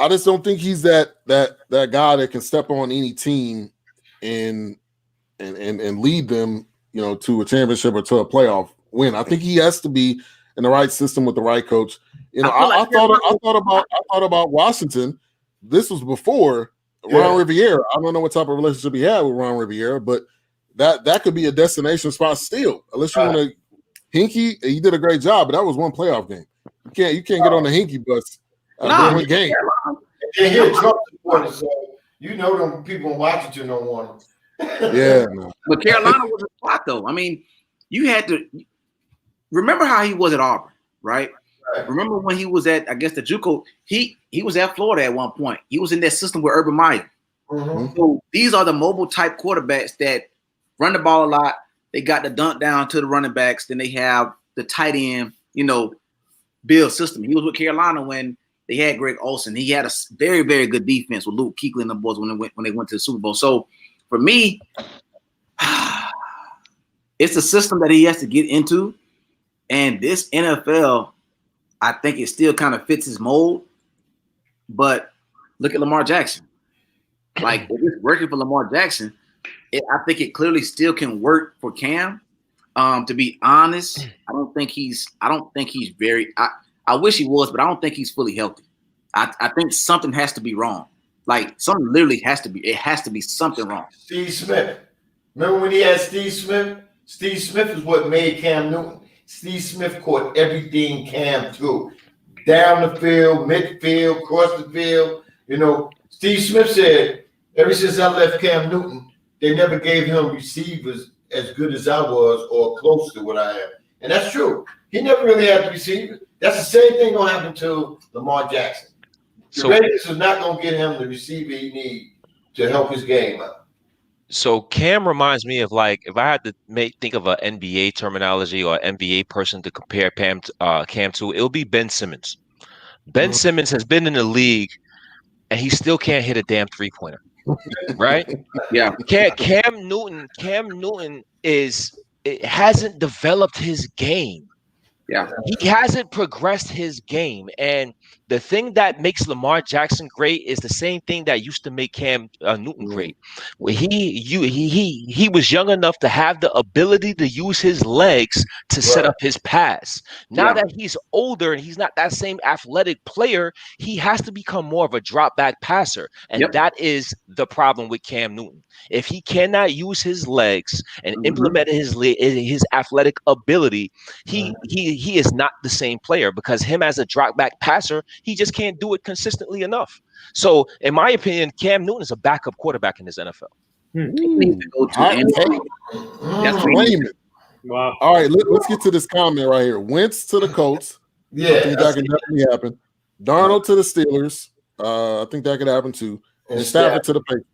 I just don't think he's that guy that can step on any team and lead them, you know, to a championship or to a playoff win. I think he has to be in the right system with the right coach. You know, I thought about Washington. This was before Ron Rivera. I don't know what type of relationship he had with Ron Rivera, but that could be a destination spot still. Unless you want to Hinkie, he did a great job, but that was one playoff game. You can't get on the Hinkie bus. One game. And here Trump supporters, so you know them people in Washington don't want him. Yeah, no. But Carolina was a spot though. I mean, you had to remember how he was at Auburn, right? Remember when he was at, I guess, the JUCO. He was at Florida at one point. He was in that system with Urban Meyer. Mm-hmm. So these are the mobile type quarterbacks that run the ball a lot. They got the dunk down to the running backs. Then they have the tight end, you know, build system. He was with Carolina when they had Greg Olsen. He had a very, very good defense with Luke Kuechly and the boys when they went to the Super Bowl. So for me, it's a system that he has to get into. And this NFL, I think it still kind of fits his mold. But look at Lamar Jackson. Like, if it's working for Lamar Jackson, I think it clearly still can work for Cam. To be honest, I don't think he's very I wish he was, but I don't think he's fully healthy. I think something has to be wrong. Like, something literally has to be. It has to be something wrong. Steve Smith. Remember when he had Steve Smith? Steve Smith is what made Cam Newton. Steve Smith caught everything Cam threw. Down the field, midfield, across the field. You know, Steve Smith said, ever since I left Cam Newton, they never gave him receivers as good as I was or close to what I am. And that's true. He never really had the receiver. That's the same thing going to happen to Lamar Jackson. The Raiders are not going to get him the receiver he needs to help his game out. So Cam reminds me of, like, if I had to think of an NBA terminology or NBA person to compare Cam to, it would be Ben Simmons. Ben Simmons has been in the league and he still can't hit a damn 3-pointer. Right? Yeah. Cam Newton hasn't developed his game. Yeah. He hasn't progressed his game. And the thing that makes Lamar Jackson great is the same thing that used to make Cam Newton great. Where he was young enough to have the ability to use his legs to set up his pass. Now that he's older and he's not that same athletic player, he has to become more of a drop back passer. And that is the problem with Cam Newton. If he cannot use his legs and implement his athletic ability, he is not the same player, because him as a drop back passer, he just can't do it consistently enough. So, in my opinion, Cam Newton is a backup quarterback in this NFL. Wow. All right, let's get to this comment right here. Wentz to the Colts. Yeah, I think that can definitely happen. Darnold to the Steelers. I think that could happen too. And Stafford to the Patriots.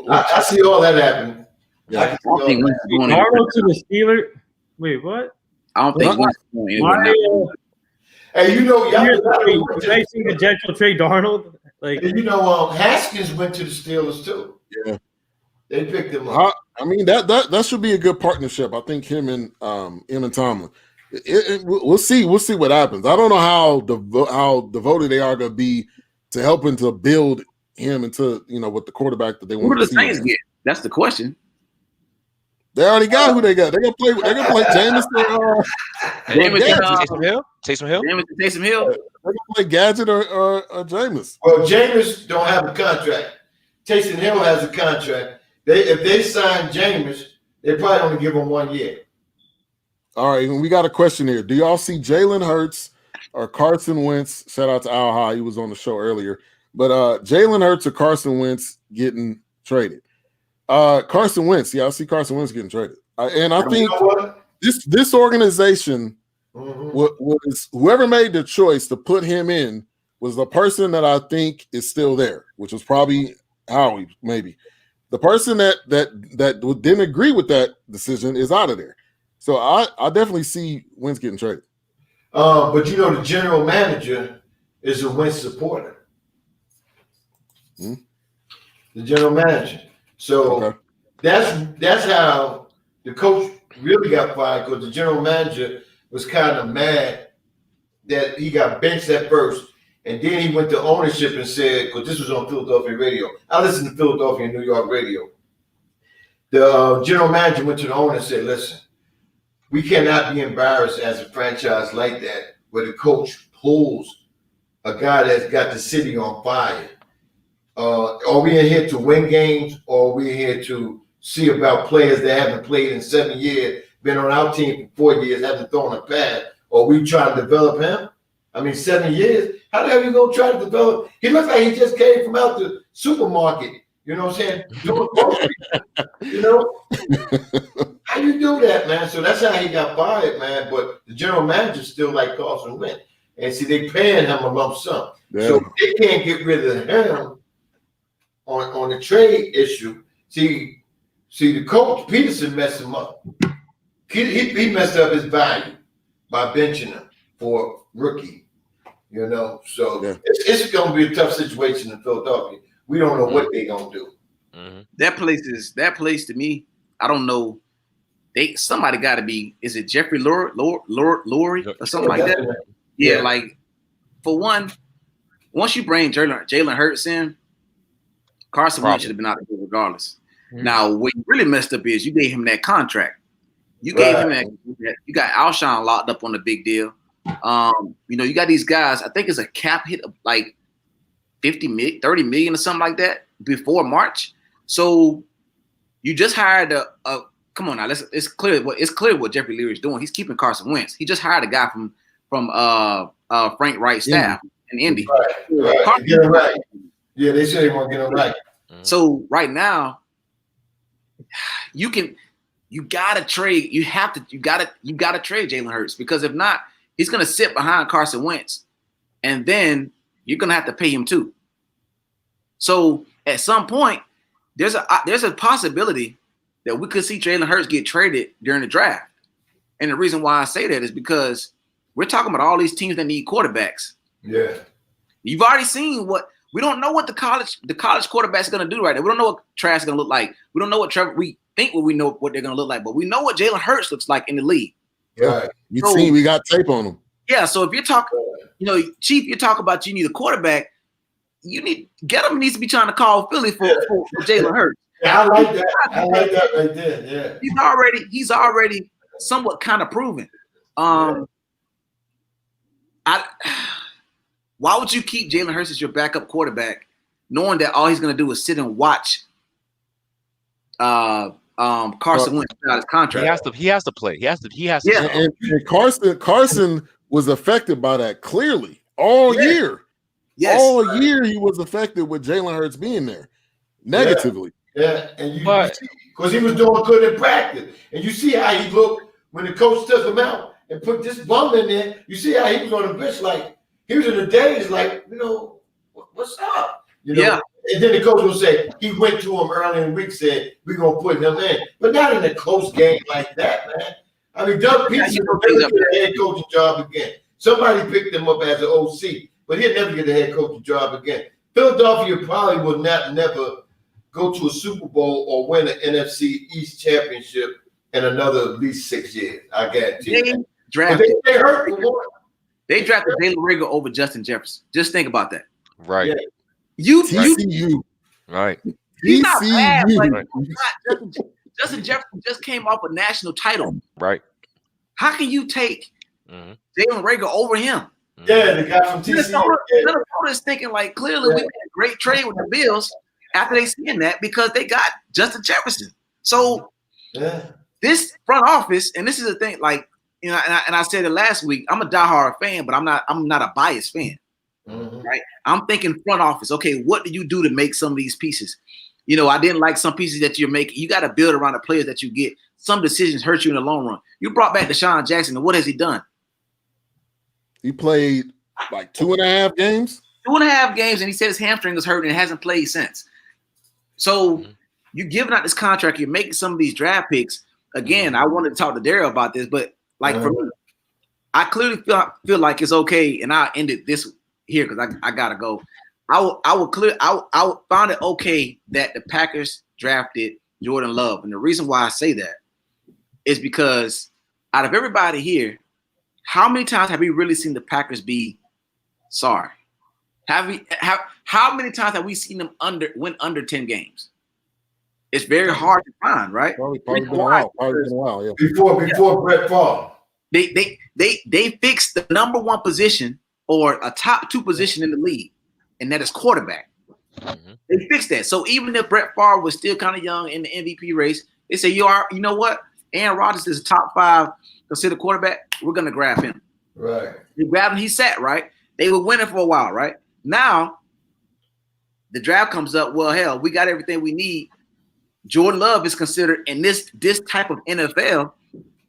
I see all that happen. Yeah. Darnold to the Steelers. Wait, what? I don't think Hey, you know, they think the Jets will trade Darnold. Like, you know, Haskins went to the Steelers too. Yeah, they picked him up. I mean, that should be a good partnership. I think him and Tomlin. We'll see what happens. I don't know how devoted they are going to be to helping to build him into, with the quarterback that they want. Who do the Saints get? That's the question. They already got who they got. They're gonna play Jameis. Taysom Hill. They're gonna play Gadget or Jameis. Well, Jameis don't have a contract. Taysom Hill has a contract. If they sign Jameis, they probably only give him 1 year. All right, and we got a question here. Do y'all see Jalen Hurts or Carson Wentz? Shout out to Al Ha, he was on the show earlier. But Jalen Hurts or Carson Wentz getting traded? Carson Wentz, I see Carson Wentz getting traded, and I think this organization was whoever made the choice to put him in was the person that I think is still there, which was probably Howie. Maybe the person that didn't agree with that decision is out of there. So I definitely see Wentz getting traded. But the general manager is a Wentz supporter. The general manager. So that's how the coach really got fired, because the general manager was kind of mad that he got benched at first, and then he went to ownership and said, because this was on Philadelphia radio. I listened to Philadelphia and New York radio. The general manager went to the owner and said, "Listen, we cannot be embarrassed as a franchise like that, where the coach pulls a guy that's got the city on fire. Are we in here to win games, or are we here to see about players that haven't played in 7 years, been on our team for 4 years, haven't thrown a pass? Or we trying to develop him? I mean, 7 years? How the hell are you going to try to develop? He looks like he just came from out the supermarket. You know what I'm saying? Doing how you do that, man? So that's how he got fired, man. But the general manager still like Carson Wentz. And see, they paying him a lump sum. Yeah. So they can't get rid of him on the trade issue. See, the coach Peterson messed him up. He messed up his value by benching him for rookie. So it's going to be a tough situation in Philadelphia. We don't know what they're going to do. That place to me, I don't know. Somebody got to be. Is it Jeffrey Lurie or something like that? Yeah, like for one, once you bring Jalen Hurts in, Carson Wentz should have been out there regardless. Now, what really messed up is you gave him that contract. You gave him that. You got Alshon locked up on the big deal. You got these guys. I think it's a cap hit of like 30 million or something like that before March. So you just hired a come on now. It's clear what Jeffrey Leary is doing. He's keeping Carson Wentz. He just hired a guy from Frank Wright's staff in Indy. Right. Get him right. Yeah, they say they want to get him right. So right now, you gotta trade. You gotta trade Jalen Hurts, because if not, he's gonna sit behind Carson Wentz, and then you're gonna have to pay him too. So at some point, there's a possibility that we could see Jalen Hurts get traded during the draft. And the reason why I say that is because we're talking about all these teams that need quarterbacks. Yeah. You've already seen we don't know what the college quarterback's going to do right now. We don't know what Trask is going to look like. We don't know what Trevor. We think we know what they're going to look like, but we know what Jalen Hurts looks like in the league. Yeah. We got tape on him. Yeah. So if you're talking, Chief, you talk about you need a quarterback. Get'em needs to be trying to call Philly for Jalen Hurts. Yeah, I like that right there. Yeah. He's already somewhat kind of proven. Why would you keep Jalen Hurts as your backup quarterback, knowing that all he's going to do is sit and watch Carson Wentz out his contract? He has to play. He has to. Yeah. And Carson was affected by that clearly all year. Yes. All year he was affected with Jalen Hurts being there negatively. Yeah, and because he was doing good in practice, and you see how he looked when the coach took him out and put this bum in there. You see how he was on the bench, like he was in the days, like what's up? Yeah. And then the coach will say he went to him early in the week, said we're gonna put him in, but not in a close game like that, man. I mean, Doug Peterson will never get a head coaching job again. Somebody picked him up as an OC, but he'll never get a head coaching job again. Philadelphia probably will never go to a Super Bowl or win an NFC East championship in another at least 6 years. I guarantee you. They hurt. They drafted Jalen Reagor over Justin Jefferson. Just think about that. Right. Yeah. TCU. Right. He's not bad, but Right. Justin Jefferson just came off a national title. Right. How can you take Jalen Reagor over him? Yeah, the guy from TCU. Minnesota's thinking like clearly we made a great trade with the Bills after they seeing that because they got Justin Jefferson. So this front office, and this is the thing, like and I said it last week. I'm a diehard fan, but I'm not a biased fan. Right? I'm thinking front office. Okay, what do you do to make some of these pieces? I didn't like some pieces that you're making. You got to build around the players that you get. Some decisions hurt you in the long run. You brought back Deshaun Jackson, and what has he done? He played like 2.5 games. 2.5 games, and he said his hamstring was hurting and hasn't played since. So you're giving out this contract. You're making some of these draft picks. Again, I wanted to talk to Darrell about this, but like for me, I clearly feel like it's okay, and I'll end it this here because I gotta go. I would find it okay that the Packers drafted Jordan Love, and the reason why I say that is because out of everybody here, how many times have we really seen the Packers be sorry? How many times have we seen them win under 10 games? It's very hard to find, right? Probably been a while. Yeah. Before Brett Favre. They fixed the number one position or a top 2 position in the league, and that is quarterback. They fixed that. So even if Brett Favre was still kind of young in the MVP race, they say, you know what? Aaron Rodgers is a top 5 considered quarterback. We're going to grab him. Right. They grabbed him. He sat, right? They were winning for a while, right? Now, the draft comes up. Well, hell, we got everything we need. Jordan Love is considered in this type of NFL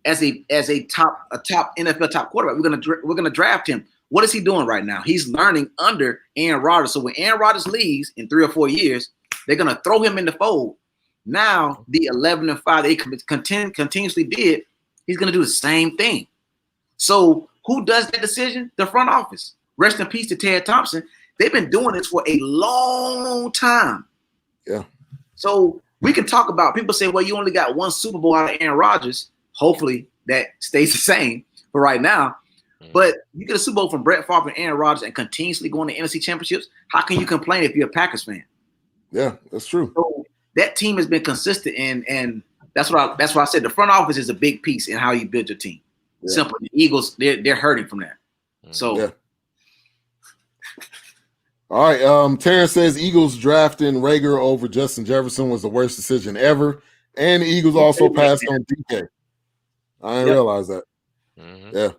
as a top NFL top quarterback. We're gonna draft him. What is he doing right now? He's learning under Aaron Rodgers. So when Aaron Rodgers leaves in 3 or 4 years, they're gonna throw him in the fold. Now the 11-5 they continuously did, he's gonna do the same thing. So who does that decision? The front office. Rest in peace to Ted Thompson. They've been doing this for a long time. Yeah. So we can talk about, people say, well, you only got 1 Super Bowl out of Aaron Rodgers. Hopefully that stays the same for right now. But you get a Super Bowl from Brett Favre and Aaron Rodgers and continuously going to NFC championships. How can you complain if you're a Packers fan? Yeah, that's true. So that team has been consistent, and that's why I said the front office is a big piece in how you build your team. Yeah. Simple. The Eagles, they're hurting from that. So yeah. All right. Terrence says Eagles drafting Reagor over Justin Jefferson was the worst decision ever. And the Eagles also passed on DK. I didn't realize that. Yeah.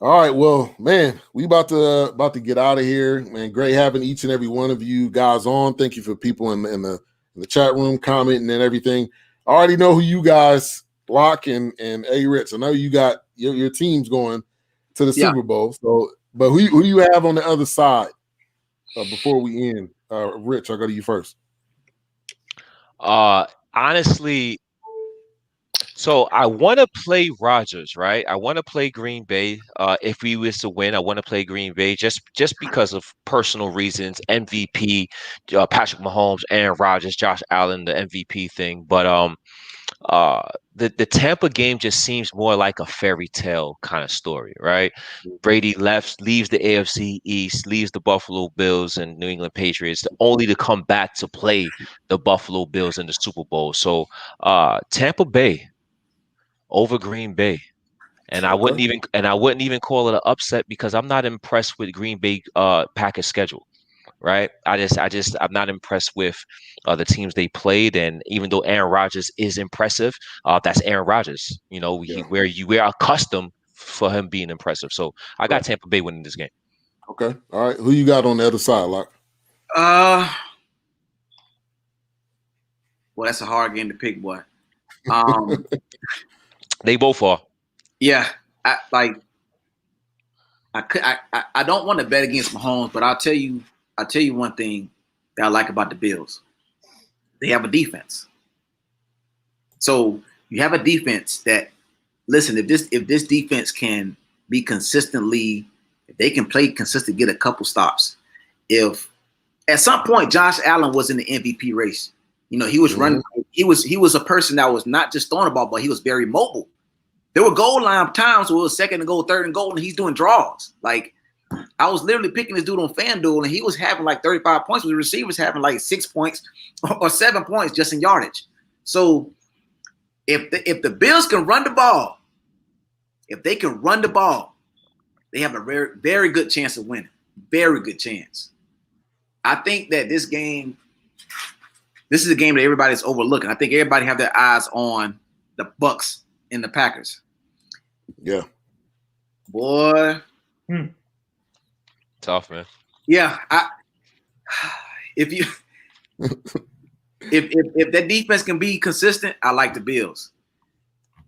All right. Well, man, we about to get out of here. Man, great having each and every one of you guys on. Thank you for people in the chat room commenting and everything. I already know who you guys, Locke and A Rich. I know you got your teams going to the Super Bowl. So But who do you have on the other side before we end? Rich, I'll go to you first. Honestly, so I want to play Rodgers, right? I want to play Green Bay. If we was to win, I want to play Green Bay just because of personal reasons. MVP, Patrick Mahomes, Aaron Rodgers, Josh Allen, the MVP thing. But the Tampa game just seems more like a fairy tale kind of story, right? Brady leaves the AFC East, leaves the Buffalo Bills and New England Patriots, only to come back to play the Buffalo Bills in the Super Bowl. So Tampa Bay over Green Bay. And I wouldn't even call it an upset because I'm not impressed with Green Bay Packers schedule. Right. I'm not impressed with the teams they played. And even though Aaron Rodgers is impressive, that's Aaron Rodgers. You know, we're accustomed for him being impressive. So I got Tampa Bay winning this game. Okay. All right. Who you got on the other side, Locke? Well, that's a hard game to pick, boy. They both are. Yeah. I don't want to bet against Mahomes, but I'll tell you one thing that I like about the Bills. They have a defense. So you have a defense that, listen, if this defense can be consistently, if they can play consistent, get a couple stops. If at some point Josh Allen was in the MVP race, you know, he was running. He was a person that was not just throwing the ball, but he was very mobile. There were goal line times where it was second and goal, third and goal, and he's doing draws. Like, I was literally picking this dude on FanDuel, and he was having like 35 points. With the receivers having like 6 points or 7 points just in yardage. So if the Bills can run the ball, they have a very, very good chance of winning. Very good chance. I think that this is a game that everybody's overlooking. I think everybody have their eyes on the Bucks and the Packers. Yeah. Boy. Tough, man. Yeah. If that defense can be consistent, I like the Bills.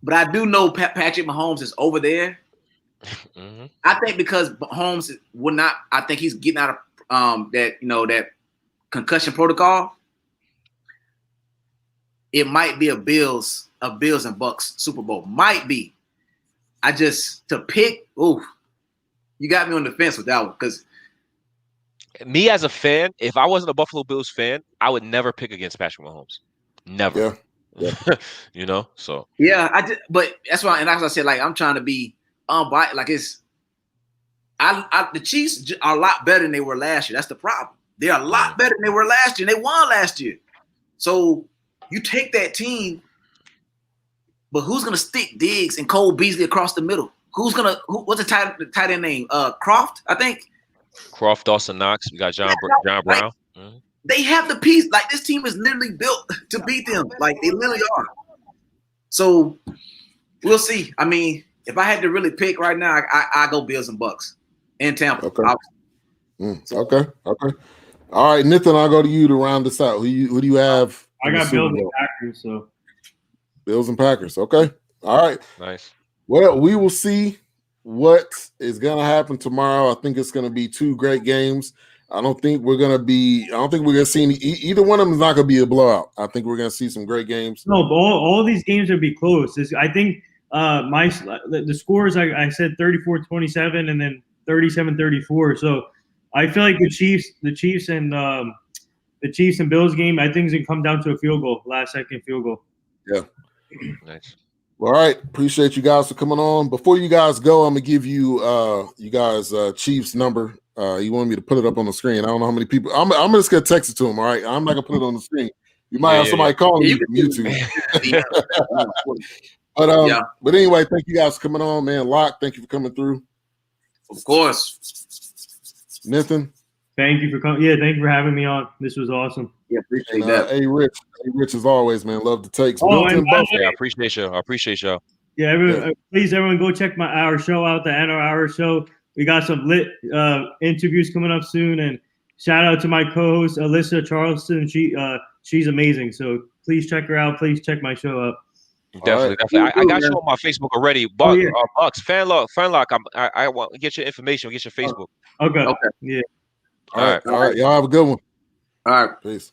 But I do know Patrick Mahomes is over there. Mm-hmm. I think because Mahomes will not, I think he's getting out of that concussion protocol. It might be a Bills and Bucks Super Bowl. Might be. To pick, you got me on the fence with that one. Because me as a fan, if I wasn't a Buffalo Bills fan, I would never pick against Patrick Mahomes. Never. Yeah. You know, so. Yeah, but that's why, and as I said, like, I'm trying to be unbiased. Like, the Chiefs are a lot better than they were last year. That's the problem. They're a lot better than they were last year, and they won last year. So you take that team, but who's gonna stick Diggs and Cole Beasley across the middle? What's the tight end name? Croft, I think. Croft, Dawson Knox. We got John Brown. Like, they have the piece. Like, this team is literally built to beat them. Like, they literally are. So we'll see. I mean, if I had to really pick right now, I go Bills and Bucks in Tampa. Okay. Okay. All right, Nathan, I'll go to you to round this out. Who do you have? I got Bills and Packers. So Bills and Packers. Okay. All right. Nice. Well, we will see what is going to happen tomorrow. I think it's going to be two great games. I don't think we're going to see either one of them is not going to be a blowout. I think we're going to see some great games. No, but all these games will be close. I think the scores, I said 34-27 and then 37-34. So I feel like the Chiefs and Bills game, I think is going to come down to a field goal, last second field goal. Yeah. Nice. All right. Appreciate you guys for coming on. Before you guys go, I'm going to give you Chiefs number. You want me to put it up on the screen. I don't know how many people. I'm just going to text it to them, all right? I'm not going to put it on the screen. You might have somebody calling you from YouTube. But anyway, thank you guys for coming on, man. Locke, thank you for coming through. Of course. Nathan. Thank you for coming. Yeah, thank you for having me on. This was awesome. Yeah, appreciate that. Hey, Rich, as always, man. Love the takes. I appreciate y'all. Yeah, please, everyone, go check our show out, the NR Hour Show. We got some lit interviews coming up soon, and shout out to my co-host Alyssa Charleston. She's amazing. So please check her out. Please check my show out. Definitely. I got you on my Facebook already. Bucks, Fanlock. I want to get your information. Get your Facebook. Okay. Yeah. All right. Y'all have a good one. All right. Peace.